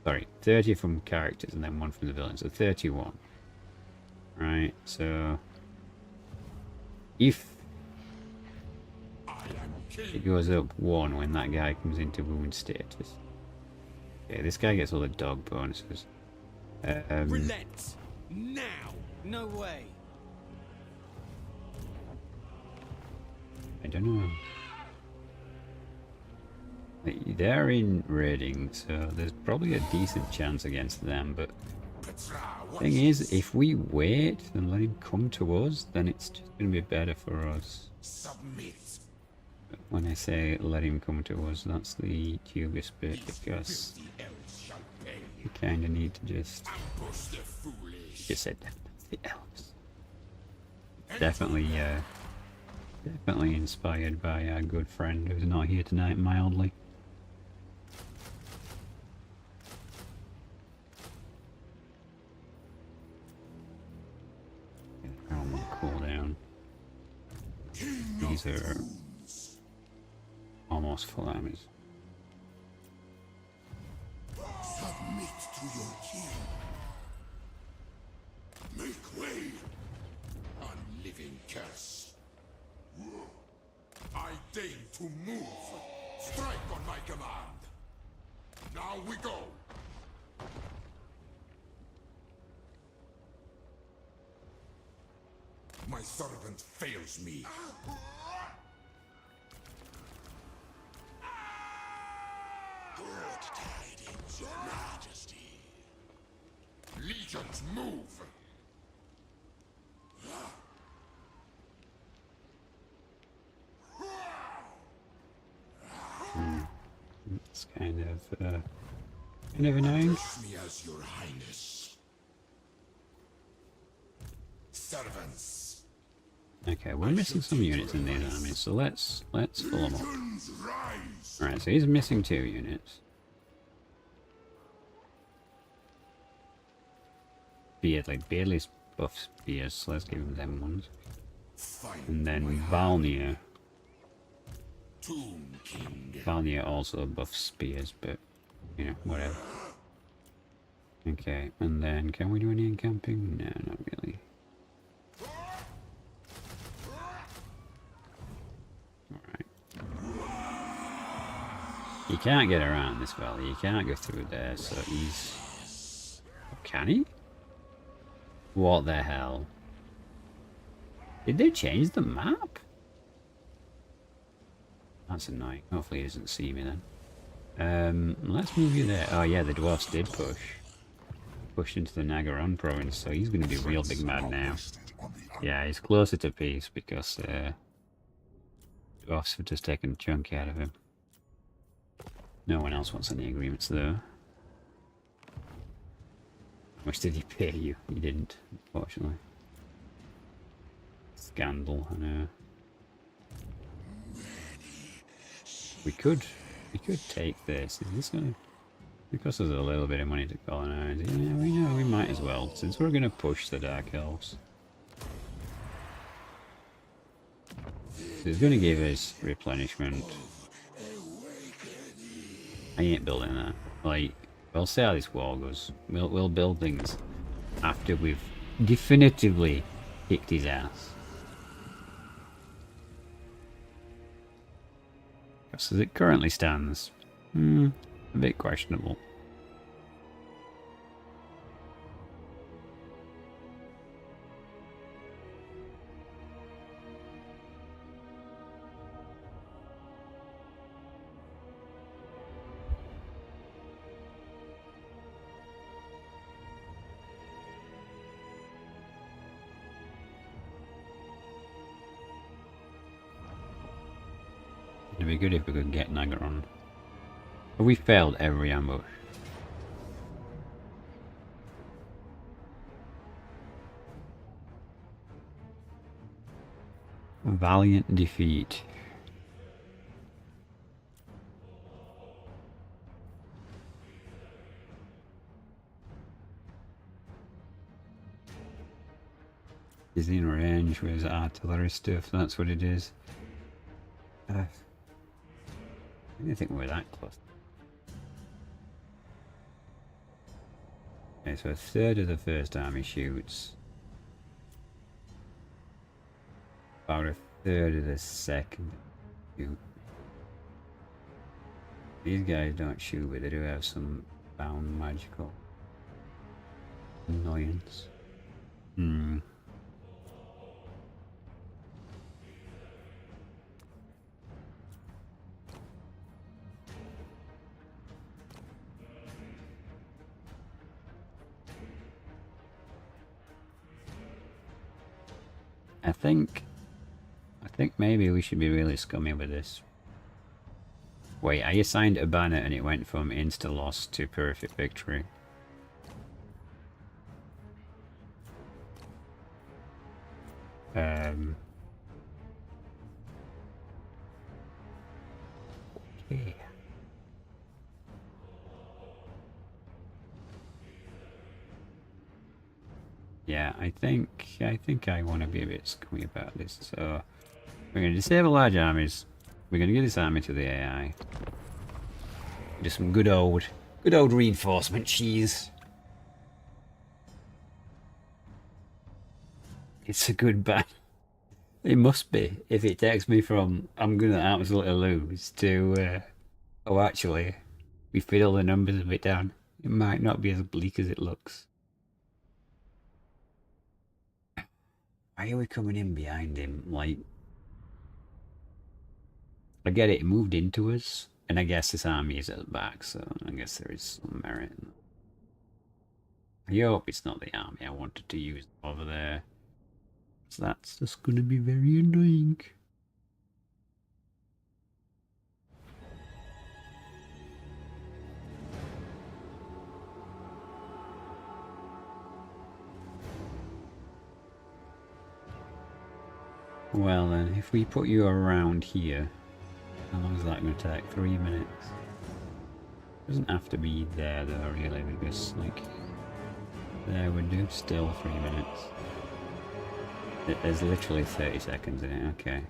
Sorry, 30 from characters and then 1 from the villains, so 31. Right, so... If it goes up 1 when that guy comes into wound status. Okay, this guy gets all the dog bonuses. Relent! Now! No way! I don't know. Like, they're in raiding, so there's probably a decent chance against them, but the thing is, if we wait and let him come to us, then it's just going to be better for us. Submit. When I say let him come to us, that's the dubious bit, because you kind of need to just... You said the elves. Definitely, definitely inspired by our good friend who's not here tonight, mildly. On cooldown. These are almost full armies. Submit to your king. Make way. Unliving curse. I deign to move. Strike on my command. Now we go. My servant fails me. Good tidings, your majesty. Legions move. It's kind of annoying. Address me as your highness. Servants. Okay, we're missing some units in these armies, so let's fill them up. Legions rise. Alright, so he's missing 2 units. Beard, like Beardley's buff spears, so let's give him them ones. And then Valnir. Tomb King. Valnir also buffs spears, but, you know, whatever. Okay, and then can we do any encamping? No, not really. Alright. You can't get around this valley, you can't go through there, so he's... Can he? What the hell? Did they change the map? That's annoying. Hopefully he doesn't see me then. Let's move you there. Oh yeah, the dwarfs did push. Pushed into the Nagaron province, so he's going to be real big mad now. Yeah, he's closer to peace because Dwarfs have just taken a chunk out of him. No one else wants any agreements though. How much did he pay you? He didn't, unfortunately. Scandal, I know. We could take this. Is this gonna... Because there's a little bit of money to colonize. Yeah, we know we might as well, since we're gonna push the Dark Elves. So it's gonna give us replenishment. I ain't building that. Like, we'll see how this war goes. We'll build things after we've definitively kicked his ass. Because as it currently stands, a bit questionable. It'd be good if we could get Nagaron. But we failed every ambush. Valiant defeat. Is in range with artillery stuff, that's what it is. I didn't think we were that close. Okay, so a third of the first army shoots. About a third of the second shoot. These guys don't shoot, but they do have some bound magical annoyance. I think maybe we should be really scummy with this. Wait, I assigned a banner and it went from insta loss to perfect victory. Okay. Yeah, I think I want to be a bit scummy about this. So we're going to disable large armies. We're going to give this army to the AI. Do some good old reinforcement cheese. It's a good battle. It must be, if it takes me from I'm gonna absolutely lose to oh, actually we fiddle the numbers a bit down. It might not be as bleak as it looks. Why are we coming in behind him? Like, I get it, it moved into us, and I guess this army is at the back, so I guess there is some merit in that. I hope it's not the army I wanted to use over there. So that's just going to be very annoying. Well then, if we put you around here, how long is that going to take? 3 minutes? Doesn't have to be there though, really, because like, there we do, still 3 minutes. There's literally 30 seconds in it, okay.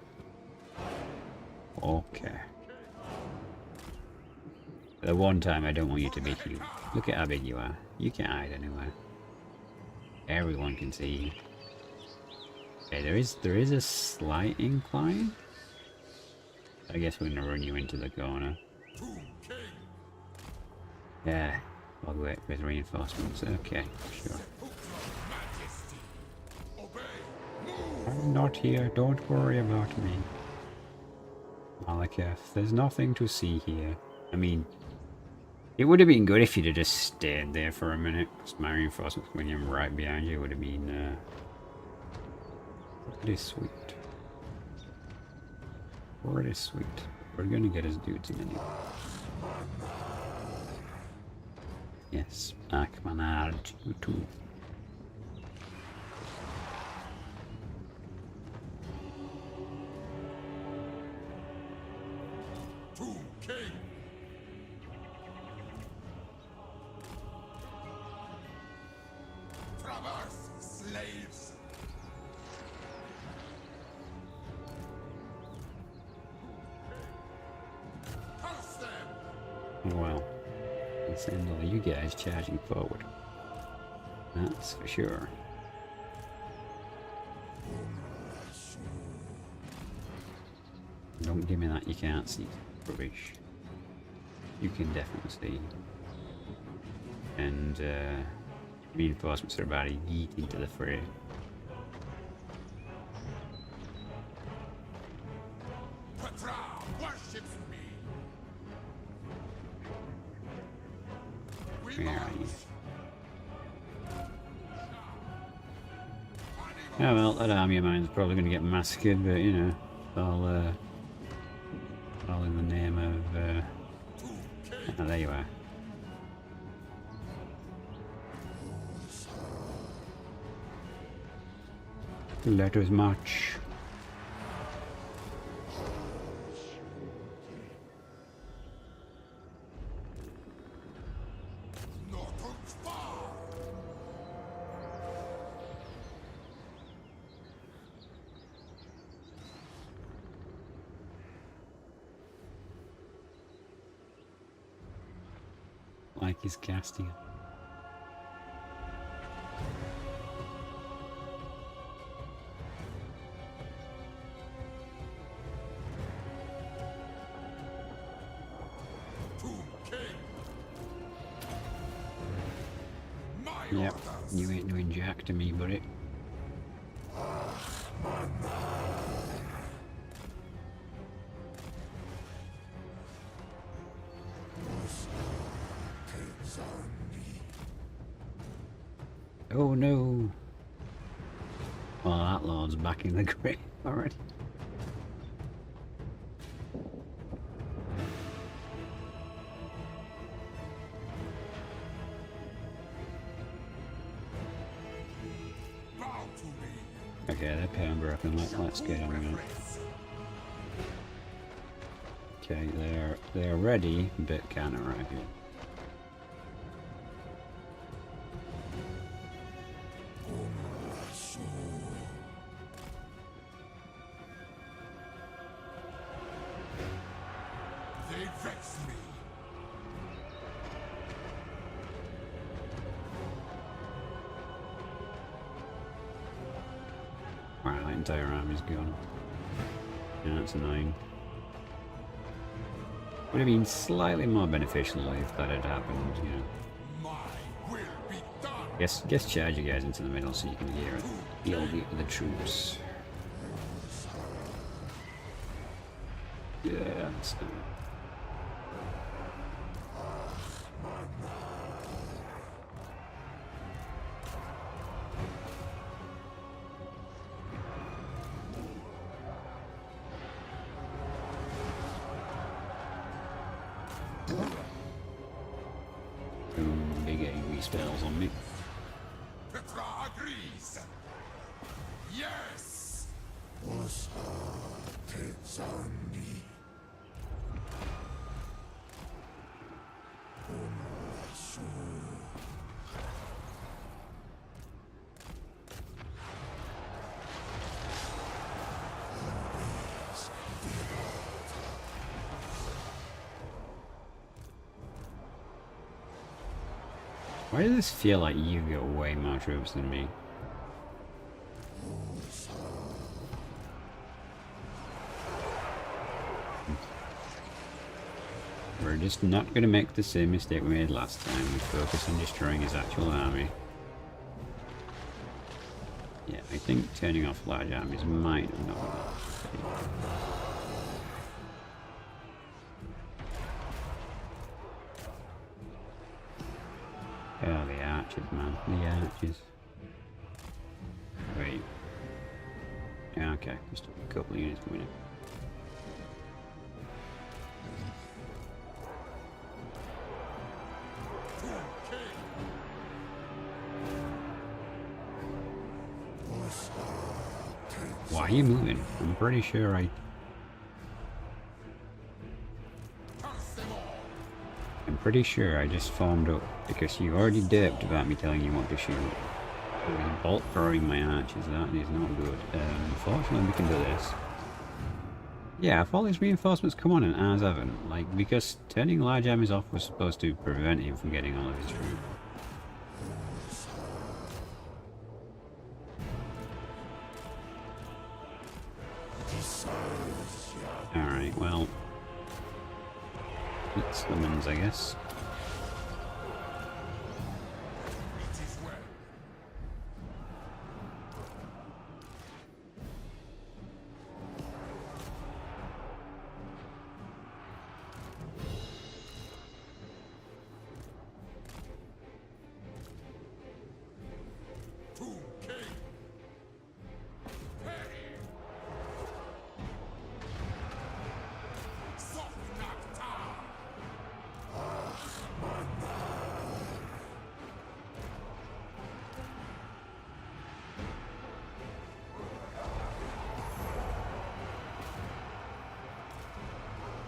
Okay. The one time I don't want you to be huge. Look at how big you are. You can't hide anywhere. Everyone can see you. Okay, there is a slight incline. I guess we're gonna run you into the corner. Yeah, I'll wait with reinforcements. Okay, sure. I'm not here, don't worry about me. Malekith, there's nothing to see here. I mean, it would have been good if you'd have just stayed there for a minute, because my reinforcements coming in right behind you would have been pretty sweet. Pretty sweet. We're gonna get his dudes in anyway. Yes, Akmanard, you too. To king. Traverse, slaves. Curse them. Well, let's send all you guys charging forward. That's for sure. Don't give me that you can't see. Rubbish. You can definitely see. And reinforcements are about to yeet into the fray. Petra worships me. We Where are you? march. Yeah, well, that army of mine's probably going to get massacred, but you know, all in the name of. Oh, there you are. Let us march. Not far. Like he's casting it. To king. My Yep, orders. you ain't doing jack to me, buddy. Oh no! Well, that lord's back in the grave already. Bow to me. Okay, they're Pembroke, let's get on with it. Okay, they're ready, but can't arrive yet. They vex me. Wow, that entire army's gone. Yeah, that's annoying. Would have been slightly more beneficial if that had happened, you know. My will be done. Guess charge you guys into the middle so you can hear it. Heal the troops. Yeah, that's big angry spells on me. Petra agrees. Yes. Why does this feel like you got way more troops than me? We're just not going to make the same mistake we made last time. We focus on destroying his actual army. Yeah, I think turning off large armies might have not worked. Oh, the archers, man. The archers. Wait. Yeah, okay. Just a couple of units winning. Why are you moving? I'm pretty sure I'm pretty sure I just formed up because you already derped about me telling you what to shoot. You bolt throwing my archers, that is not good. Unfortunately we can do this. Yeah, if all these reinforcements come on and ours haven't, like, because turning large armies off was supposed to prevent him from getting all of his troops. Alright, well, it's the ones, I guess.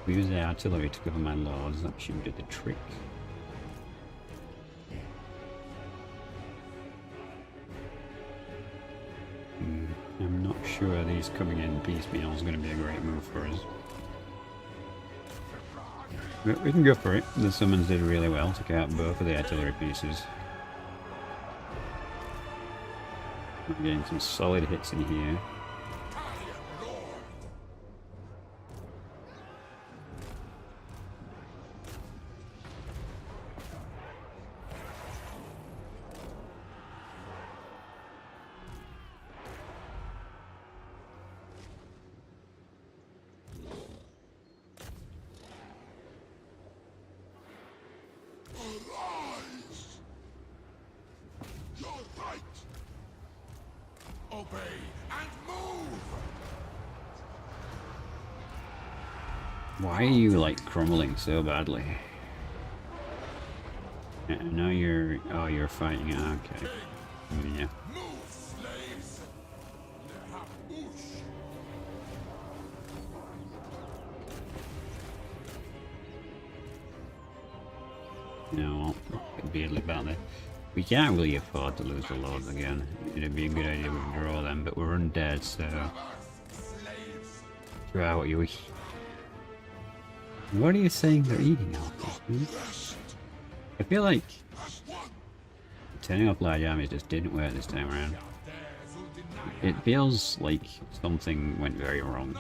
We use the artillery to cover my lords, that should do the trick. I'm not sure these coming in piecemeal is going to be a great move for us. But we can go for it. The summons did really well, took out both of the artillery pieces. We're getting some solid hits in here. Obey and move! Why are you, like, crumbling so badly? Now you're... oh, you're fighting it, okay. Yeah. Move, slaves! No, it'd be a little about that. We can't really afford to lose the lords again. It'd be a good idea we draw them, but we're undead, so... Try what you wish. What are you saying they're eating off this? I feel like turning off large armies just didn't work this time around. It feels like something went very wrong.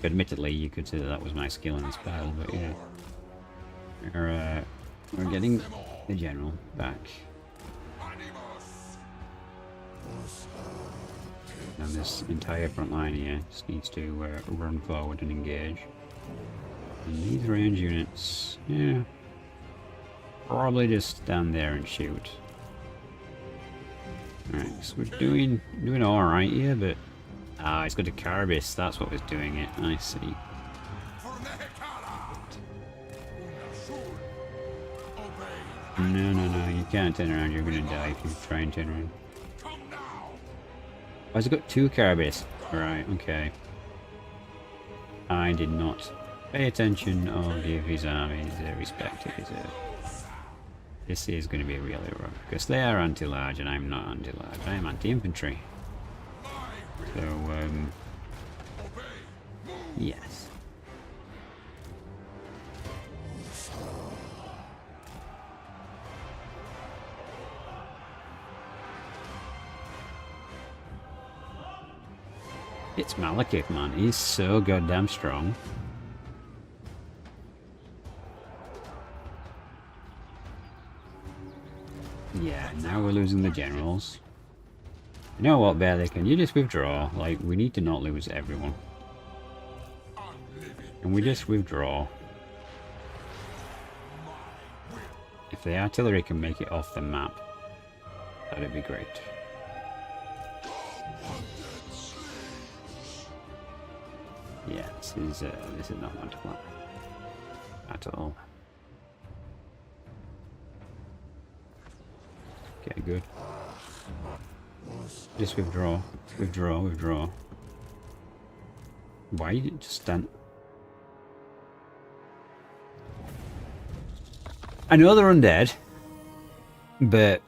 Admittedly, you could say that was my skill in this battle, but yeah. We're getting the general back. And this entire front line here just needs to run forward and engage. And these range units, yeah, probably just stand there and shoot. Alright, so we're doing alright here, but it's got a Carbis, that's what was doing it, I see. No, you can't turn around, you're gonna die if you try and turn around. Oh, it's got two Carbis. Right, okay. I did not pay attention or give his armies the respect it deserves. This is going to be really rough, because they are anti-large and I'm not anti-large, I am anti-infantry. So, yes. It's Malekith, man. He's so goddamn strong. Yeah, now we're losing the generals. You know what, Bailey? Can you just withdraw? Like, we need to not lose everyone. Can we just withdraw? If the artillery can make it off the map, that'd be great. Yeah, this is not one to plan at all. Okay, good. Just withdraw. Withdraw, withdraw. Why you just stand? I know they're undead, but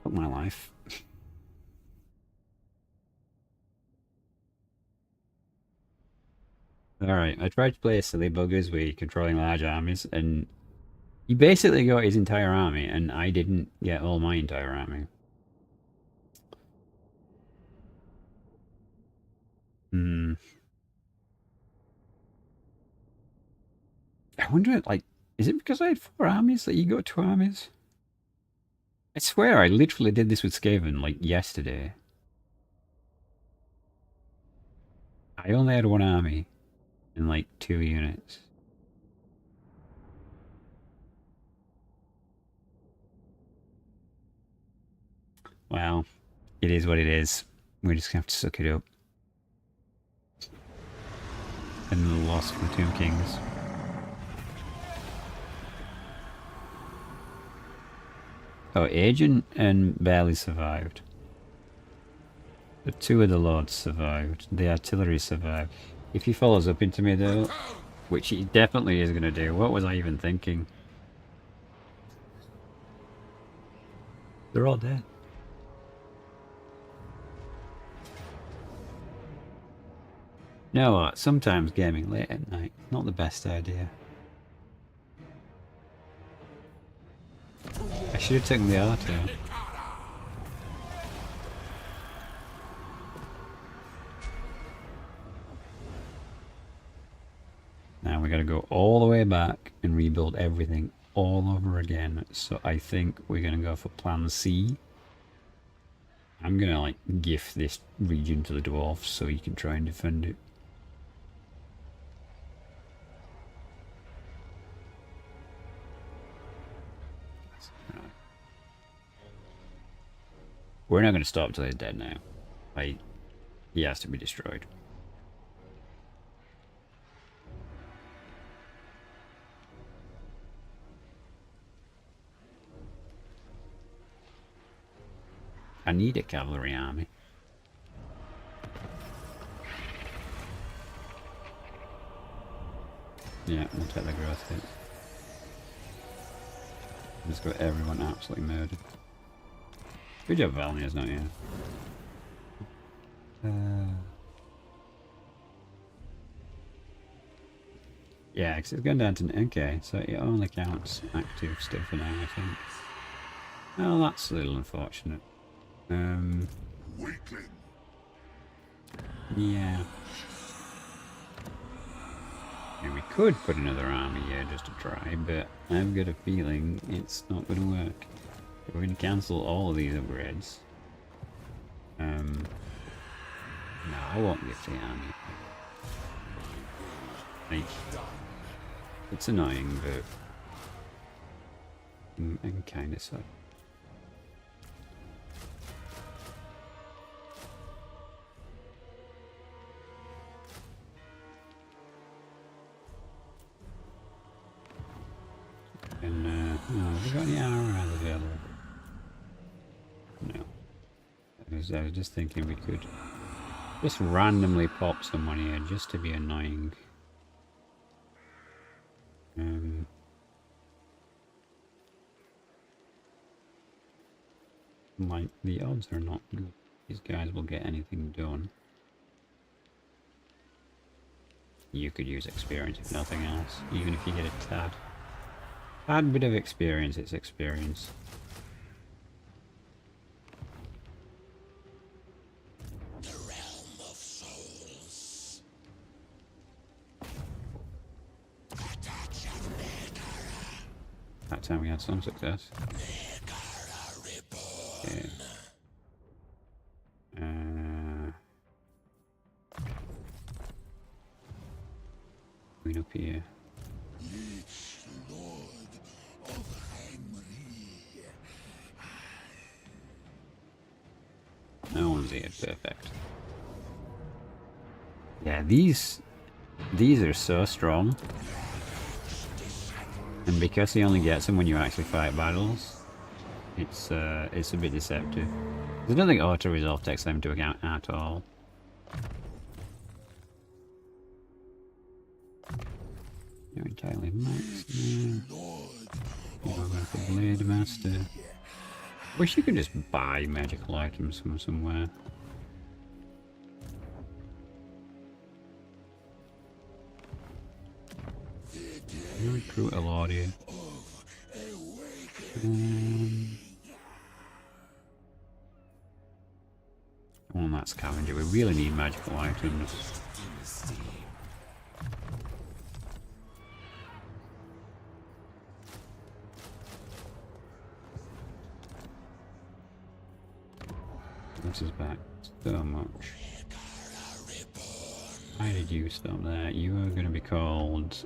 fuck my life. Alright, I tried to play silly buggers where you're controlling large armies, and he basically got his entire army, and I didn't get all my entire army. I wonder, like, is it because I had 4 armies that you got 2 armies? I swear I literally did this with Skaven, like, yesterday. I only had 1 army and, like, 2 units. Well, it is what it is. We're just gonna have to suck it up. And the loss for the Tomb Kings. Oh, Agent and Barely survived. The 2 of the Lords survived. The artillery survived. If he follows up into me though, which he definitely is going to do, what was I even thinking? They're all dead. You know what? Sometimes gaming late at night, not the best idea. I should have taken the auto. Now we gotta go all the way back and rebuild everything all over again. So I think we're gonna go for plan C. I'm gonna like gift this region to the dwarfs so you can try and defend it. We're not going to stop till he's dead now. Like, he has to be destroyed. I need a cavalry army. Yeah, we'll take the growth hit. Just got everyone absolutely murdered. Good job, Valnia's not here. Yeah, because it's gone down to... Okay, so it only counts active stuff for now, I think. Oh, that's a little unfortunate. Weakling. Yeah. I mean, we could put another army here just to try, but I've got a feeling it's not going to work. We're going to cancel all of these upgrades. No, I won't gift the army. Like, it's annoying, but I'm kind of sorry. And, no, have we got any armor out of the other? No. I was just thinking we could just randomly pop someone here just to be annoying. Like, the odds are not good. These guys will get anything done. You could use experience if nothing else, even if you get a tad bit of experience, it's experience. The realm of souls. That time we had some success. Okay. Going up here. Lord of Henry. No one's here. Perfect. Yeah, these are so strong. And because he only gets them when you actually fight battles, It's a bit deceptive. I don't think auto-resolve takes them into account at all. You're entirely maxed now. You're going for Blade Master. Wish you could just buy magical items from somewhere. Recruit a lot here. I want that scavenger. We really need magical items. This is back so much. Why did you stop there? You are going to be called.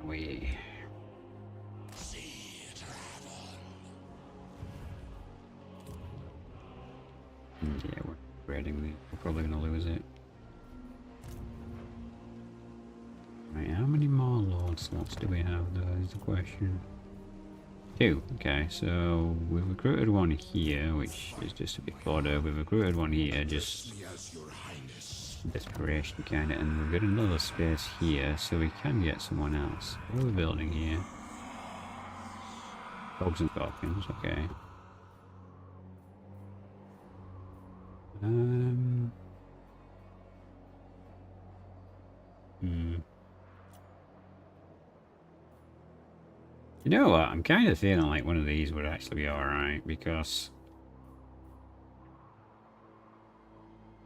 We. Yeah, we're dreading the. We're probably going to lose it. Right, how many more Lord slots do we have, though, is the question. 2. Okay, so we've recruited one here, which is just a bit fodder. We've recruited one here, just desperation kind of, and we've got another space here, so we can get someone else. What are we building here? Dogs and scorpions, okay. You know what? I'm kind of feeling like one of these would actually be alright, because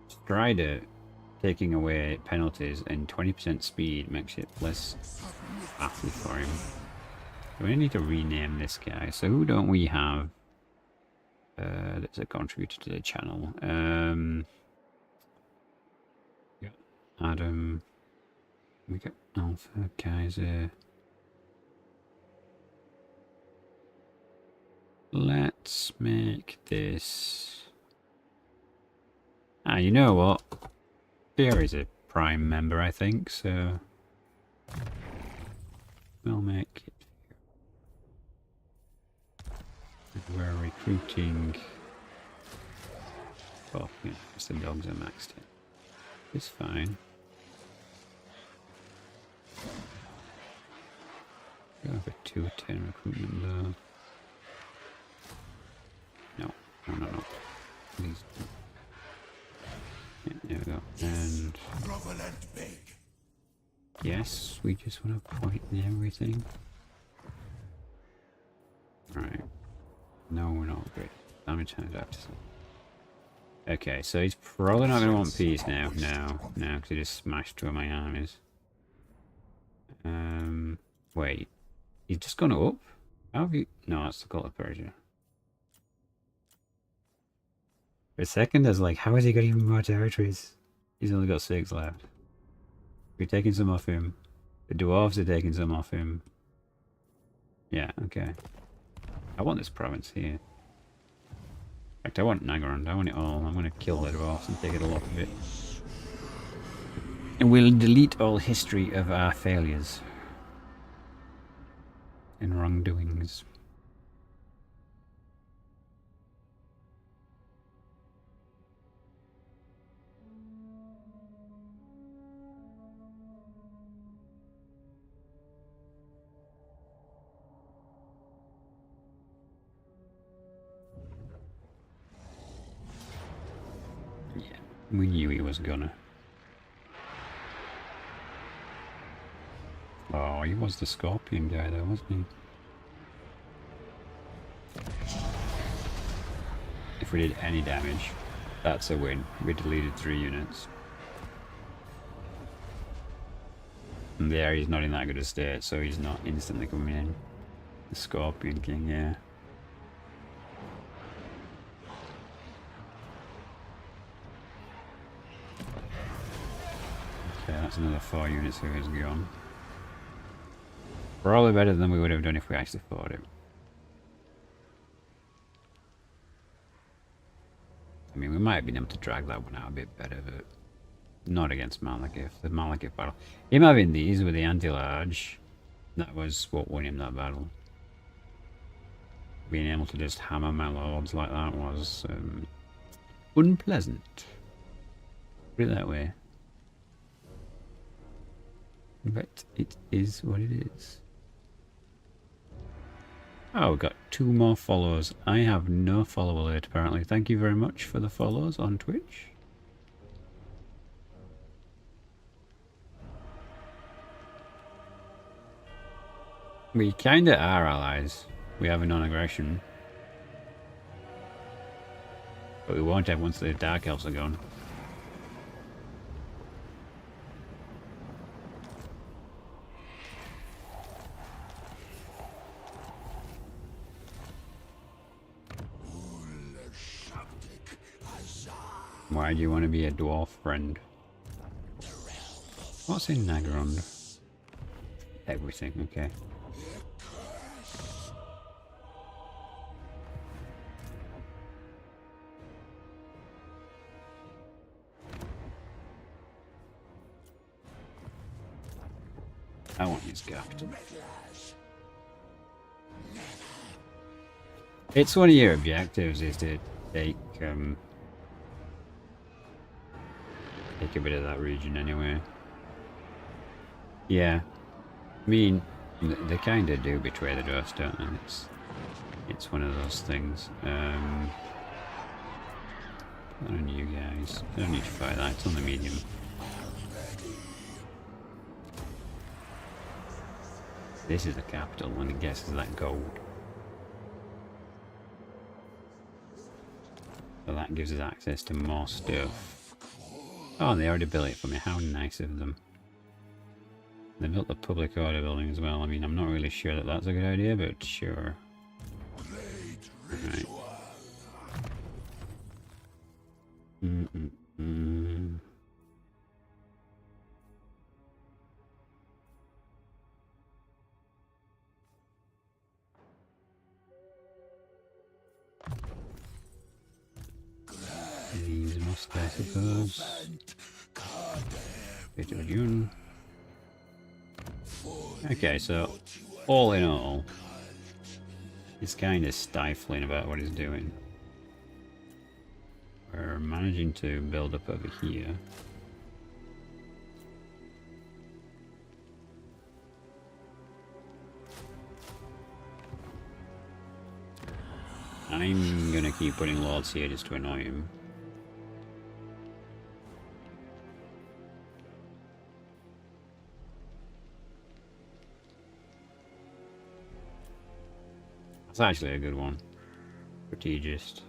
Strider taking away penalties and 20% speed makes it less fastly for him. So we need to rename this guy. So who don't we have that's a contributor to the channel? Yeah. Adam. We got Alpha, Kaiser. Let's make this. Ah, you know what? Fear is a prime member, I think, so we'll make it. And we're recruiting. Oh, yeah, because the dogs are maxed in. It's fine. Go for 210 recruitment though. No. Please. Yeah, there we go. And yes, we just want to point in everything. Right. No, we're not great. Damage hand up. Okay, so he's probably not going to want peace now. No, because he just smashed two of my armies. Wait. He's just gone up? How have you... No, that's the Cult of Persia. For a second, I was like, how has he got even more territories? He's only got 6 left. We're taking some off him. The dwarves are taking some off him. Yeah, okay. I want this province here. In fact, I want Nagaland. I want it all. I'm going to kill the dwarves and take it all off of it. And we'll delete all history of our failures and wrongdoings. Yeah, we knew he was gonna. Oh, he was the scorpion guy though, wasn't he? If we did any damage, that's a win. We deleted 3 units. And there, he's not in that good a state, so he's not instantly coming in. The Scorpion King, yeah. Okay, that's another 4 units who is gone. Probably better than we would have done if we actually fought him. I mean, we might have been able to drag that one out a bit better, but not against Malekith. The Malekith battle. Him having these with the anti-large, that was what won him that battle. being able to just hammer my lords like that was unpleasant. Put it that way. But it is what it is. Oh, we've got 2 more follows. I have no follow alert apparently. Thank you very much for the follows on Twitch. We kinda are allies. We have a non-aggression. But we won't have once the Dark Elves are gone. Why do you want to be a dwarf friend? What's in Nagrond? Everything, okay. I want his capital. It's one of your objectives is to take a bit of that region anyway. Yeah. I mean, they kind of do betray the dwarfs, don't they? It's one of those things. I don't need you guys. I don't need to fight that. It's on the medium. This is the capital when it gets to that gold. So that gives us access to more stuff. Oh, and they already built it for me. How nice of them. They built the public order building as well. I mean, I'm not really sure that that's a good idea, but sure. Right. These must, I suppose. Bit of June. Okay, so all in all, he's kind of stifling about what he's doing. We're managing to build up over here. I'm gonna keep putting lords here just to annoy him. That's actually a good one. Strategist.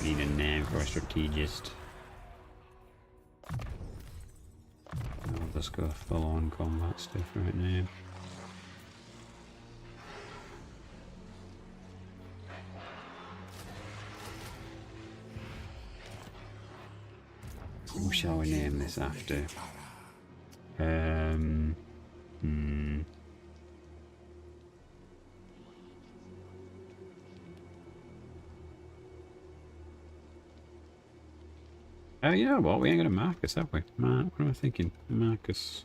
Need a name for a strategist. I'll just go full on combat stuff right now. Who shall we name this after? Oh, you know what? We ain't got a Marcus, have we? What am I thinking? Marcus.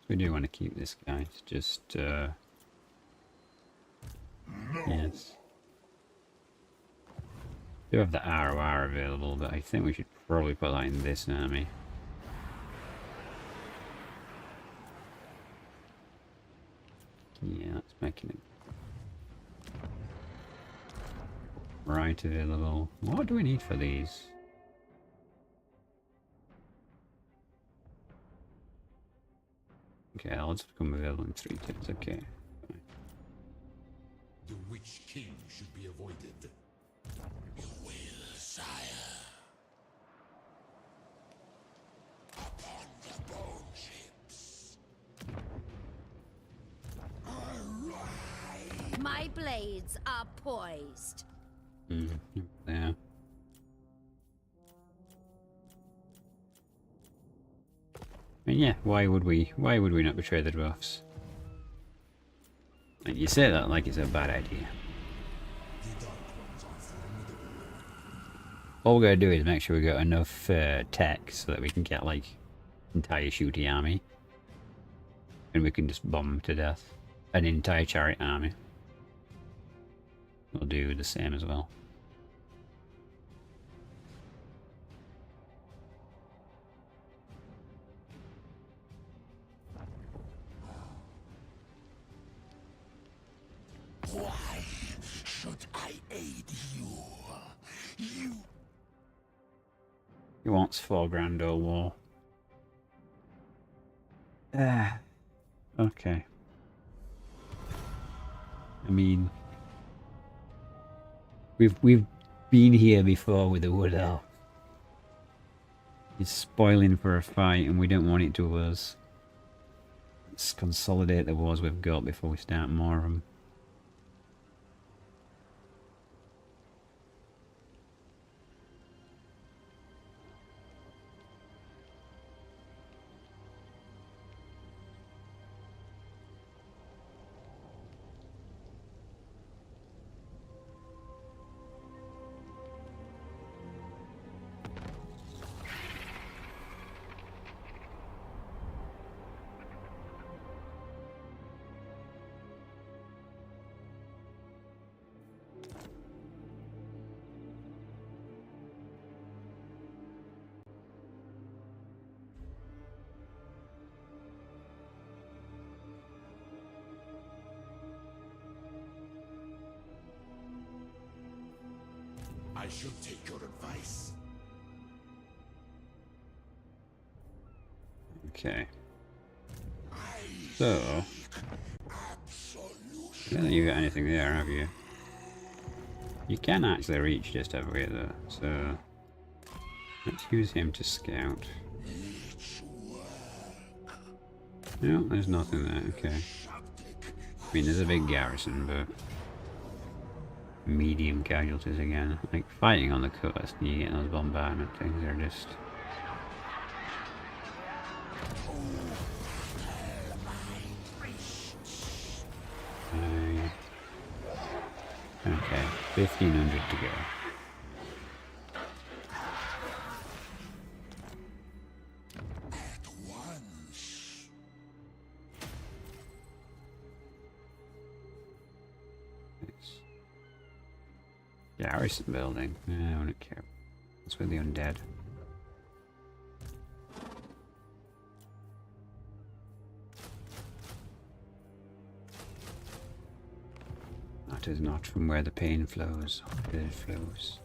We do want to keep this guy. It's just, yes. We do have the ROR available, but I think we should probably put that in this army. Yeah, that's making it right available. What do we need for these? Okay, let's become available in 3 turns. Okay. The Witch King should be avoided. You will, sire. Upon the bone ships. Arise. My blades are poised. Yeah. And yeah, why would we not betray the dwarfs? And you say that like it's a bad idea. The Dark Ones are formidable. all we gotta do is make sure we got enough tech so that we can get like entire shooty army, and we can just bomb to death an entire chariot army. We'll do the same as well. Why should I aid you? He wants 4 grand or war. Okay. I mean, we've been here before with the Wood Elf. He's spoiling for a fight, and we don't want it to us. Let's consolidate the wars we've got before we start more of them. I should take your advice. Okay. So, I don't think you got anything there, have you? You can actually reach just over here though, so let's use him to scout. No, there's nothing there, okay. I mean, there's a big garrison, but medium casualties again. Like, fighting on the coast, you get those bombardment things, they're just... Okay, 1,500 to go. At once. Garrison building. I don't care. That's with the undead. That is not from where the pain flows, or it flows.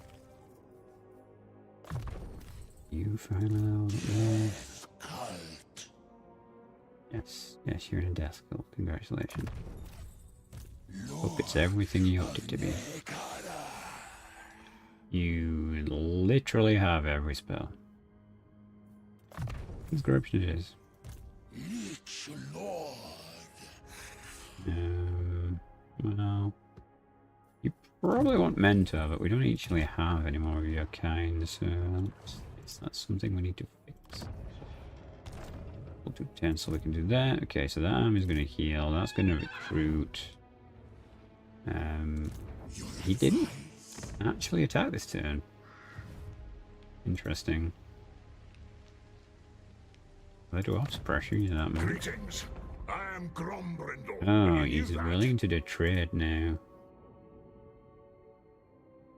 You final there. Yes, yes, you're in a death cult. Congratulations. Hope it's everything you hoped it to be. You literally have every spell. Inscription it is. Well, you probably want Mentor, but we don't actually have any more of your kind, so that's something we need to fix. We'll do 10 so we can do that. Okay, so that arm is going to heal. That's going to recruit. He didn't actually attack this turn. Interesting. Where do ops pressure you that much? Greetings. I am Grombrindle. Oh, he's willing to do trade now.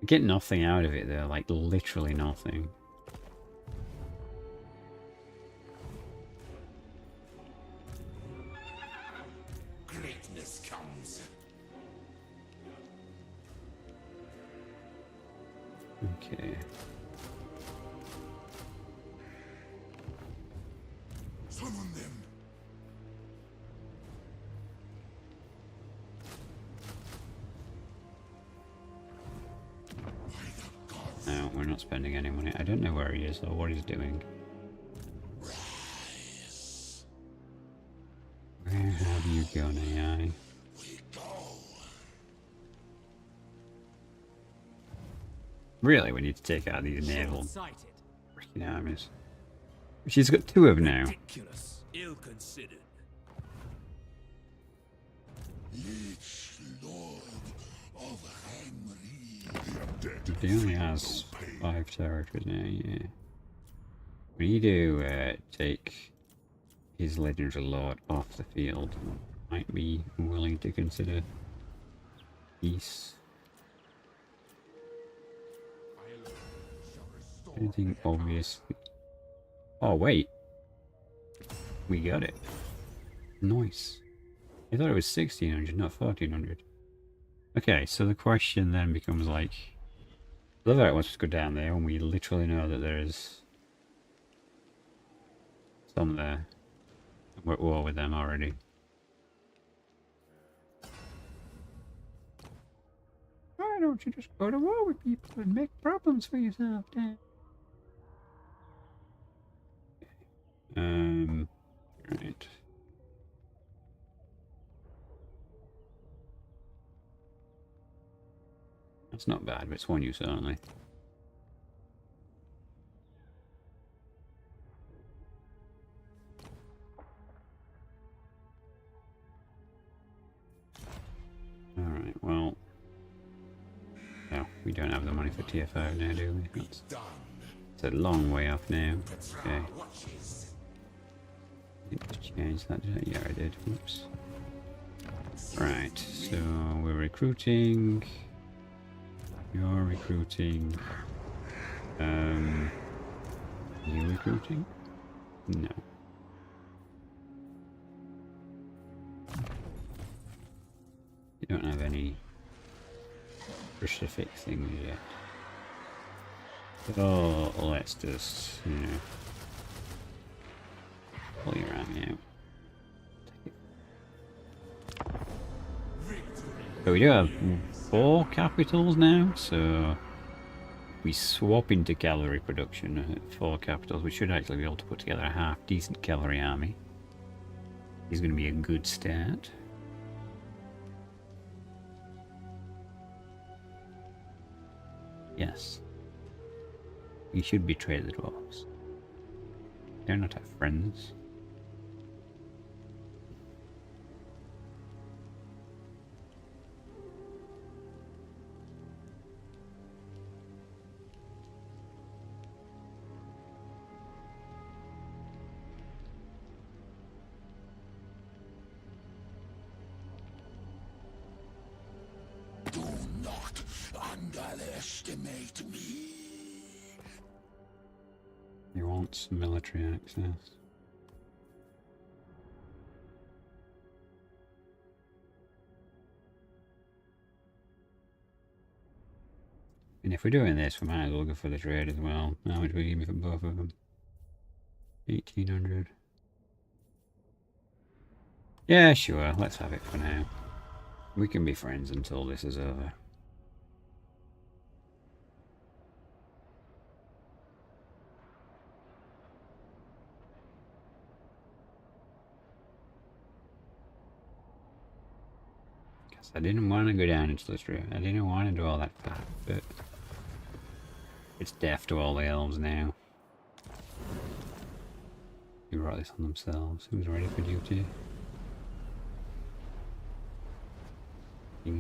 I get nothing out of it though, like literally nothing. Greatness comes. Okay. Summon them. No, we're not spending any money. I don't know where he is or what he's doing. Where have you gone, AI? We go. Really, we need to take out these naval freaking armies. Which he's got 2 of now. Ridiculous, ill-considered. Lich Lord of Henry. He only has 5 territories now, yeah. We need to take his legendary lord off the field. Might be willing to consider peace. Anything obvious? Oh wait, we got it. Nice. I thought it was 1600, not 1400. Okay, so the question then becomes like, Leverett wants to go down there when we literally know that there's some there. We're at war with them already. Why don't you just go to war with people and make problems for yourself, Dan? Right. That's not bad, but it's one use only. Alright, well... No, we don't have the money for tier 5 now, do we? It's a long way off now. Okay. Didn't just change that, did I? Yeah, I did. Oops. Right, so we're recruiting... You're recruiting... You recruiting? No. You don't have any specific things yet. So let's just, you know, pull your army out. But we do have 4 capitals now, so we swap into cavalry production at 4 capitals. We should actually be able to put together a half decent cavalry army. It's going to be a good start. Yes. We should betray the dwarves. They're not our friends. Do not underestimate me. He wants military access. And if we're doing this, we might as well go for the trade as well. How much will we give me for both of them? 1800. Yeah, sure. Let's have it for now. We can be friends until this is over. I didn't want to go down into the street. I didn't want to do all that crap, but it's deaf to all the elves now. Who brought this on themselves? Who's ready for duty? Yeah,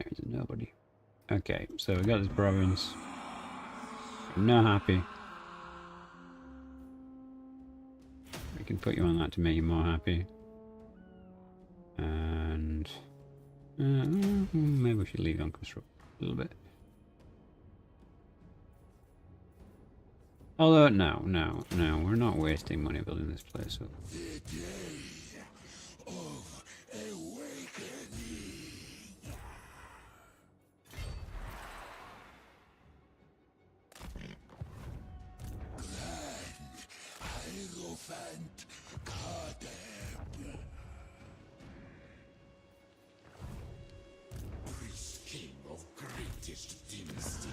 he's a nobody. Okay, so we got this province. I'm not happy. We can put you on that to make you more happy. And maybe we should leave on construct a little bit. Although no, we're not wasting money building this place up. The day of awakening. Grand Hierophant Khatep. Priest king of greatest dynasty.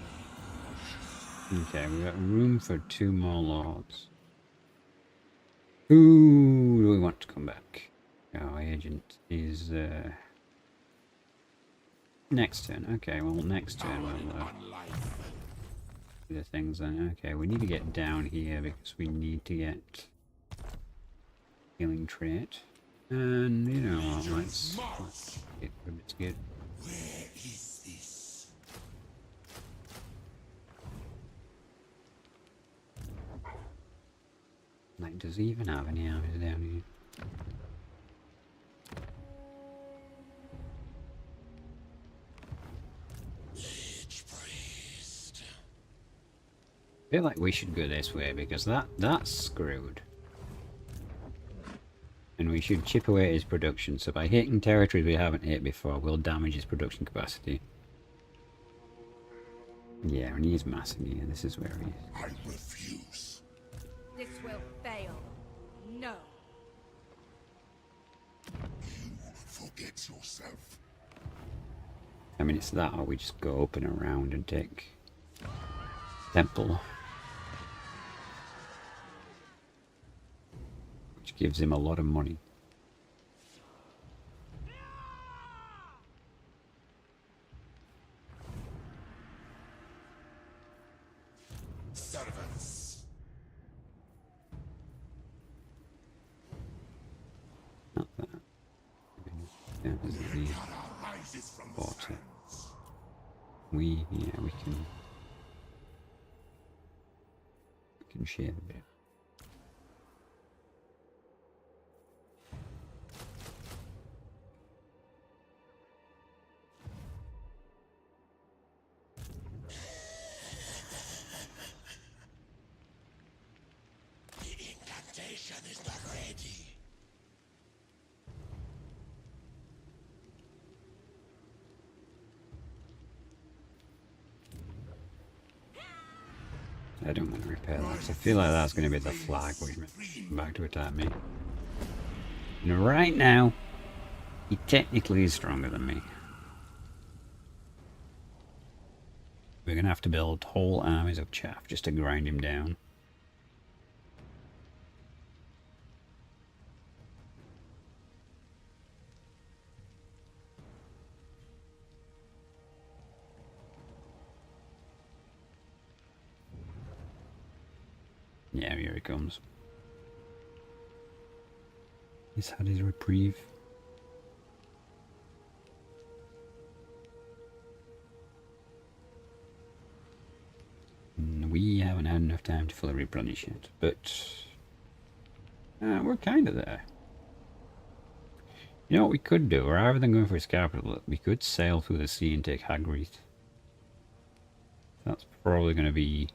Okay, we got room for 2 more lords. Who do we want to come back? Our agent is next turn. Okay, well next turn we'll do the things then. Okay, we need to get down here because we need to get healing trait. And you know what, let's get a bit good. Where is this? Like, does he even have any armies down here? I feel like we should go this way because that's screwed. And we should chip away at his production. So by hitting territories we haven't hit before, we'll damage his production capacity. Yeah, and he's massing here. This is where he is. I refuse. This will fail. No. You forget yourself. I mean, it's that or we just go up and around and take Temple. Which gives him a lot of money. Servants. Not that. Yeah, this is the Kara rises from the water. sands. We can share a bit. The incantation is not ready. I don't want to repair that 'cause I feel like that's going to be the flag waiting back to attack me. And right now, he technically is stronger than me. We're going to have to build whole armies of chaff just to grind him down. Yeah, here he comes. He's had his reprieve. We haven't had enough time to fully replenish it, but we're kind of there. You know what we could do? Rather than going for his capital, we could sail through the sea and take Hagrid. That's probably going to be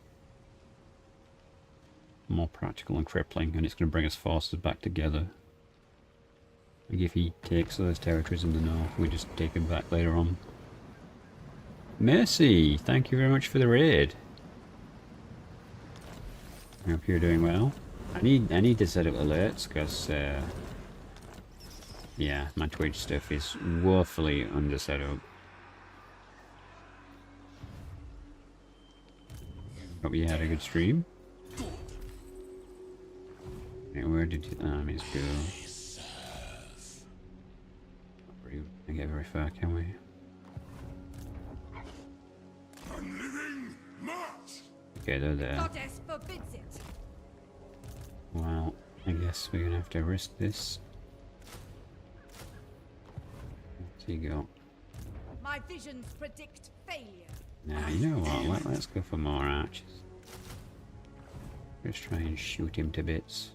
more practical and crippling, and it's going to bring us forces back together. Like if he takes those territories in the north, we just take him back later on. Mercy, thank you very much for the raid. I hope you're doing well. I need to set up alerts because yeah, my Twitch stuff is woefully under set up. Hope you had a good stream. Okay, where did the armies go? Not really gonna get very far, can we? Unliving march. Okay, they're there. Goddess forbids it. Well, I guess we're gonna have to risk this. What's he got? My visions predict failure. Now, you know what? Let's go for more archers. Just try and shoot him to bits.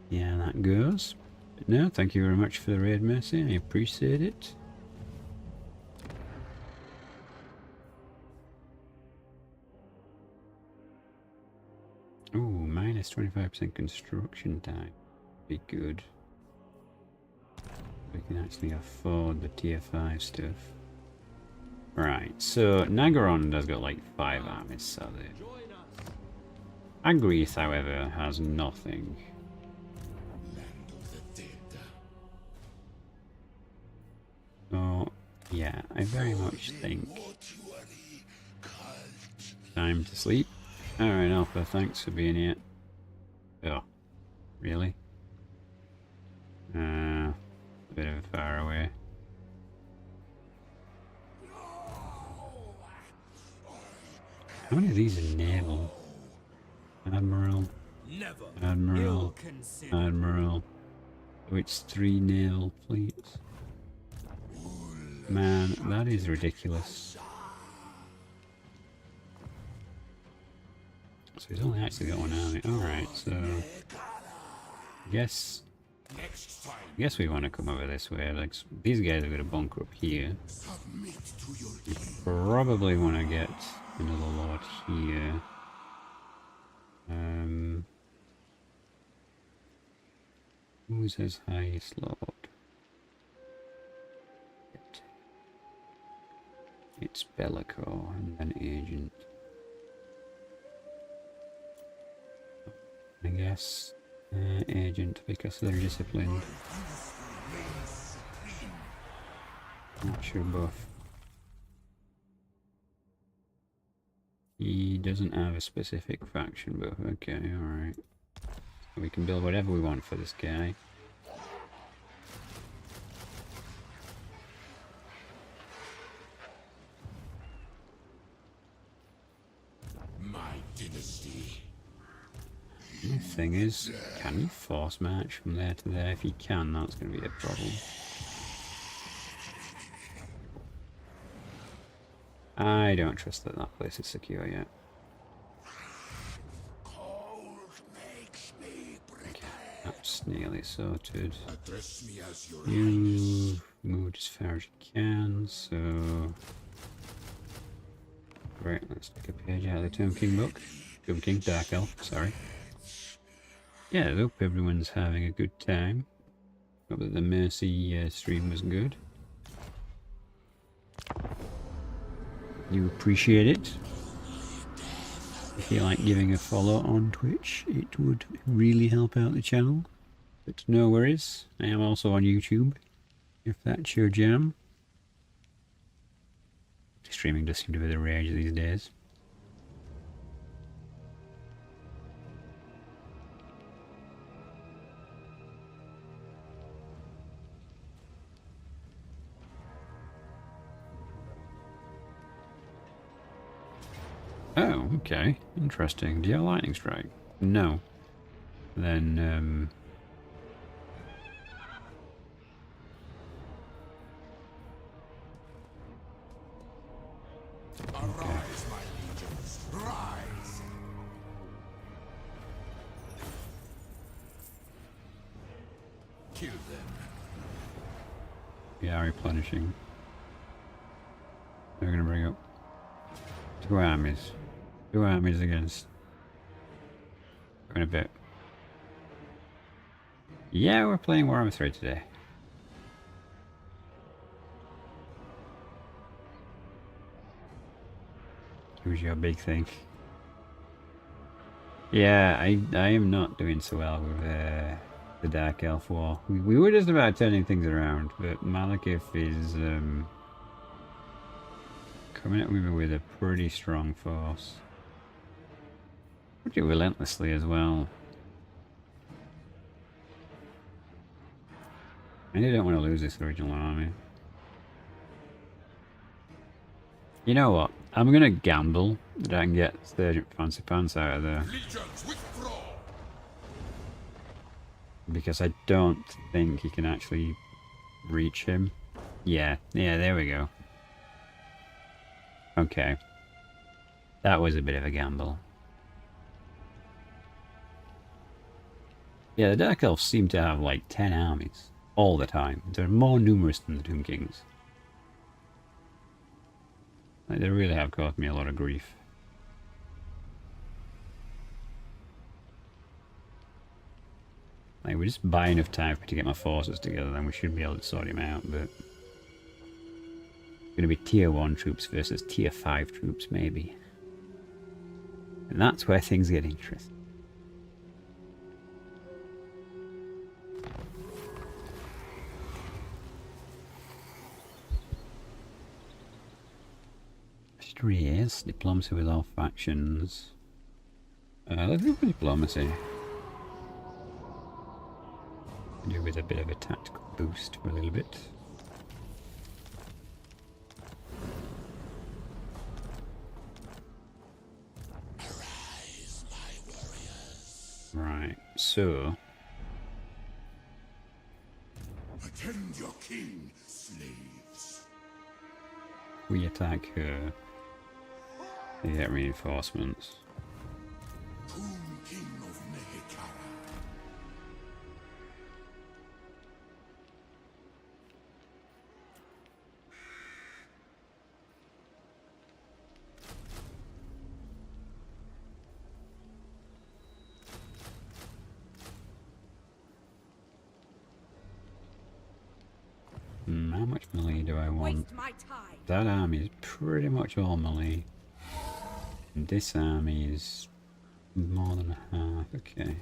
Yeah, that goes. But no, thank you very much for the raid, Mercy. I appreciate it. Ooh, minus 25% construction time. Be good. We can actually afford the tier 5 stuff. Right, so Nagaron has got like 5 armies, so they... Agreeth, however, has nothing. Land of the dead. So, yeah, I very much think Mortuary cult. time to sleep. Alright, Alpha, thanks for being here. Oh, really? A bit of a far away. How many of these are naval? Admiral, Never. Admiral, Ill-considered. Admiral. So it's 3 naval fleets. Man, that is ridiculous. So he's only actually got one army. Alright, so... I guess we want to come over this way. Like, these guys are going to bunker up here. We probably want to get another lord here. Who's his highest lord? It's Bellico and then Agent. I guess Agent because they're disciplined. Not sure both. He doesn't have a specific faction, but okay, alright. We can build whatever we want for this guy. My dynasty. The thing is, can you force march from there to there? If you can, that's going to be a problem. I don't trust that that place is secure yet. Okay, that's nearly sorted. Address me as your You moved as far as you can, so... Right, let's take a page out of the Tomb King book. Tomb King, Dark Elf, sorry. Yeah, I hope everyone's having a good time. Hope that the Mercy stream was good. You appreciate it. If you like giving a follow on Twitch, it would really help out the channel. But no worries, I am also on YouTube, if that's your jam. Streaming does seem to be the rage these days. Oh, okay. Interesting. Do you have a lightning strike? No. Then, Arise, my legions. Rise. Kill them. yeah, replenishing. They're gonna bring up 2 armies. 2 armies against... in a bit. Yeah, we're playing Warhammer 3 today. Who's your big thing? Yeah, I am not doing so well with the Dark Elf War. We were just about turning things around, but Malekith is coming at me with a pretty strong force. Pretty relentlessly as well. I really don't want to lose this original army. You know what? I'm gonna gamble that I can get Sergeant Fancy Pants out of there. Legions, withdraw. Because I don't think he can actually reach him. Yeah, there we go. Okay. That was a bit of a gamble. Yeah, the Dark Elves seem to have like 10 armies all the time. They're more numerous than the Tomb Kings. Like, they really have caused me a lot of grief. Like, we just buy enough time to get my forces together, then we should be able to sort him out, but... It's gonna be tier 1 troops versus tier 5 troops, maybe. And that's where things get interesting. History is diplomacy with all factions. Let's go for diplomacy. Do with a bit of a tactical boost for a little bit. Arise, my warriors. Right, so Attend your king, slaves. We attack her. They get reinforcements. Tomb King of Mehekara. How much melee do I want? Waste my time. That army is pretty much all melee. And this army is more than half. Okay.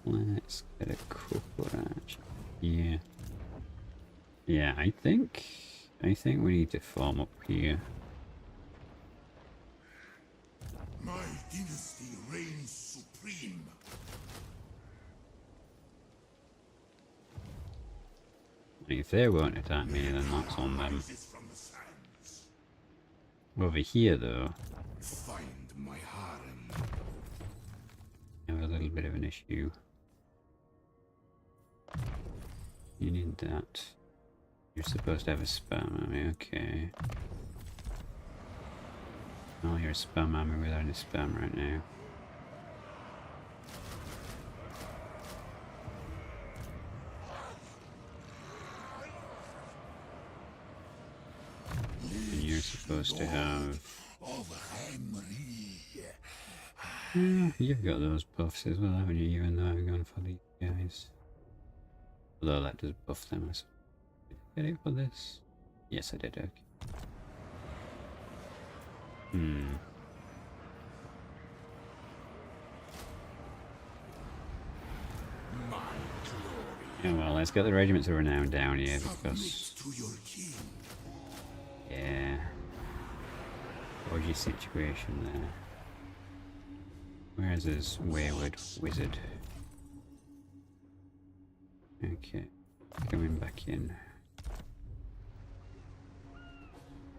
Let's get a couple of archers. Yeah. Yeah, I think we need to form up here. My dynasty reigns supreme. If they won't attack me, then that's on them. Rises from the sands. Over here, though, Find my harem. I have a little bit of an issue. You need that. You're supposed to have a spam army, okay. Oh, you're a spam army without any spam right now. And you're supposed to have... Yeah, you've got those buffs as well, haven't you? Even though I've gone for these guys. Although that does buff them, I suppose. Did I get it for this? Yes, I did, okay. My glory. Yeah, well, let's get the regiments of renown down here, because... Submit to your king. Yeah. Dodgy situation there. Where's this wayward wizard? Okay. Coming back in.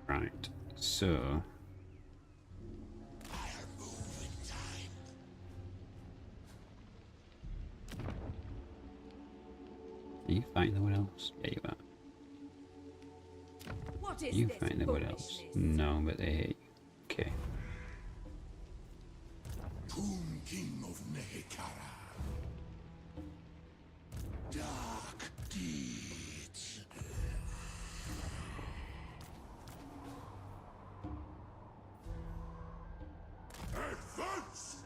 Right. So... Are you fighting the wood elves? Yeah, you are. What is You this fighting the wood elves? foolishness? No, but they hate you. Okay. Tomb King of Mehekara. Dark deeds. Advance!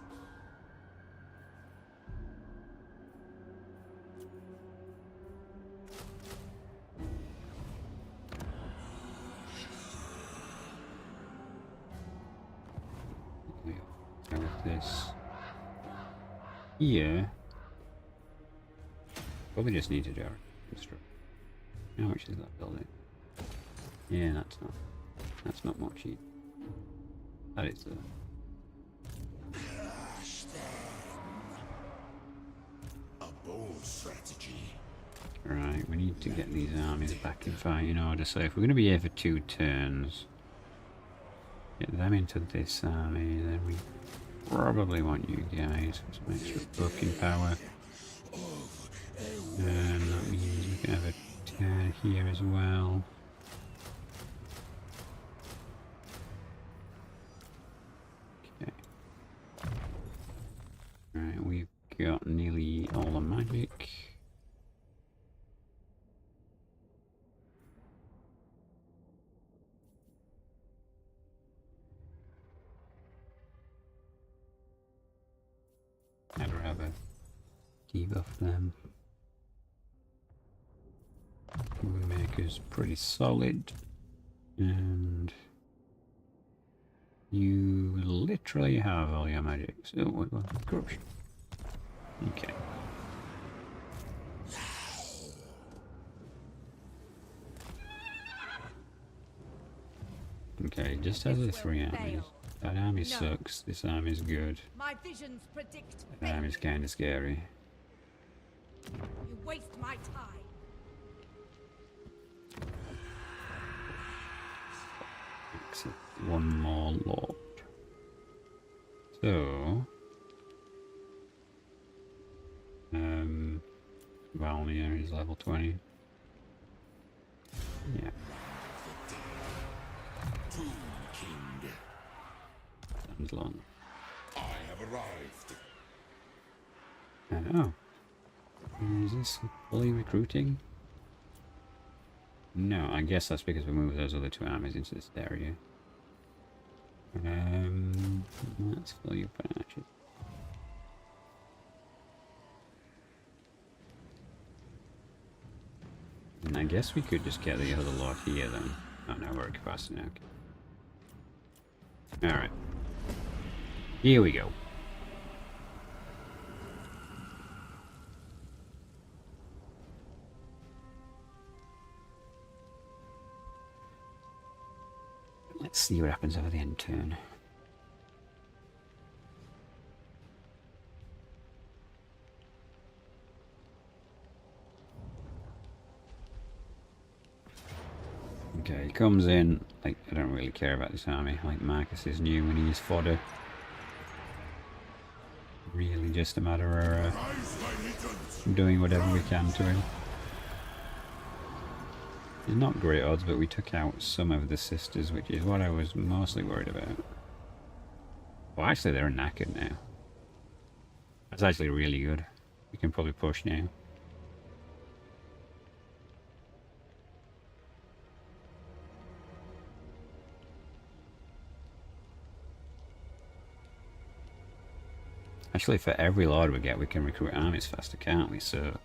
Go with this. Here. Probably just need to do construct. How much is that building? Yeah, that's not much either. That is though. A bold strategy. Right, we need to get these armies back in fighting order. So if we're going to be here for 2 turns, get them into this army, then we probably want you guys for some extra fucking power. And that means we can have a turn here as well. Okay. Right, we've got nearly all the magic. I'd rather debuff them. Woundmaker's pretty solid. And you literally have all your magic. So what was corruption? Okay. Okay, just as the 3 armies. That army sucks, this army's good. My visions predict That fate. army's kinda scary. You waste my time. Except one more lord. So... Valmir is level 20. Yeah. Tomb King. Sounds long. I have arrived. Oh. Is this fully recruiting? No, I guess that's because we moved those other two armies into this area. Let's fill you up on archers. And I guess we could just get the other lot here then. Oh no, we're at capacity now. Okay. Alright. Here we go. Let's see what happens over the end turn. Okay, he comes in. Like, I don't really care about this army. Like, Marcus is new and he's fodder. Really just a matter of doing whatever we can to him. They're not great odds, but we took out some of the sisters, which is what I was mostly worried about. Well, actually, they're knackered now. That's actually really good. We can probably push now. Actually, for every lord we get, we can recruit armies faster, can't we? So,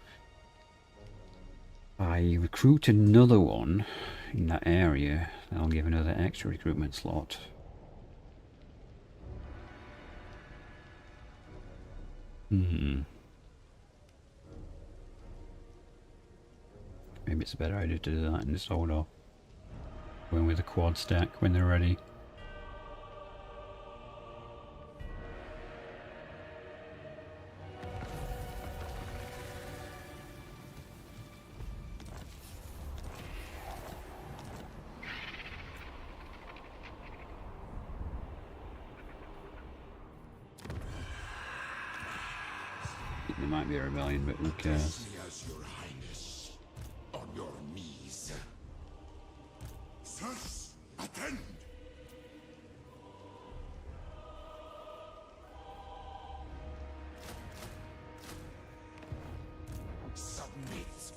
if I recruit another one in that area, I'll give another extra recruitment slot. Maybe it's a better idea to do that and just hold off. Going with a quad stack when they're ready. There might be a rebellion, but who cares? Address me as your highness. On your knees. Sirs, attend! Submit.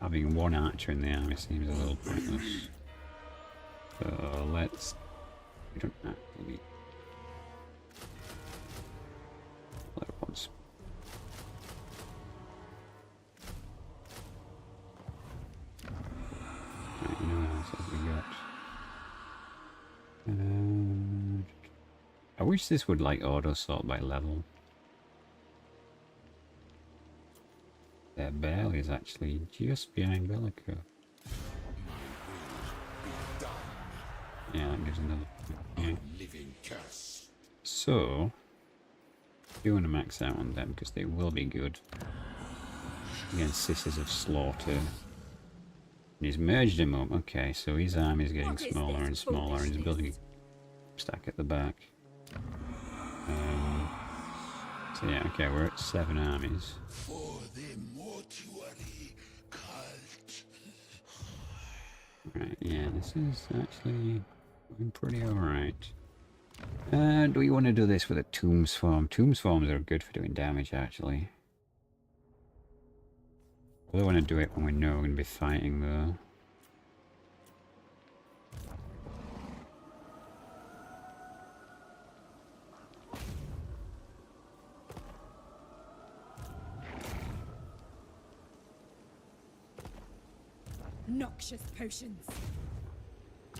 Having one archer in the army seems a little pointless. So let's... We don't actually... Flare pods. Right, you know what else have we got? I wish this would like auto sort by level. Their bell is actually just behind Bellico. Yeah, that gives another. Yeah. Living curse. So, you want to max out on them because they will be good against Sisters of Slaughter. And he's merged him up. Okay, so his army is getting smaller and smaller, and he's building a stack at the back. So yeah, okay, we're at 7 armies. For the mortuary cult. Right, yeah, this is actually going pretty alright. Do we want to do this with a tomb swarm? Tomb swarms are good for doing damage, actually. We want to do it when we know we're going to be fighting, though. Noxious potions.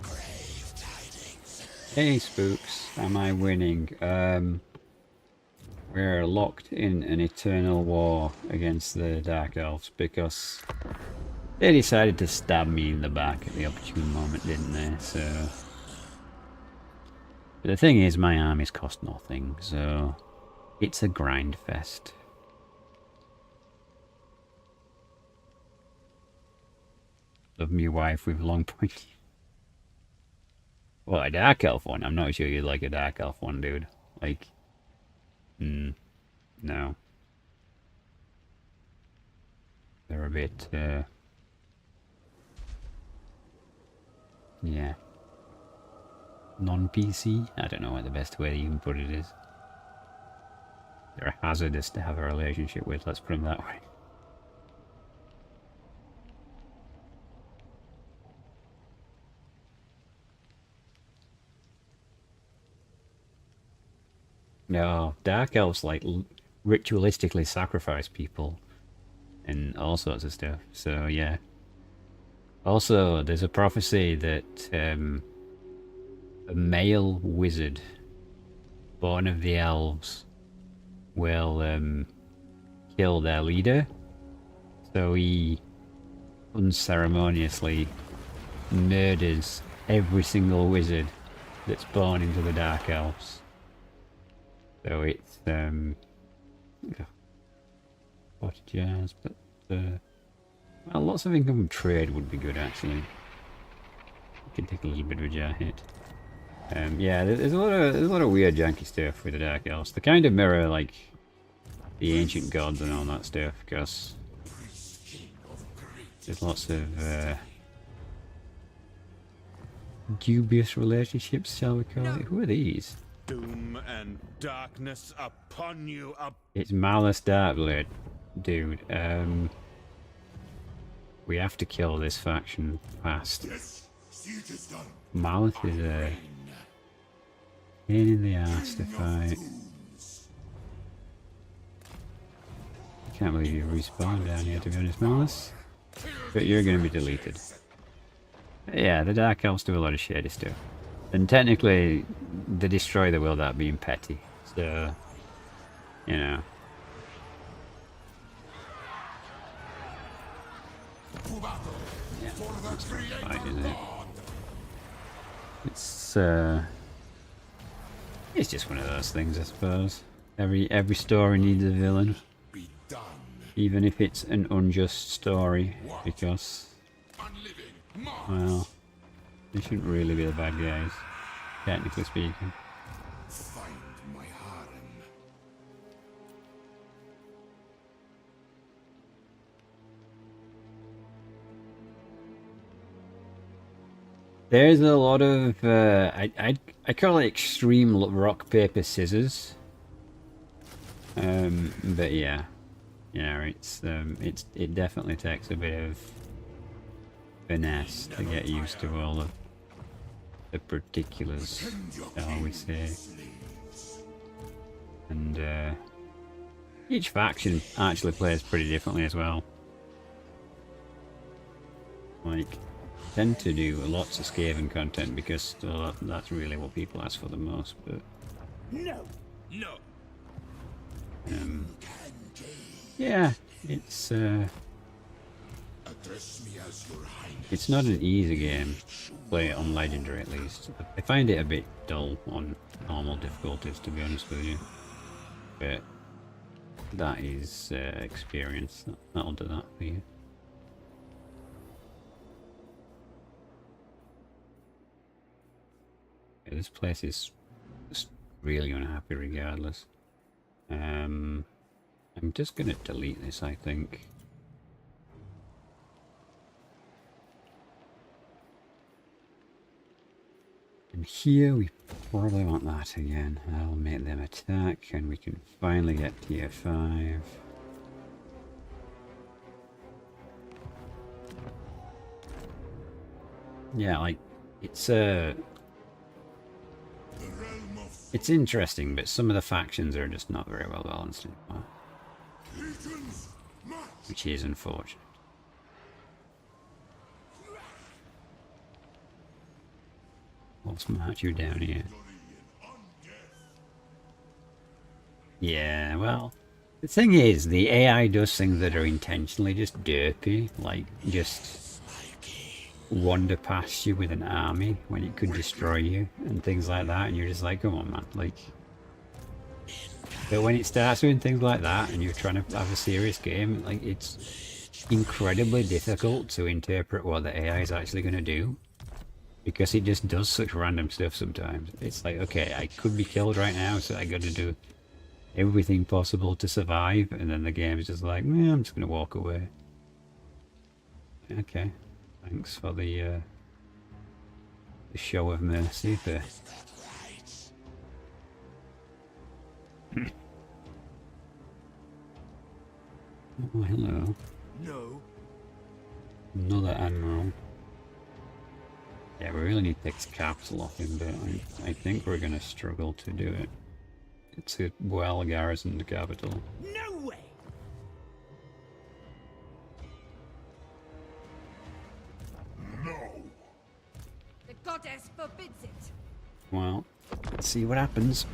Grave tidings. Hey, spooks, am I winning? We're locked in an eternal war against the Dark Elves because they decided to stab me in the back at the opportune moment, didn't they? So, but the thing is, my armies cost nothing, so it's a grind fest. Love me wife with long pointy. Well, a Dark Elf one. I'm not sure you'd like a Dark Elf one, dude. Like, no. They're a bit, yeah. Non-PC? I don't know what the best way to even put it is. They're hazardous to have a relationship with, let's put them that way. No, Dark Elves like ritualistically sacrifice people and all sorts of stuff. So yeah. Also, there's a prophecy that a male wizard born of the elves will kill their leader. So he unceremoniously murders every single wizard that's born into the Dark Elves. So it's what jazz, but well, lots of income from trade would be good actually. You can take a little bit of a jar hit. Yeah, there's a lot of weird janky stuff with the Dark Elves. They kind of mirror like the ancient gods and all that stuff, because there's lots of dubious relationships, shall we call it? Who are these? Doom and darkness upon you. It's Malice Darkblade, dude. We have to kill this faction fast. Yes, siege is done. Malice is a pain in the ass to fight. I can't believe you respawned down here, to be honest, Malice. But you're going to be deleted. Yeah, the Dark Elves do a lot of shady stuff. And technically, they destroy the world without being petty. So, you know. Yeah, that's not a fight, is it? It's just one of those things, I suppose. Every story needs a villain. Even if it's an unjust story, because, well, they shouldn't really be the bad guys, technically speaking. Find my harem. There's a lot of I call it extreme rock paper scissors. But yeah, it definitely takes a bit of finesse to get used to all of the particulars, shall we say. And each faction actually plays pretty differently as well. Like, tend to do lots of Skaven content because that's really what people ask for the most. But No. yeah, it's not an easy game. Play it on Legendary at least. I find it a bit dull on normal difficulties, to be honest with you. But that is experience. That'll do that for you. Yeah, this place is just really unhappy regardless. I'm just gonna delete this, I think. And here we probably want that again. I'll make them attack and we can finally get tier 5. Yeah, like, it's interesting, but some of the factions are just not very well balanced anymore. Which is unfortunate. Let's march you down here. Yeah, well, the thing is, the AI does things that are intentionally just derpy, like just wander past you with an army when it could destroy you and things like that, and you're just like, come on, man, like. But when it starts doing things like that and you're trying to have a serious game, like, it's incredibly difficult to interpret what the AI is actually going to do. Because it just does such random stuff sometimes. It's like, okay, I could be killed right now, so I got to do everything possible to survive, and then the game is just like, "Meh, I'm just going to walk away." Okay, thanks for the show of mercy there. Oh, hello. No. Another admiral. Yeah, we really need to take the capital off him, but I think we're going to struggle to do it. It's a well-garrisoned capital. No way! No. The goddess forbids it. Well, let's see what happens.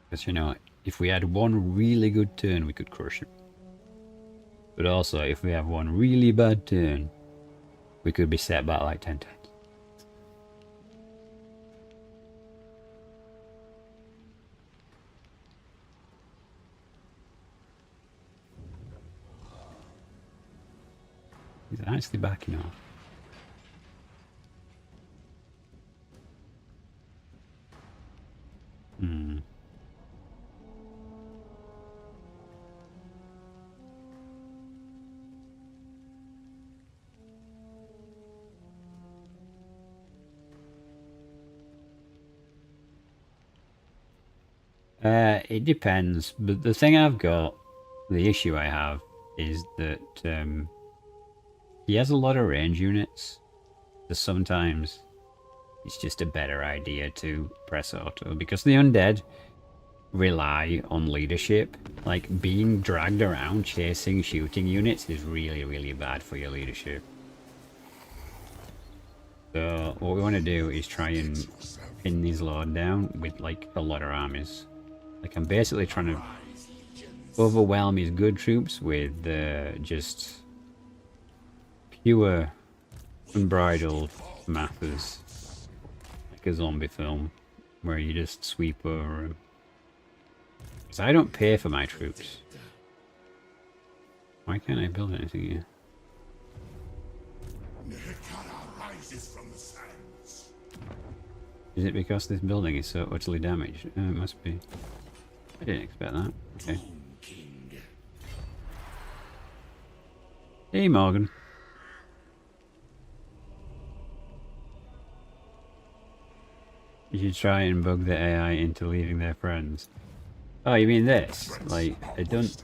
Because, you know, if we had one really good turn, we could crush him. But also, if we have one really bad turn, we could be set back like 10 times. He's actually backing off. Hmm. It depends, but the thing I've got, the issue I have, is that he has a lot of range units, so sometimes it's just a better idea to press auto, because the undead rely on leadership. Like, being dragged around chasing shooting units is really, really bad for your leadership. So what we want to do is try and pin these lord down with like a lot of armies. Like, I'm basically trying to overwhelm his good troops with just pure unbridled maths, like a zombie film where you just sweep over them. Because I don't pay for my troops. Why can't I build anything here? Is it because this building is so utterly damaged? It must be. I didn't expect that. Okay. Hey, Morgan. You should try and bug the AI into leaving their friends. Oh, you mean this? Like, I don't...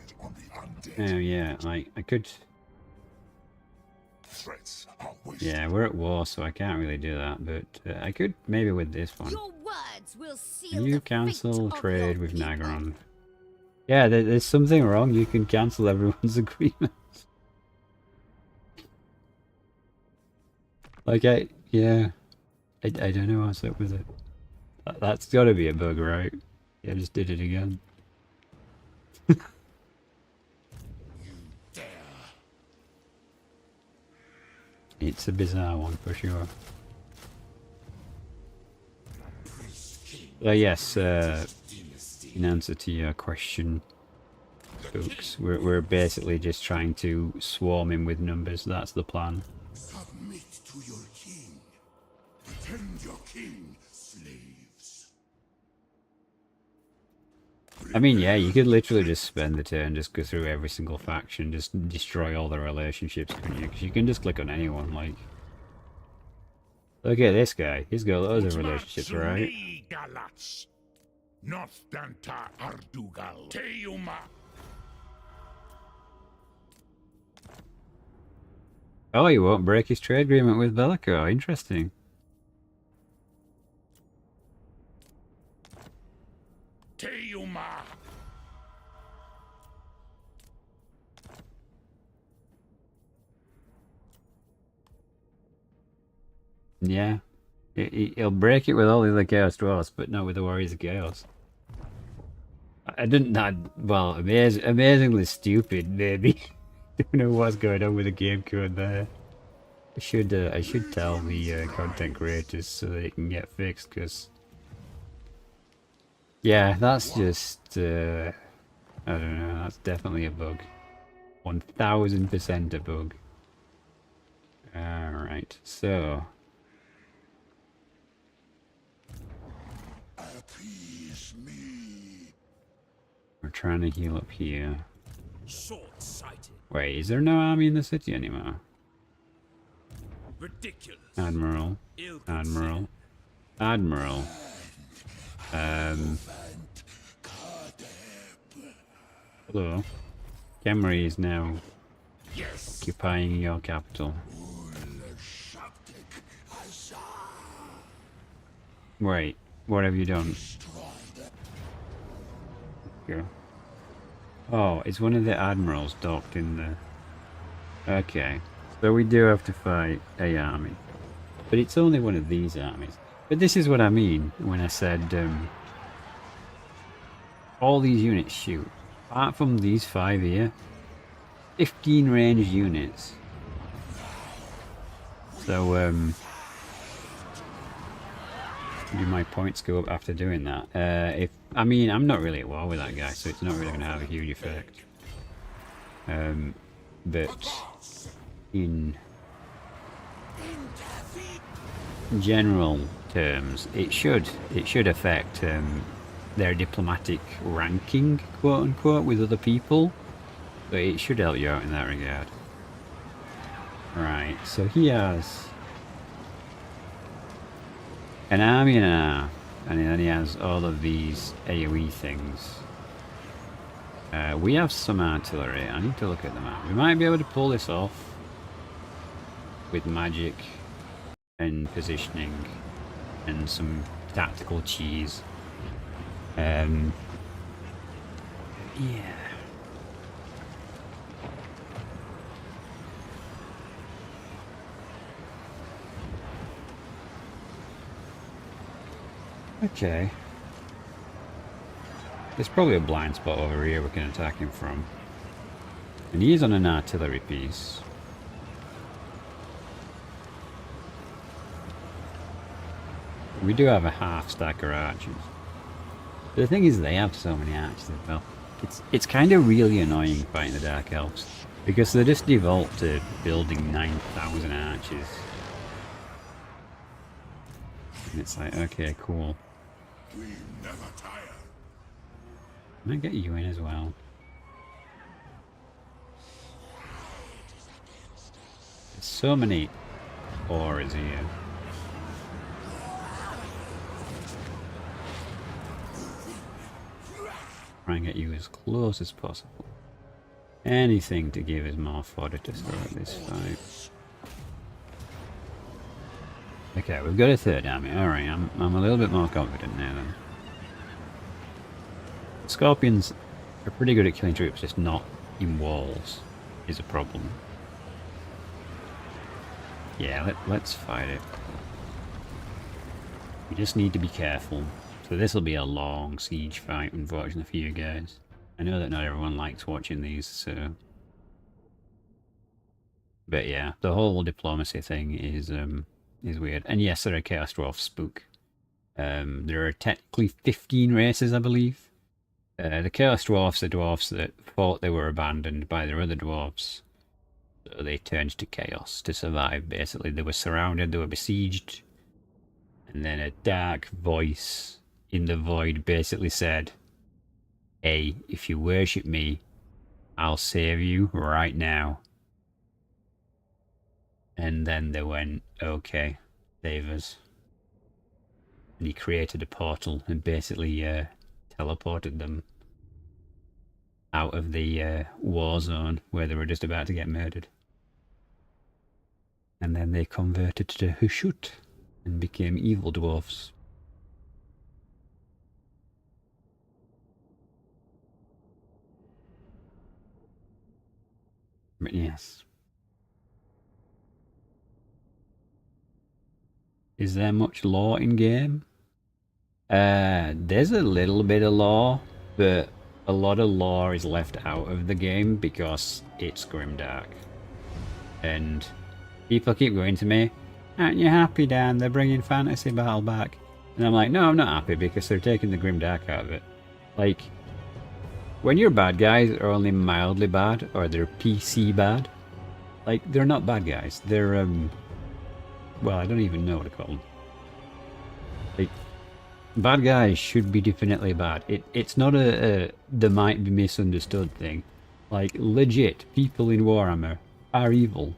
Oh, yeah, like, I could... Yeah, we're at war, so I can't really do that, but I could maybe with this one. Your words will seal You cancel trade with Nagaron. Yeah, there's something wrong. You can cancel everyone's agreement. Like, yeah. I don't know what's up with it. That's gotta be a bug, right? Yeah, I just did it again. It's a bizarre one for sure. Yes, in answer to your question, folks, we're basically just trying to swarm him with numbers. That's the plan. Submit to your king. Defend your king, slaves. I mean, yeah, you could literally just spend the turn, just go through every single faction, just destroy all the relationships, couldn't you? Because you can just click on anyone, like... Look at this guy. He's got loads of relationships, right? Oh, he won't break his trade agreement with Bellico. Interesting. Yeah. He'll break it with all the other Chaos Dwarfs, but not with the Warriors of Chaos. I didn't that well, amazingly stupid, maybe. Don't know what's going on with the game code there. I should tell the content creators so they can get fixed, because Yeah, that's just, I don't know, that's definitely a bug. 1000% a bug. Alright, so, Appease me. we're trying to heal up here. Short-sighted. Wait, is there no army in the city anymore? Ridiculous. Admiral, Ill-considered. Admiral. Hello. Kemri is now Yes. occupying your capital. Wait, what have you done? Go. Oh, it's one of the admirals docked in the... Okay, so we do have to fight a army. But it's only one of these armies. But this is what I mean when I said all these units shoot. Apart from these 5 here, 15 ranged units. So, do my points go up after doing that? I mean, I'm not really at war with that guy, so it's not really going to have a huge effect. But in general terms, it should affect their diplomatic ranking, quote unquote, with other people. But it should help you out in that regard. Right, so he has an army and then he has all of these AoE things. We have some artillery. I need to look at the map. We might be able to pull this off with magic and positioning and some tactical cheese. Yeah. Okay. There's probably a blind spot over here we can attack him from. And he is on an artillery piece. We do have a half stack of archers. But the thing is, they have so many archers as well. It's kind of really annoying fighting the Dark Elves. Because they just default to building 9,000 archers. And it's like, okay, cool. We never tire. Can I get you in as well? There's so many auras here. Try and get you as close as possible. Anything to give us more fodder to throw at this fight. Okay, we've got a third army. Alright, I'm a little bit more confident now then. Scorpions are pretty good at killing troops, just not in walls is a problem. Yeah, let's fight it. We just need to be careful. So this will be a long siege fight, unfortunately for you guys. I know that not everyone likes watching these, so... But yeah, the whole diplomacy thing is weird. And yes, there are Chaos Dwarf Spook. There are technically 15 races, I believe. The Chaos Dwarfs are dwarfs that thought they were abandoned by their other dwarfs. So they turned to chaos to survive, basically. They were surrounded, they were besieged. And then a dark voice in the void basically said, "Hey, if you worship me, I'll save you right now." And then they went, "Okay, save us." And he created a portal and basically teleported them out of the war zone where they were just about to get murdered. And then they converted to Hushut and became evil dwarfs. But yes. Is there much lore in game? There's a little bit of lore, but a lot of lore is left out of the game because it's grimdark. And people keep going to me, "Aren't you happy, Dan? They're bringing Fantasy Battle back." And I'm like, no, I'm not happy because they're taking the grimdark out of it. Like, when your bad guys are only mildly bad, or they're PC bad, like, they're not bad guys. They're, well, I don't even know what to call them. Like, bad guys should be definitely bad. It's not a they might be misunderstood thing. Like, legit, people in Warhammer are evil.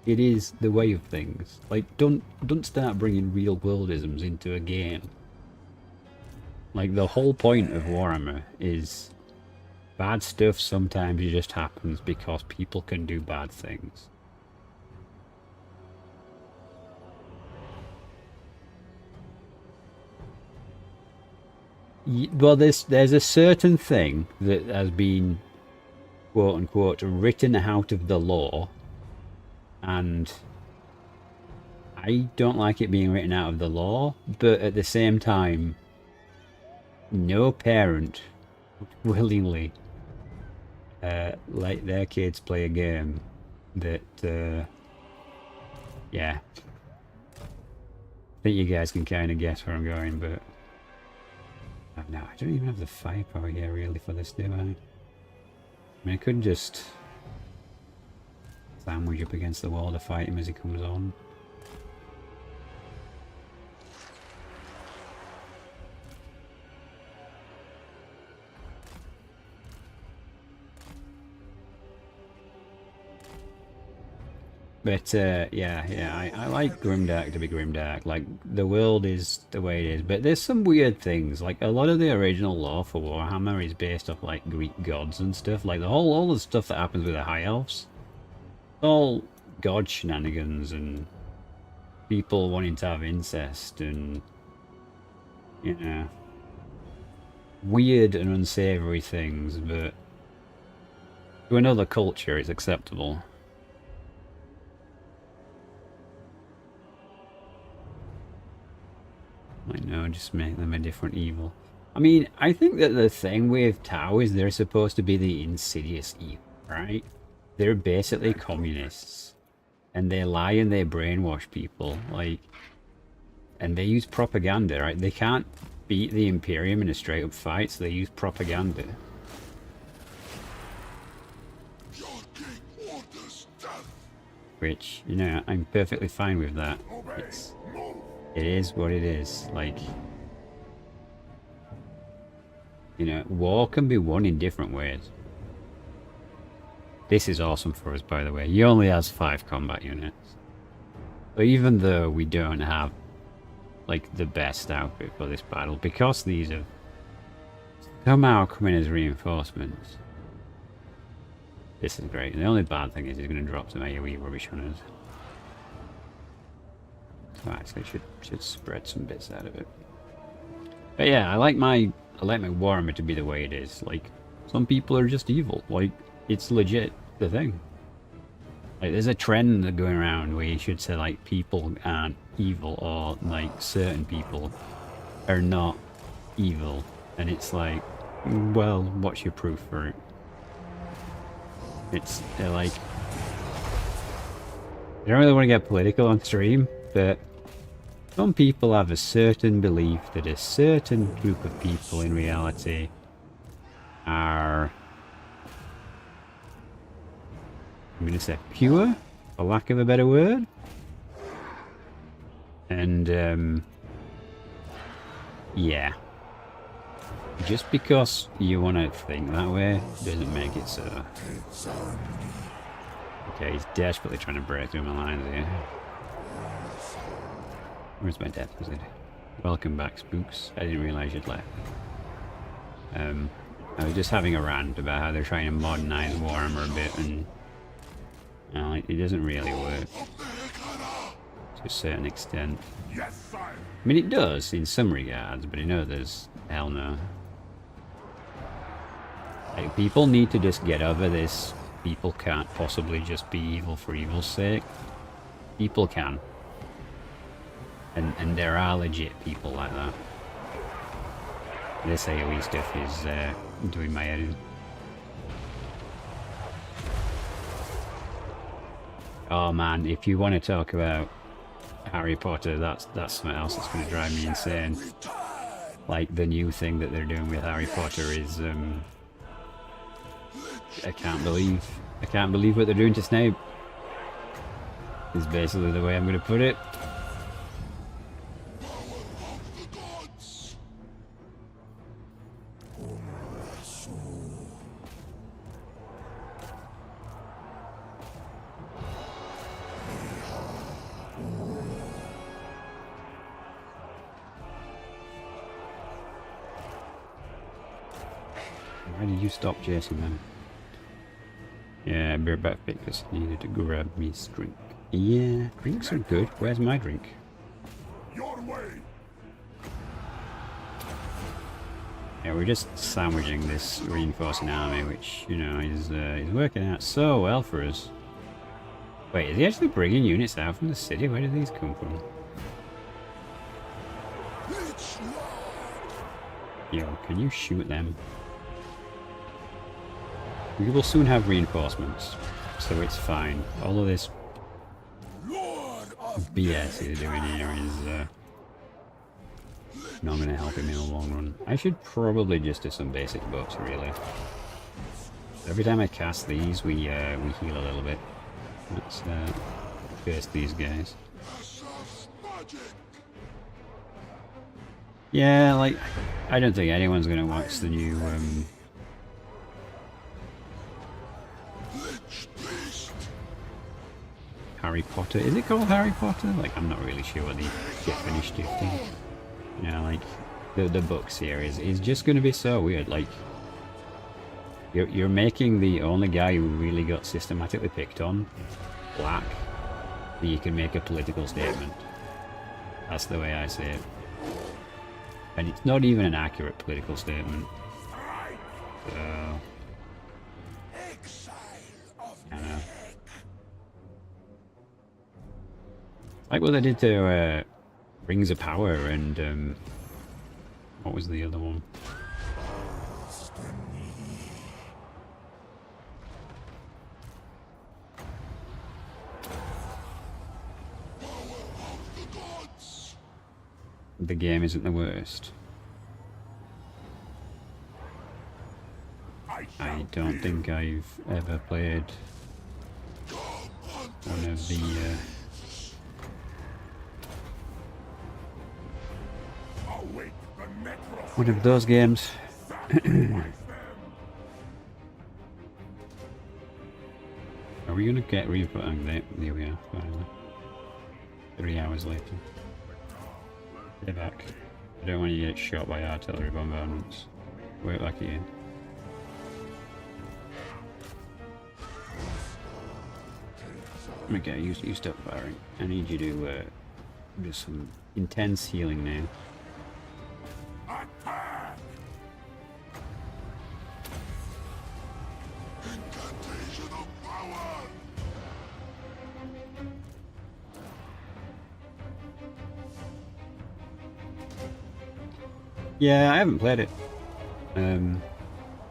It is the way of things. Like, don't start bringing real worldisms into a game. Like, the whole point of Warhammer is bad stuff sometimes just happens because people can do bad things. Well, there's a certain thing that has been, quote unquote, written out of the law, and I don't like it being written out of the law, but at the same time, no parent would willingly let their kids play a game that, yeah. I think you guys can kind of guess where I'm going, but... Oh, no, I don't even have the firepower here, really, for this, do I? I mean, I could just sandwich up against the wall to fight him as he comes on. But, yeah, I like Grimdark to be Grimdark. Like, the world is the way it is. But there's some weird things. Like, a lot of the original lore for Warhammer is based off, like, Greek gods and stuff. Like, all the stuff that happens with the High Elves. All god shenanigans and people wanting to have incest and, you know, weird and unsavory things. But to another culture, it's acceptable. I know, just make them a different evil. I mean, I think that the thing with Tau is they're supposed to be the insidious evil, right? They're basically communists. And they lie and they brainwash people, like... And they use propaganda, right? They can't beat the Imperium in a straight-up fight, so they use propaganda. Which, you know, I'm perfectly fine with that. It is what it is. Like, you know, war can be won in different ways. This is awesome for us, by the way. He only has 5 combat units. So even though we don't have, like, the best outfit for this battle, because these have somehow come in as reinforcements, this is great. And the only bad thing is he's going to drop some AoE rubbish on us. So actually should spread some bits out of it. But yeah, I like my Warhammer to be the way it is. Like, some people are just evil. Like, it's legit the thing. Like, there's a trend going around where you should say, like, people aren't evil, or, like, certain people are not evil. And it's like, well, what's your proof for it? It's, like... I don't really want to get political on stream, but some people have a certain belief that a certain group of people in reality are... I'm going to say pure, for lack of a better word. And, yeah. Just because you want to think that way doesn't make it so. Okay, he's desperately trying to break through my lines here. Where's my death wizard? Welcome back, Spooks. I didn't realise you'd left. I was just having a rant about how they're trying to modernise Warhammer a bit, and you know, like, it doesn't really work to a certain extent. I mean, it does in some regards, but in others, hell no. Like, people need to just get over this. People can't possibly just be evil for evil's sake. People can. And there are legit people like that. This AoE stuff is doing my head in. Oh man, if you want to talk about Harry Potter, that's something else that's going to drive me insane. Like the new thing that they're doing with Harry Potter is, I can't believe what they're doing to Snape. Is basically the way I'm going to put it. Why did you stop chasing them? Yeah, I'll be back because I needed to grab me drink. Yeah, drinks are good. Where's my drink? Your way. Yeah, we're just sandwiching this reinforcing army, which, you know, is working out so well for us. Wait, is he actually bringing units out from the city? Where do these come from? Yo, can you shoot them? We will soon have reinforcements, so it's fine. All of this BS he's doing here is not going to help him in the long run. I should probably just do some basic buffs, really. Every time I cast these, we heal a little bit. Let's face these guys. Yeah, like, I don't think anyone's going to watch the new Harry Potter. Is it called Harry Potter? Like, I'm not really sure what the definitive thing. You know, like, the book series is just going to be so weird. Like, you're making the only guy who really got systematically picked on black, that you can make a political statement. That's the way I see it. And it's not even an accurate political statement. So, I know. Like what they did to Rings of Power and what was the other one? The game isn't the worst. I don't think I've ever played one of the one of those games. Are we gonna get re-put? There we are, finally. 3 hours later. Stay back. I don't want you to get shot by artillery bombardments. Work back here. Okay, you stop firing. I need you to do some intense healing now. Yeah, I haven't played it. I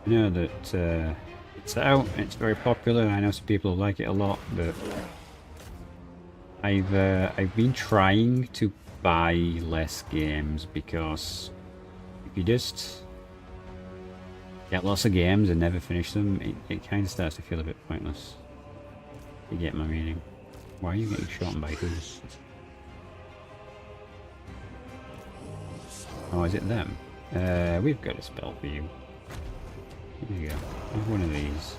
know that it's out, it's very popular, I know some people like it a lot, but I've been trying to buy less games because if you just get lots of games and never finish them, it kind of starts to feel a bit pointless. You get my meaning. Why are you getting shot by who? Oh, is it them? We've got a spell for you. Here you go. Have one of these.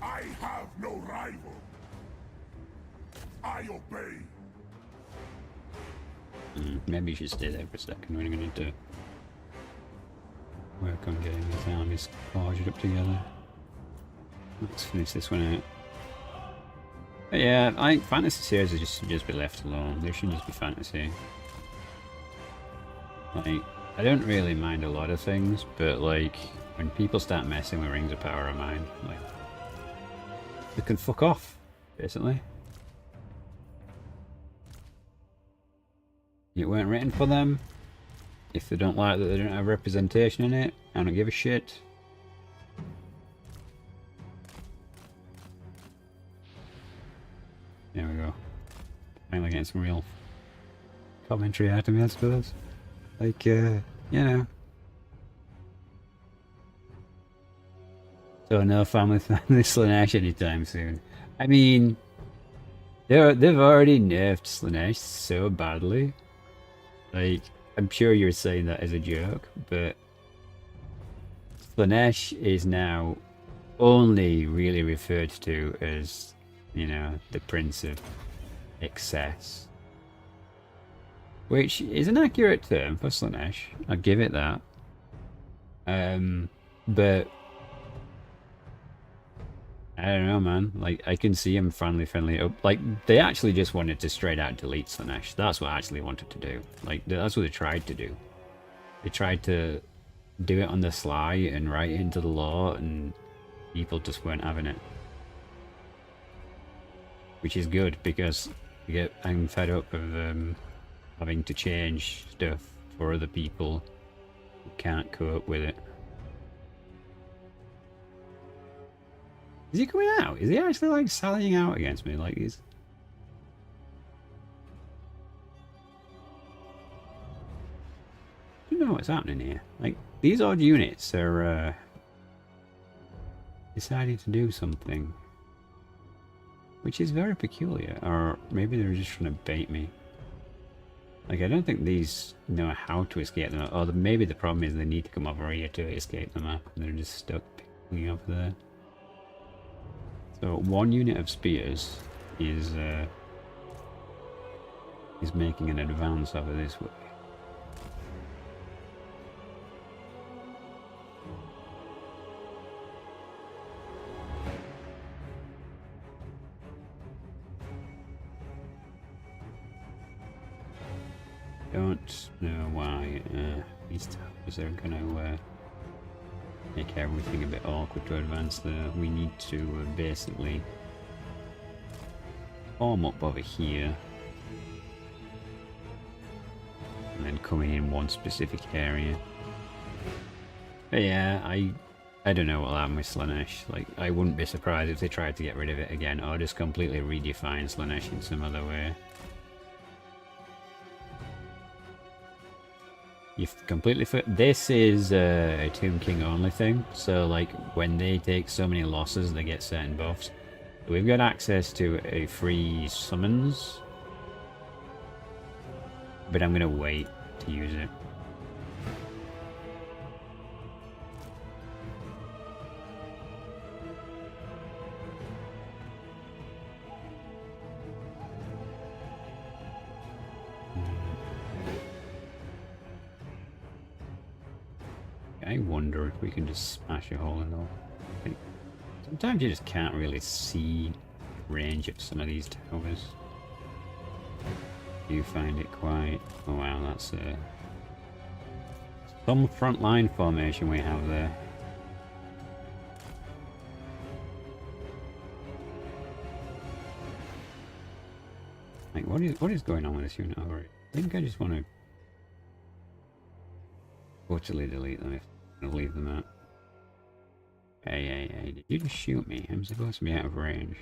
I have no rival. I obey. Maybe you should stay there for a second. We're going to need to work on getting these armies forged up together. Let's finish this one out. But yeah, I think fantasy series should just be left alone. They should just be fantasy. Like, I don't really mind a lot of things, but like, when people start messing with Rings of Power of mine, like, they can fuck off, basically. It weren't written for them. If they don't like that they don't have representation in it, I don't give a shit. There we go. Finally getting some real commentary out of me, I suppose. Like, you know. So no family Slanesh anytime soon. I mean, they've already nerfed Slanesh so badly. Like, I'm sure you're saying that as a joke, but Slanesh is now only really referred to as, you know, the Prince of Excess. Which is an accurate term for Slanesh. I'll give it that. But I don't know, man. Like, I can see him friendly. Like, they actually just wanted to straight out delete Slanesh. That's what I actually wanted to do. Like, that's what they tried to do. They tried to do it on the sly and write it into the law, and people just weren't having it. Which is good, because I'm fed up of having to change stuff for other people who can't cope with it. Is he coming out? Is he actually like sallying out against me like he's... I don't know what's happening here. Like, these odd units are deciding to do something. Which is very peculiar. Or maybe they're just trying to bait me. Like, I don't think these know how to escape them. Or maybe the problem is they need to come over here to escape the map. And they're just stuck picking up there. So one unit of spears is making an advance over this way. Don't know why these towers are going to make everything a bit awkward to advance there. We need to basically form up over here and then come in one specific area. But yeah, I don't know what'll happen with Slanesh. Like, I wouldn't be surprised if they tried to get rid of it again, or just completely redefine Slanesh in some other way. You've completely... This is a Tomb King only thing, so like when they take so many losses they get certain buffs. We've got access to a free summons, but I'm gonna wait to use it. I wonder if we can just smash a hole in the wall. Sometimes you just can't really see the range of some of these towers. You find it quite... Oh wow, that's some front line formation we have there. Like, what is going on with this unit over here? I think I just want to totally delete them if I'm going to leave them out. Hey, did you just shoot me? I'm supposed to be out of range.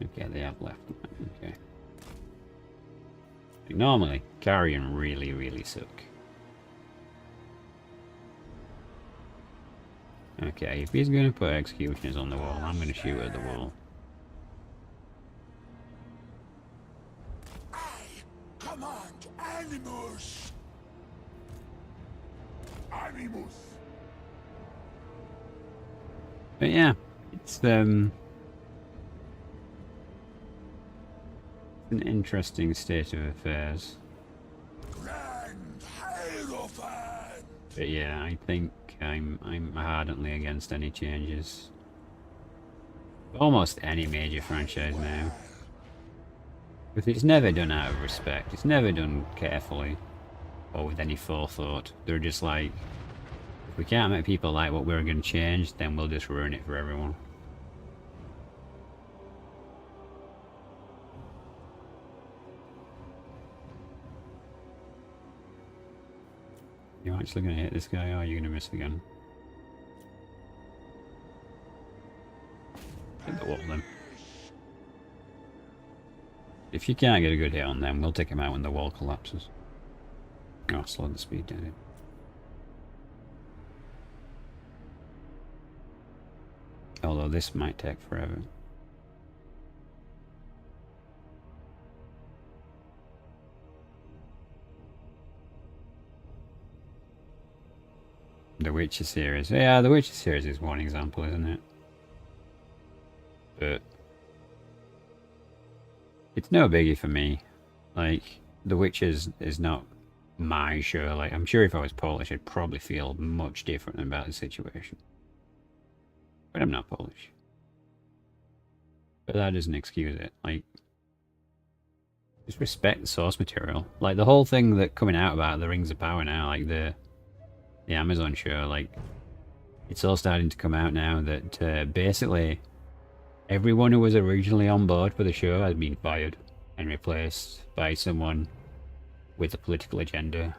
Okay, they have left. Okay. Like, normally, carrion really suck. Okay, if he's going to put executioners on the wall, I'm going to shoot at the wall. I command Animus. Animus. But yeah, it's an interesting state of affairs. Grand Hierophant. But yeah, I think I'm ardently against any changes. Almost any major franchise now. But it's never done out of respect. It's never done carefully or with any forethought. They're just like, if we can't make people like what we're going to change, then we'll just ruin it for everyone. You're actually going to hit this guy, or are you going to miss again? Hit the wall then. If you can't get a good hit on them, we'll take him out when the wall collapses. Oh, slow the speed down. Although this might take forever. The Witcher series. Yeah, the Witcher series is one example, isn't it? But it's no biggie for me. Like, The Witcher is not my show. Like, I'm sure if I was Polish, I'd probably feel much different about the situation. But I'm not Polish. But that doesn't excuse it. Like, just respect the source material. Like, the whole thing that coming out about the Rings of Power now, like the Amazon show, like, it's all starting to come out now that basically everyone who was originally on board for the show has been fired and replaced by someone with a political agenda.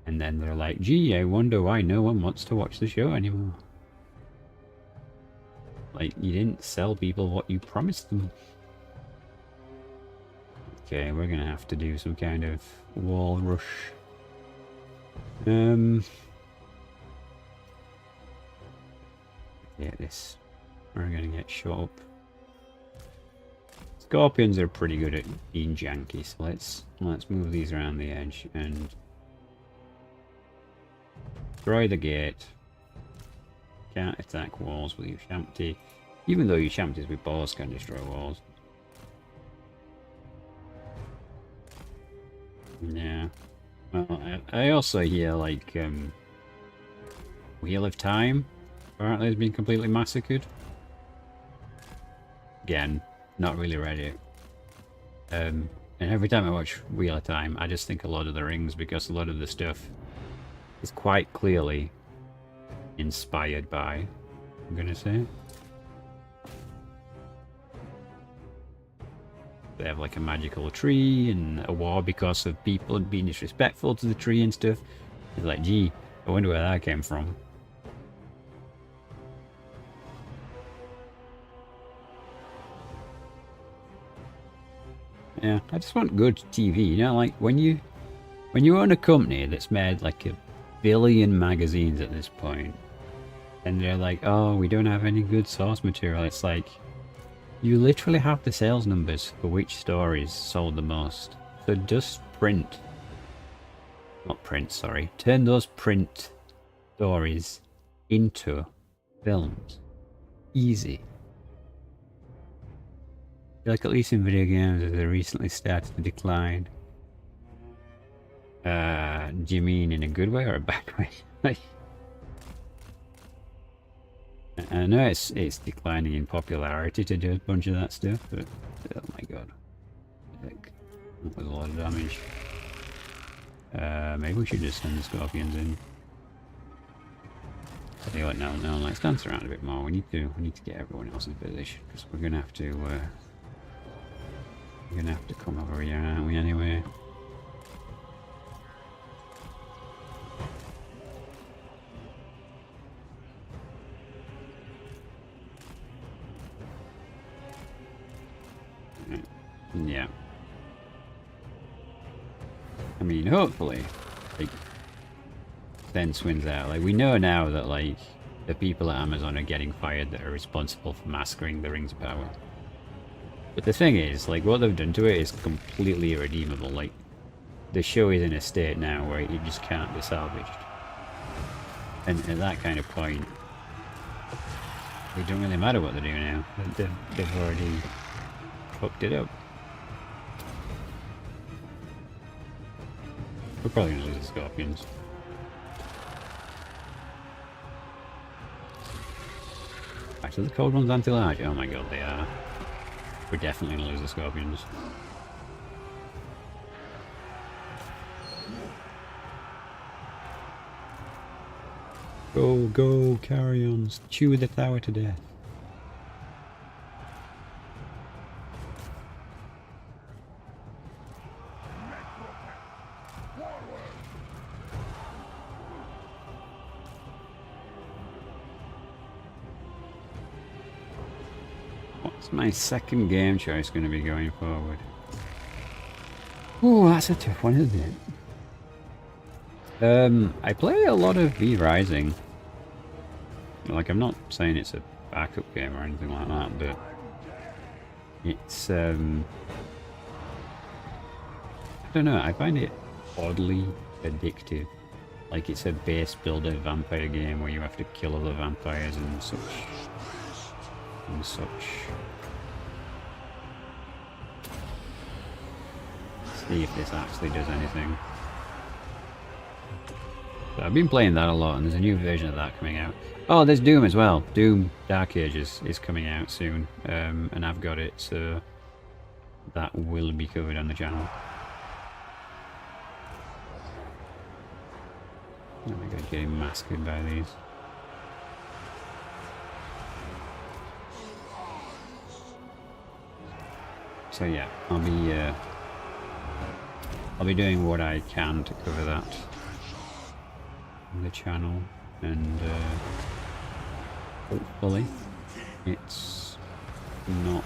And then they're like, gee, I wonder why no one wants to watch the show anymore. Like, you didn't sell people what you promised them. Okay, we're gonna have to do some kind of wall rush. Yeah, this. We're gonna get shot up. Scorpions are pretty good at being janky, so let's move these around the edge and destroy the gate. Can't attack walls with your Shamty, even though your Shamties with bows can destroy walls. Yeah. Well, I also hear, like, Wheel of Time apparently has been completely massacred. Again, not really read it. And every time I watch Wheel of Time, I just think a lot of the Rings, because a lot of the stuff is quite clearly inspired by, I'm gonna say. They have like a magical tree and a war because of people being disrespectful to the tree and stuff. It's like, gee, I wonder where that came from. Yeah, I just want good TV, you know, like when you own a company that's made like 1 billion magazines at this point, and they're like, oh, we don't have any good source material, it's like, you literally have the sales numbers for which stories sold the most. So just print. Not print, sorry. Turn those print stories into films. Easy. I feel like at least in video games, they recently started to decline. Do you mean in a good way or a bad way? Like, I know it's declining in popularity to do a bunch of that stuff, but oh my god, heck, that was a lot of damage. Maybe we should just send the Scorpions in. Tell you what, no, let's dance around a bit more. We need to get everyone else in position, because we're gonna have to come over here, aren't we? Anyway. Yeah. I mean, hopefully, like, Sense wins out. Like, we know now that, like, the people at Amazon are getting fired that are responsible for massacring the Rings of Power. But the thing is, like, what they've done to it is completely irredeemable. Like, the show is in a state now where it just can't be salvaged. And at that kind of point, it don't really matter what they do now. They've already fucked it up. We're probably gonna lose the Scorpions. Actually, the cold ones anti-large. Oh my god, they are. We're definitely gonna lose the Scorpions. Go, go, carry-ons. Chew the tower to death. It's my second game choice going to be going forward. Oh, that's a tough one, isn't it? I play a lot of V Rising. Like, I'm not saying it's a backup game or anything like that, but it's, I don't know, I find it oddly addictive. Like, it's a base builder vampire game where you have to kill other vampires and such. And such. See if this actually does anything. So I've been playing that a lot, and there's a new version of that coming out. Oh, there's Doom as well. Doom Dark Ages is coming out soon, and I've got it, so that will be covered on the channel. Oh my god, getting massacred by these. So yeah, I'll be doing what I can to cover that on the channel, and hopefully it's not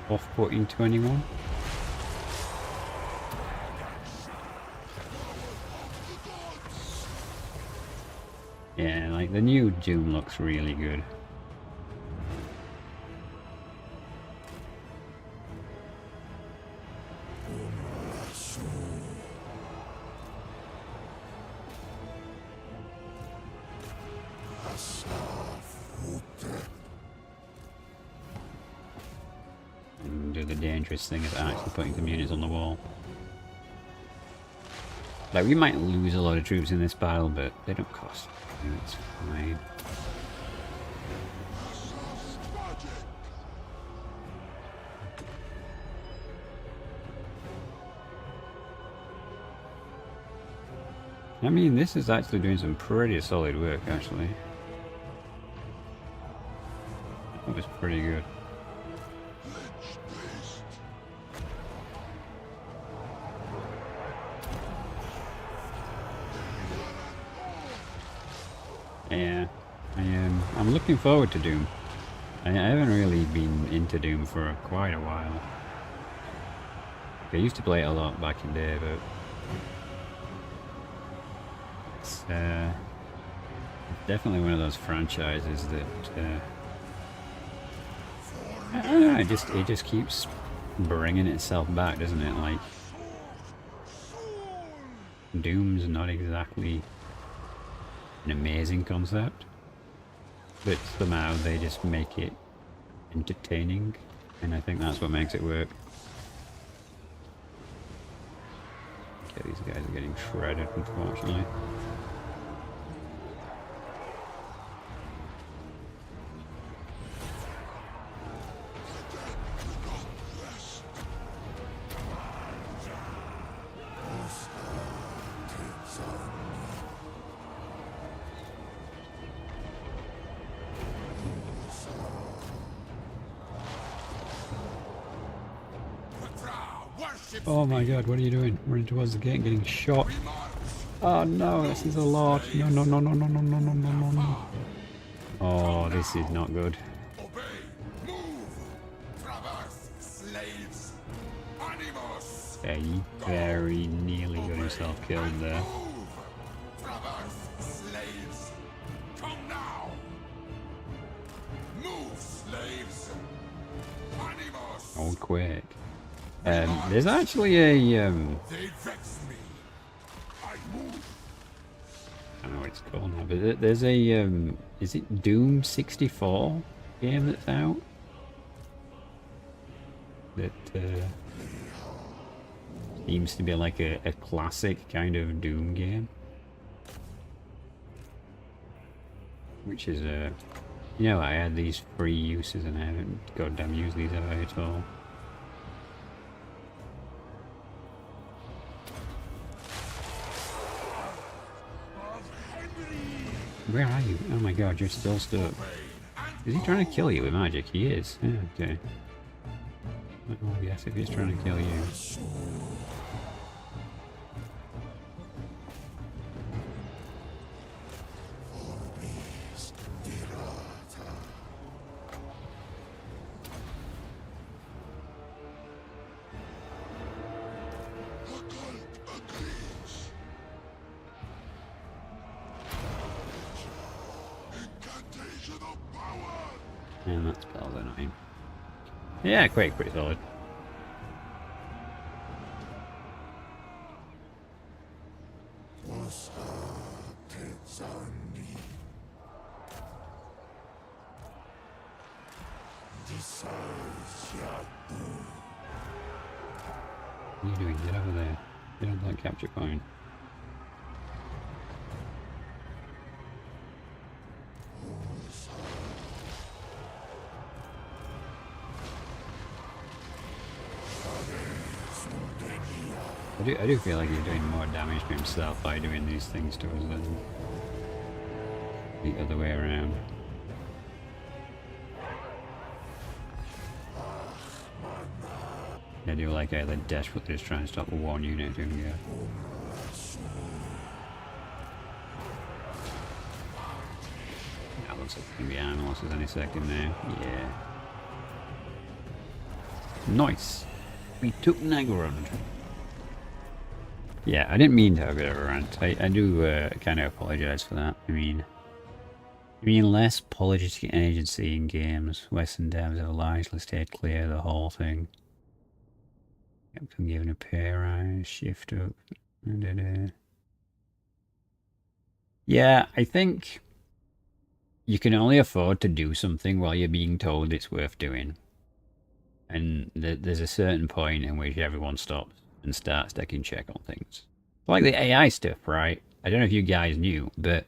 off-putting to anyone. Yeah, like the new Doom looks really good. And do the dangerous thing of actually putting some units on the wall. Like, we might lose a lot of troops in this battle, but they don't cost. It's fine. I mean, this is actually doing some pretty solid work, actually. That was pretty good. Yeah, I'm looking forward to Doom. I haven't really been into Doom for quite a while. I used to play it a lot back in the day, but it's definitely one of those franchises that I don't know, it just keeps bringing itself back, doesn't it? Like, Doom's not exactly an amazing concept, but somehow they just make it entertaining, and I think that's what makes it work. Okay, these guys are getting shredded, unfortunately. Oh my god, what are you doing? Running towards the gate and getting shot. Oh no, this is a lot. No, no, no, no, no, no, no, no, no, no, no. Oh, this is not good. Obey! Move! Traverse! Slaves! Animus! Yeah, he very nearly got himself killed there. Move! Traverse! Slaves! Come now! Move, slaves! Animus! Old Quake. There's actually a They vex me. I move. I don't know what it's called now, but there's a is it Doom 64 game that's out? That seems to be like a classic kind of Doom game. Which is you know, I had these free uses and I haven't goddamn used these ever at all. Where are you? Oh my god, you're still stuck. Is he trying to kill you with magic? He is. Yeah, okay. Oh yes, if he's trying to kill you. And that spell's annoying. Yeah, quite pretty solid. What are you doing? Get over there. Get on that capture point. I do feel like you're doing more damage to himself by doing these things to us than the other way around. I do like how they're desperately just trying to stop the one unit doing go. That looks like it's going to be armor losses any second now. Yeah. Nice. We took Nagrund. Yeah, I didn't mean to have a bit of a rant. I do kind of apologise for that. I mean less politic agency in games. Western devs have largely stayed clear of the whole thing. Captain given a pay rise, shift up. Yeah, I think you can only afford to do something while you're being told it's worth doing. And there's a certain point in which everyone stops and starts taking check on things. Like the AI stuff, right? I don't know if you guys knew, but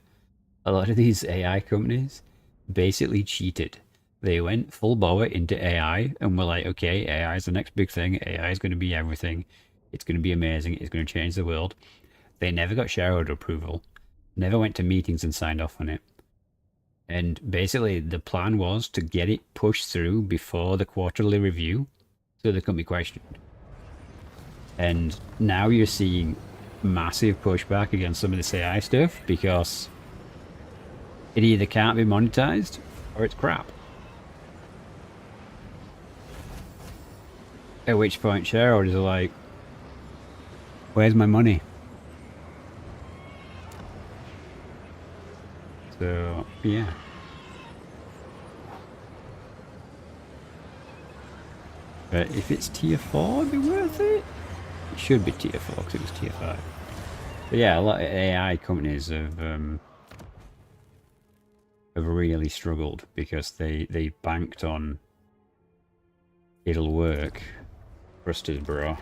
a lot of these AI companies basically cheated. They went full bore into AI and were like, okay, AI is the next big thing. AI is going to be everything. It's going to be amazing. It's going to change the world. They never got shareholder approval. Never went to meetings and signed off on it. And basically the plan was to get it pushed through before the quarterly review so they couldn't be questioned. And now you're seeing massive pushback against some of this AI stuff because it either can't be monetized or it's crap. At which point shareholders are like, where's my money? So, yeah. But if it's tier 4, it'd be worth it. It should be tier 4 because it was tier 5. But yeah, a lot of AI companies have really struggled because they banked on it'll work, trust us bro,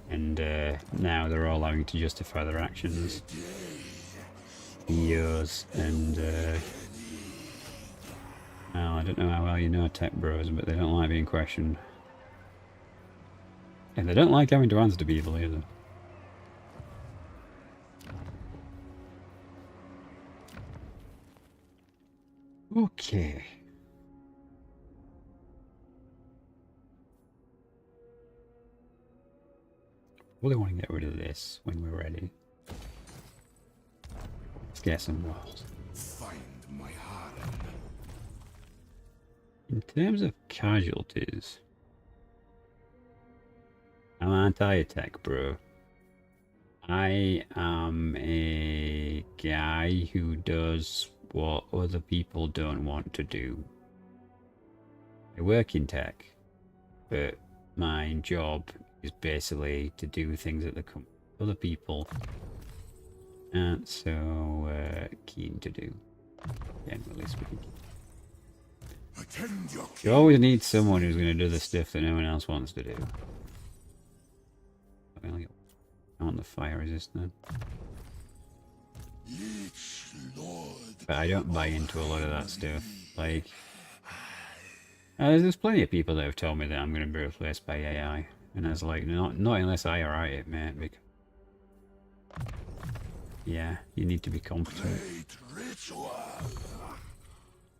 and now they're all having to justify their actions. EOs and well, I don't know how well you know tech bros, but they don't like being questioned. And they don't like having to answer to people either. Okay. Really want to get rid of this when we're ready. Let's get some walls. Find my harem. In terms of casualties, I'm anti-attack, bro. I am a guy who does what other people don't want to do. I work in tech, but my job is basically to do things that other people aren't so keen to do, generally speaking. Attend your You always need someone who's going to do the stuff that no one else wants to do. I want the fire resistant. But I don't buy into a lot of that stuff. Like, there's plenty of people that have told me that I'm going to be replaced by AI. And I was like, not unless I write it, mate. Because yeah, you need to be competent.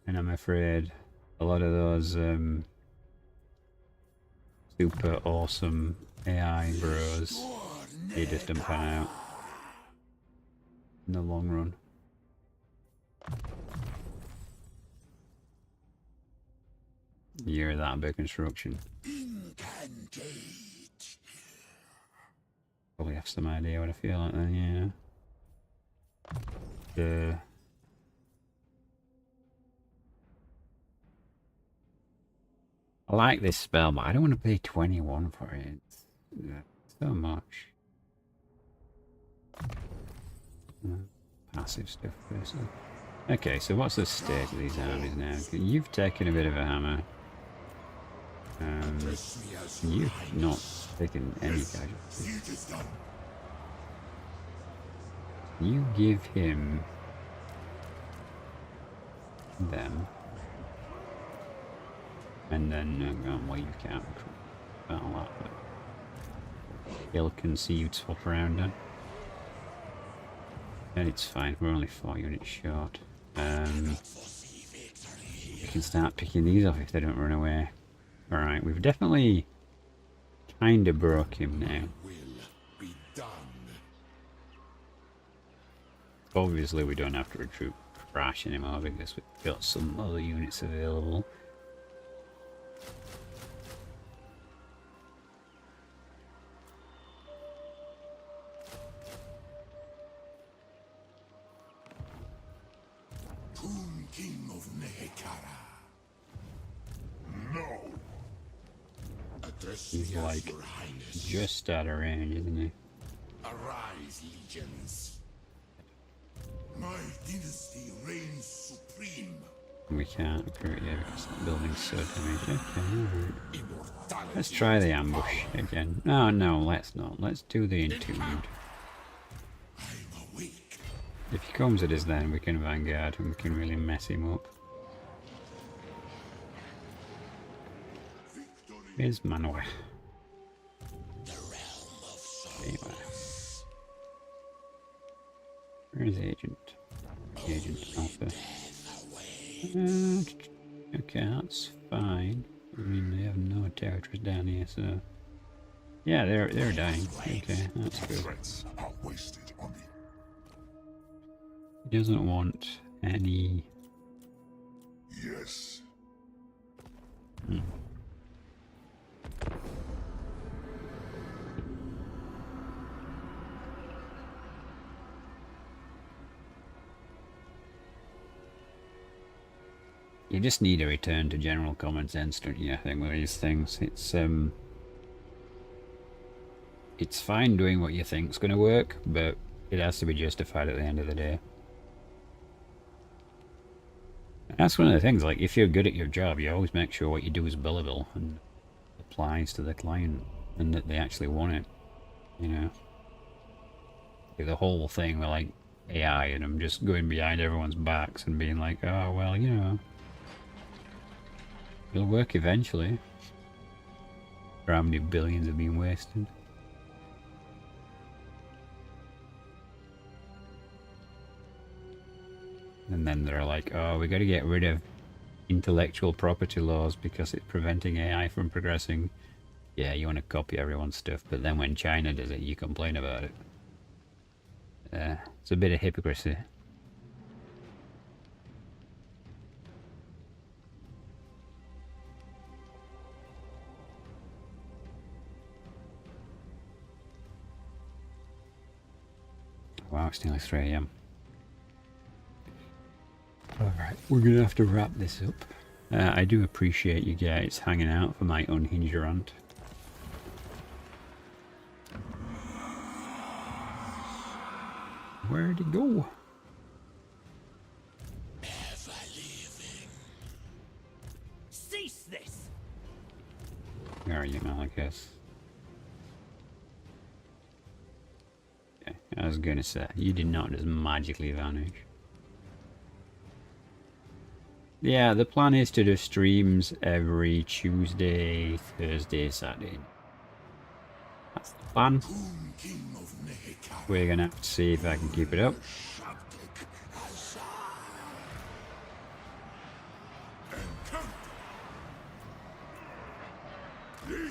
And I'm afraid a lot of those super awesome AI bros, they just don't pan out in the long run. You're that big construction. Probably have some idea what I feel like then, yeah. I like this spell, but I don't want to pay 21 for it. It's so much. Passive stuff first. Okay, so what's the state of these armies now? You've taken a bit of a hammer. You've not taken any casualties. You give him them. And then, well, you can't battle that, but ill-conceived swap around then. And it's fine, we're only 4 units short. We can start picking these off if they don't run away. Alright, we've definitely kinda broke him now. Obviously we don't have to recruit Crash anymore because we've got some other units available. King of Nehekara. No. Address He's me as like your highness. just out of range, isn't he? Arise, legions. My dynasty reigns supreme. We can't recruit yet because that building's so damaged. Okay, alright. Immortality. Let's try the ambush again. Oh no, let's not. Let's do the entombed. I'm awake. If he comes at us then we can vanguard and we can really mess him up. Here's Manuel. The realm of soul. Anyway. Where is Agent? Agent Alpha. Okay, that's fine. I mean, they have no territories down here, so... Yeah, they're dying. Okay, that's good. Threats are wasted on me. He doesn't want any... Yes. You just need a return to general common sense, don't you, I think, with these things. It's fine doing what you think's going to work, but it has to be justified at the end of the day. And that's one of the things, like, if you're good at your job, you always make sure what you do is billable and applies to the client, and that they actually want it, you know. The whole thing with, like, AI, and I'm just going behind everyone's backs and being like, oh, well, you know, it'll work eventually. Or how many billions have been wasted. And then they're like, oh, we got to get rid of intellectual property laws because it's preventing AI from progressing. Yeah, you want to copy everyone's stuff, but then when China does it, you complain about it. It's a bit of hypocrisy. Wow, it's nearly 3 AM. Alright, we're going to have to wrap this up. I do appreciate you guys hanging out for my unhinged rant. Where'd he go? Ever living. Cease this! Where are you, Malachus? Okay, I was going to say, you did not just magically vanish. Yeah, the plan is to do streams every Tuesday, Thursday, Saturday. That's the plan. King of Nehekara. We're gonna have to see if I can keep it up.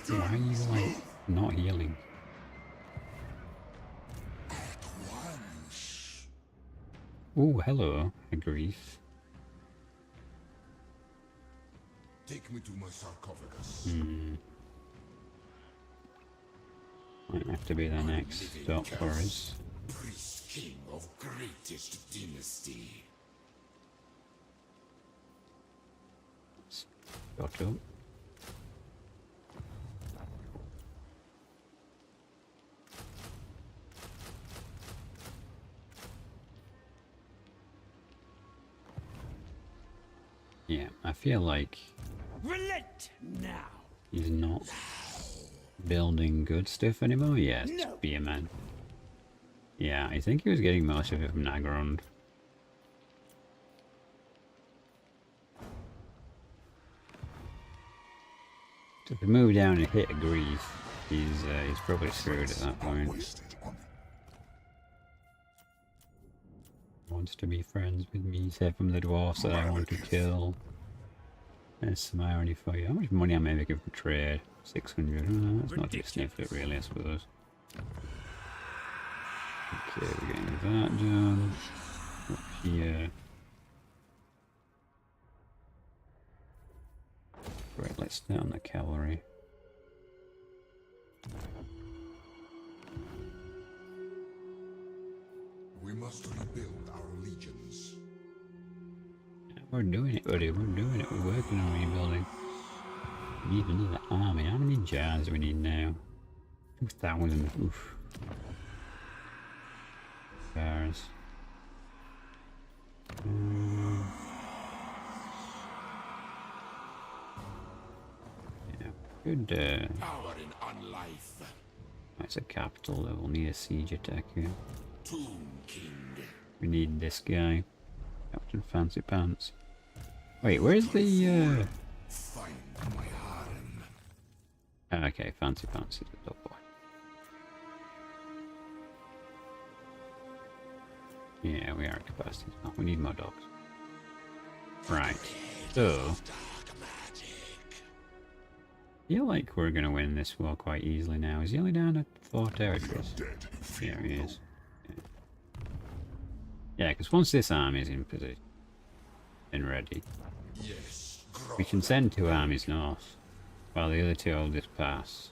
Why are you like not healing? Oh, hello, a grief. Take me to my sarcophagus. Might have to be the next stop for us. Priest king of greatest dynasty. Got up. Yeah, I feel like Relent now. he's not building good stuff anymore. Yeah, it's No. Spearman. Yeah, I think he was getting most of it from Nagrond. So if we move down and hit a grief, he's probably screwed at that point. Wasted on Wants to be friends with me, say from the dwarfs that I want to kill. There's some irony for you. How much money am I making for trade? 600. Oh, that's not just sniffed it really, I suppose. Okay, we're getting that done. Up here. Right, let's stay on the cavalry. We must rebuild our legions. We're doing it, buddy. We're doing it. We're working on rebuilding. We need another army. How many jars do we need now? 2,000. Oof. Jars. Yeah. Good. Power in unlife. That's a capital level. Need a siege attack here. Tomb King. We need this guy. Captain Fancy Pants. Wait, where's the Find my harem. Okay, Fancy Pants is a dog boy. Yeah, we are at capacity now. We need more dogs. Right. So I feel like we're gonna win this war quite easily now. Is he only down at 4 territories? Yeah, he is. Yeah, because once this army is in position and ready, Yes. we can send 2 armies north, while the other 2 will just pass.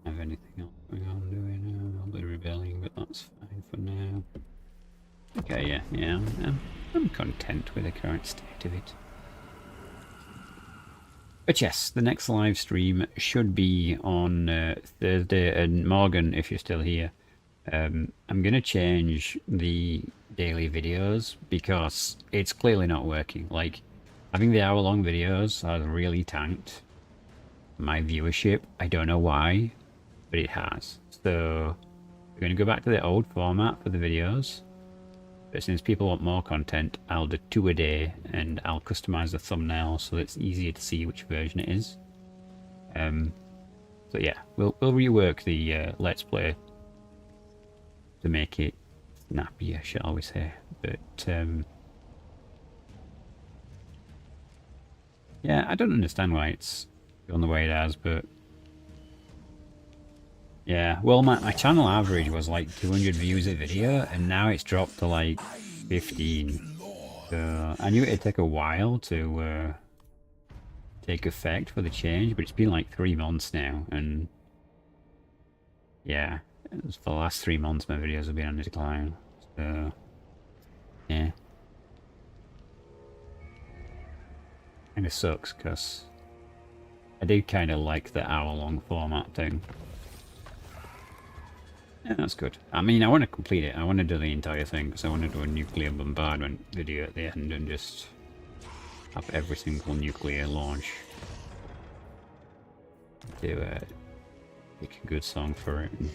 Have anything else going on doing? I'll be rebelling, but that's fine for now. Okay, yeah, I'm content with the current state of it. But yes, the next live stream should be on Thursday, and Morgan, if you're still here, I'm going to change the daily videos because it's clearly not working. Like, having the hour-long videos has really tanked my viewership. I don't know why, but it has. So, we're going to go back to the old format for the videos. But since people want more content, I'll do 2 a day, and I'll customize the thumbnail so that it's easier to see which version it is. So yeah, we'll rework the Let's Play to make it snappier, shall we say. But yeah, I don't understand why it's gone the way it has, but yeah, well, my channel average was like 200 views a video, and now it's dropped to like 15. So I knew it'd take a while to take effect for the change, but it's been like 3 months now, and yeah, for the last 3 months my videos have been on decline. So yeah, kind of sucks because I did kind of like the hour-long format thing. Yeah, that's good. I mean, I want to complete it. I want to do the entire thing because I want to do a nuclear bombardment video at the end and just have every single nuclear launch. Do pick a good song for it and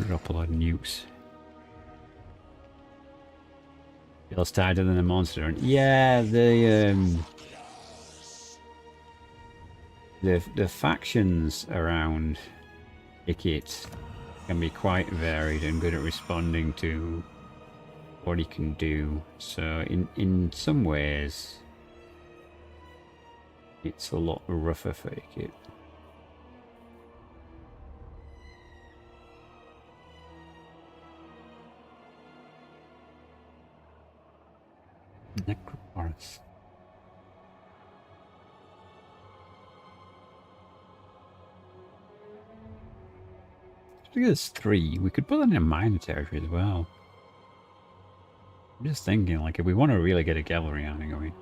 drop a lot of nukes. Feels tighter than a monster. And yeah, the factions around Ikit can be quite varied and good at responding to what he can do. So in some ways it's a lot rougher for Ikit. Necroporus. There's 3. We could put that in a minor territory as well. I'm just thinking, like, if we want to really get a cavalry army going,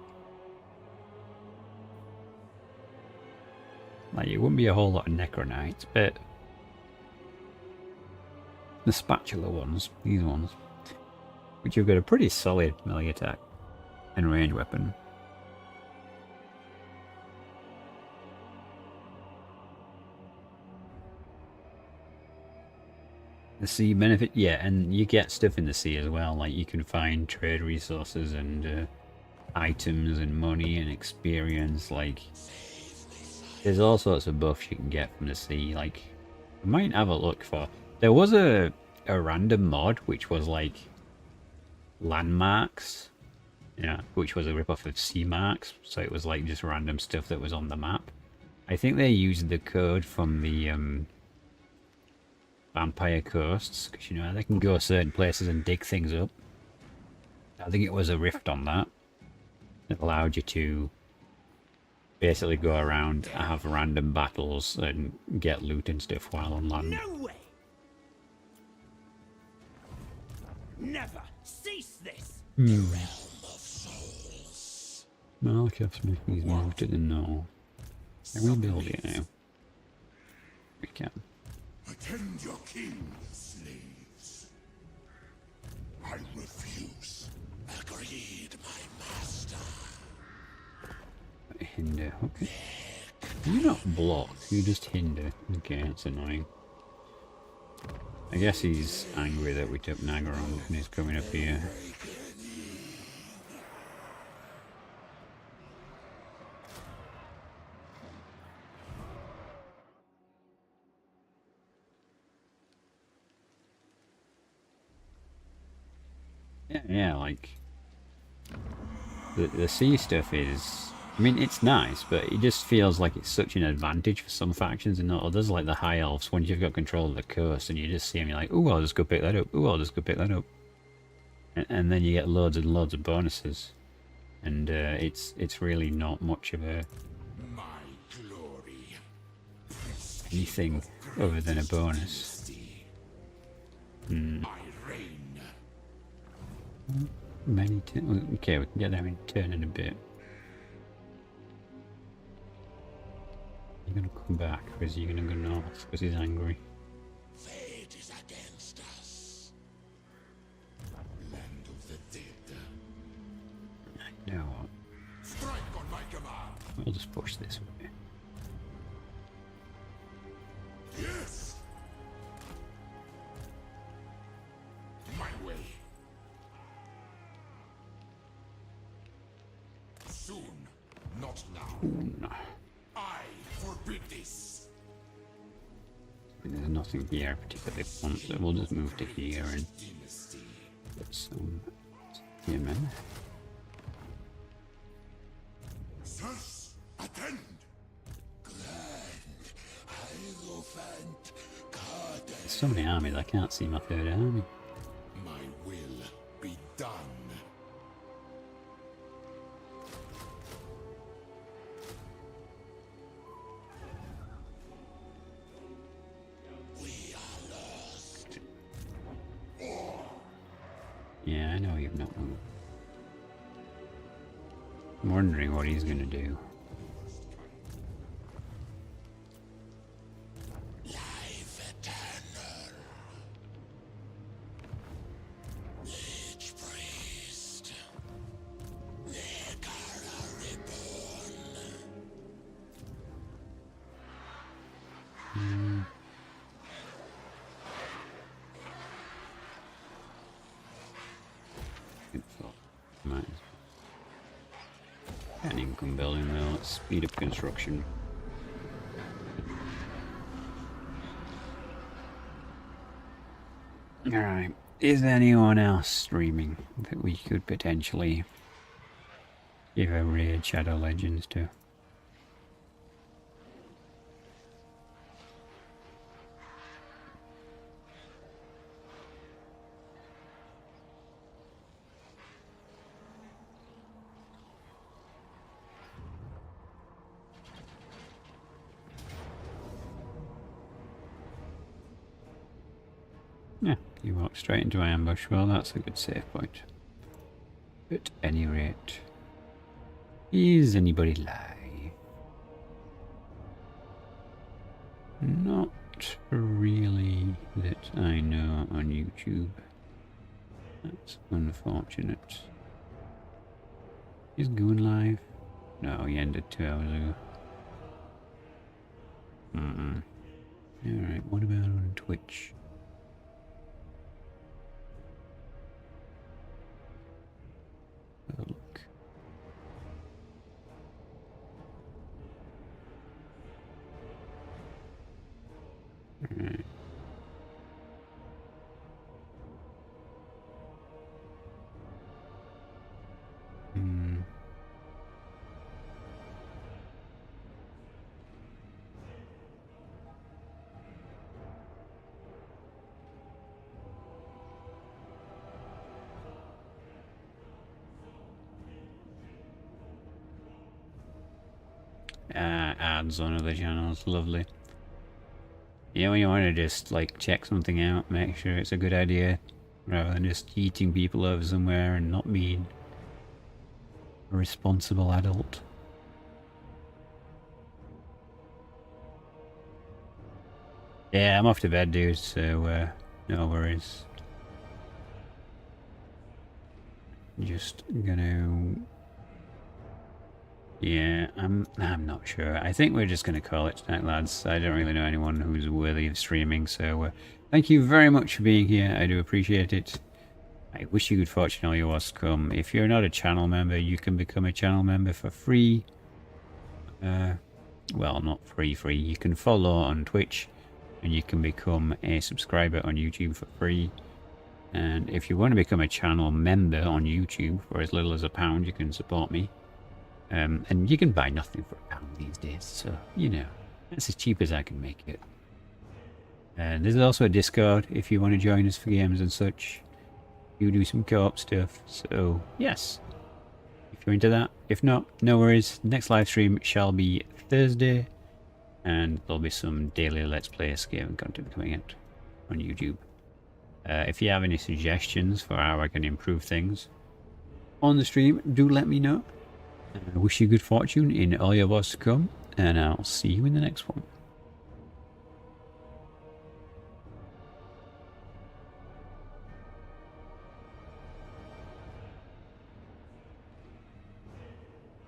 like, it wouldn't be a whole lot of Necronites, but the spatula ones, these ones, which have got a pretty solid melee attack and range weapon. The sea benefit, yeah, and you get stuff in the sea as well, like you can find trade resources and items and money and experience, like there's all sorts of buffs you can get from the sea. Like I might have a look for, there was a random mod which was like landmarks, yeah, which was a ripoff of sea marks, so it was like just random stuff that was on the map. I think they used the code from the vampire coasts, because you know they can go certain places and dig things up. I think it was a rift on that that allowed you to basically go around, have random battles and get loot and stuff while on land. No way! Never cease this! Malekith's making his move to the north. Can we build it now? We can. Attend your king, slaves. I refuse. Agreed, my master. Hinder, okay. You not block, you just hinder. Okay, it's annoying. I guess he's angry that we took Nagaron and he's coming up here. Yeah, like the sea stuff is, I mean, it's nice, but it just feels like it's such an advantage for some factions and not others, like the High Elves, when you've got control of the coast and you just see them, you're like, ooh, I'll just go pick that up, ooh, I'll just go pick that up. And then you get loads and loads of bonuses. And it's really not much of a My glory. anything other than a bonus. My reign. Many okay, we can get them in turn in a bit. You're gonna come back, or is he gonna go north because he's angry? Fate is against us. Land of the dead. I know what. Strike on my command. We'll just push this way. Yes. My way. Soon, not now. Ooh, no. I forbid this. There's nothing here I particularly want, so we'll just move to here and Dynasty. put some human. Sirs, attend. Grand Hierophant Khatep. There's so many armies, I can't see my third army. My will be done. We are lost. Yeah, I know you've not moved. I'm wondering what he's gonna do. Life eternal. Lich priest. Nekara reborn. Good thought. Might as well. Can't even come building though, let's speed up construction. Alright, is anyone else streaming that we could potentially give a raid Shadow Legends to? Yeah, you walk straight into my ambush. Well, that's a good save point. At any rate, is anybody live? Not really. that I know on YouTube. That's unfortunate. He's going live? No, he ended 2 hours ago. Alright, what about on Twitch? Have a look. Alright. Ads on other channels, lovely. Yeah, when you want to just like check something out, make sure it's a good idea, rather than just eating people over somewhere and not being a responsible adult. Yeah, I'm off to bed, dude, so no worries. Just gonna... Yeah, I'm not sure. I think we're just going to call it tonight, lads. I don't really know anyone who's worthy of streaming, so thank you very much for being here. I do appreciate it. I wish you good fortune all your was to come. If you're not a channel member, you can become a channel member for free. Well, not free. You can follow on Twitch, and you can become a subscriber on YouTube for free. And if you want to become a channel member on YouTube for as little as £1, you can support me. And you can buy nothing for £1 these days, so, you know, that's as cheap as I can make it. And there's also a Discord if you want to join us for games and such. You do some co-op stuff, so, yes. If you're into that. If not, no worries. Next live stream shall be Thursday, and there'll be some daily Let's Play game content coming out on YouTube. If you have any suggestions for how I can improve things on the stream, do let me know. I wish you good fortune in all your wars to come, and I'll see you in the next one.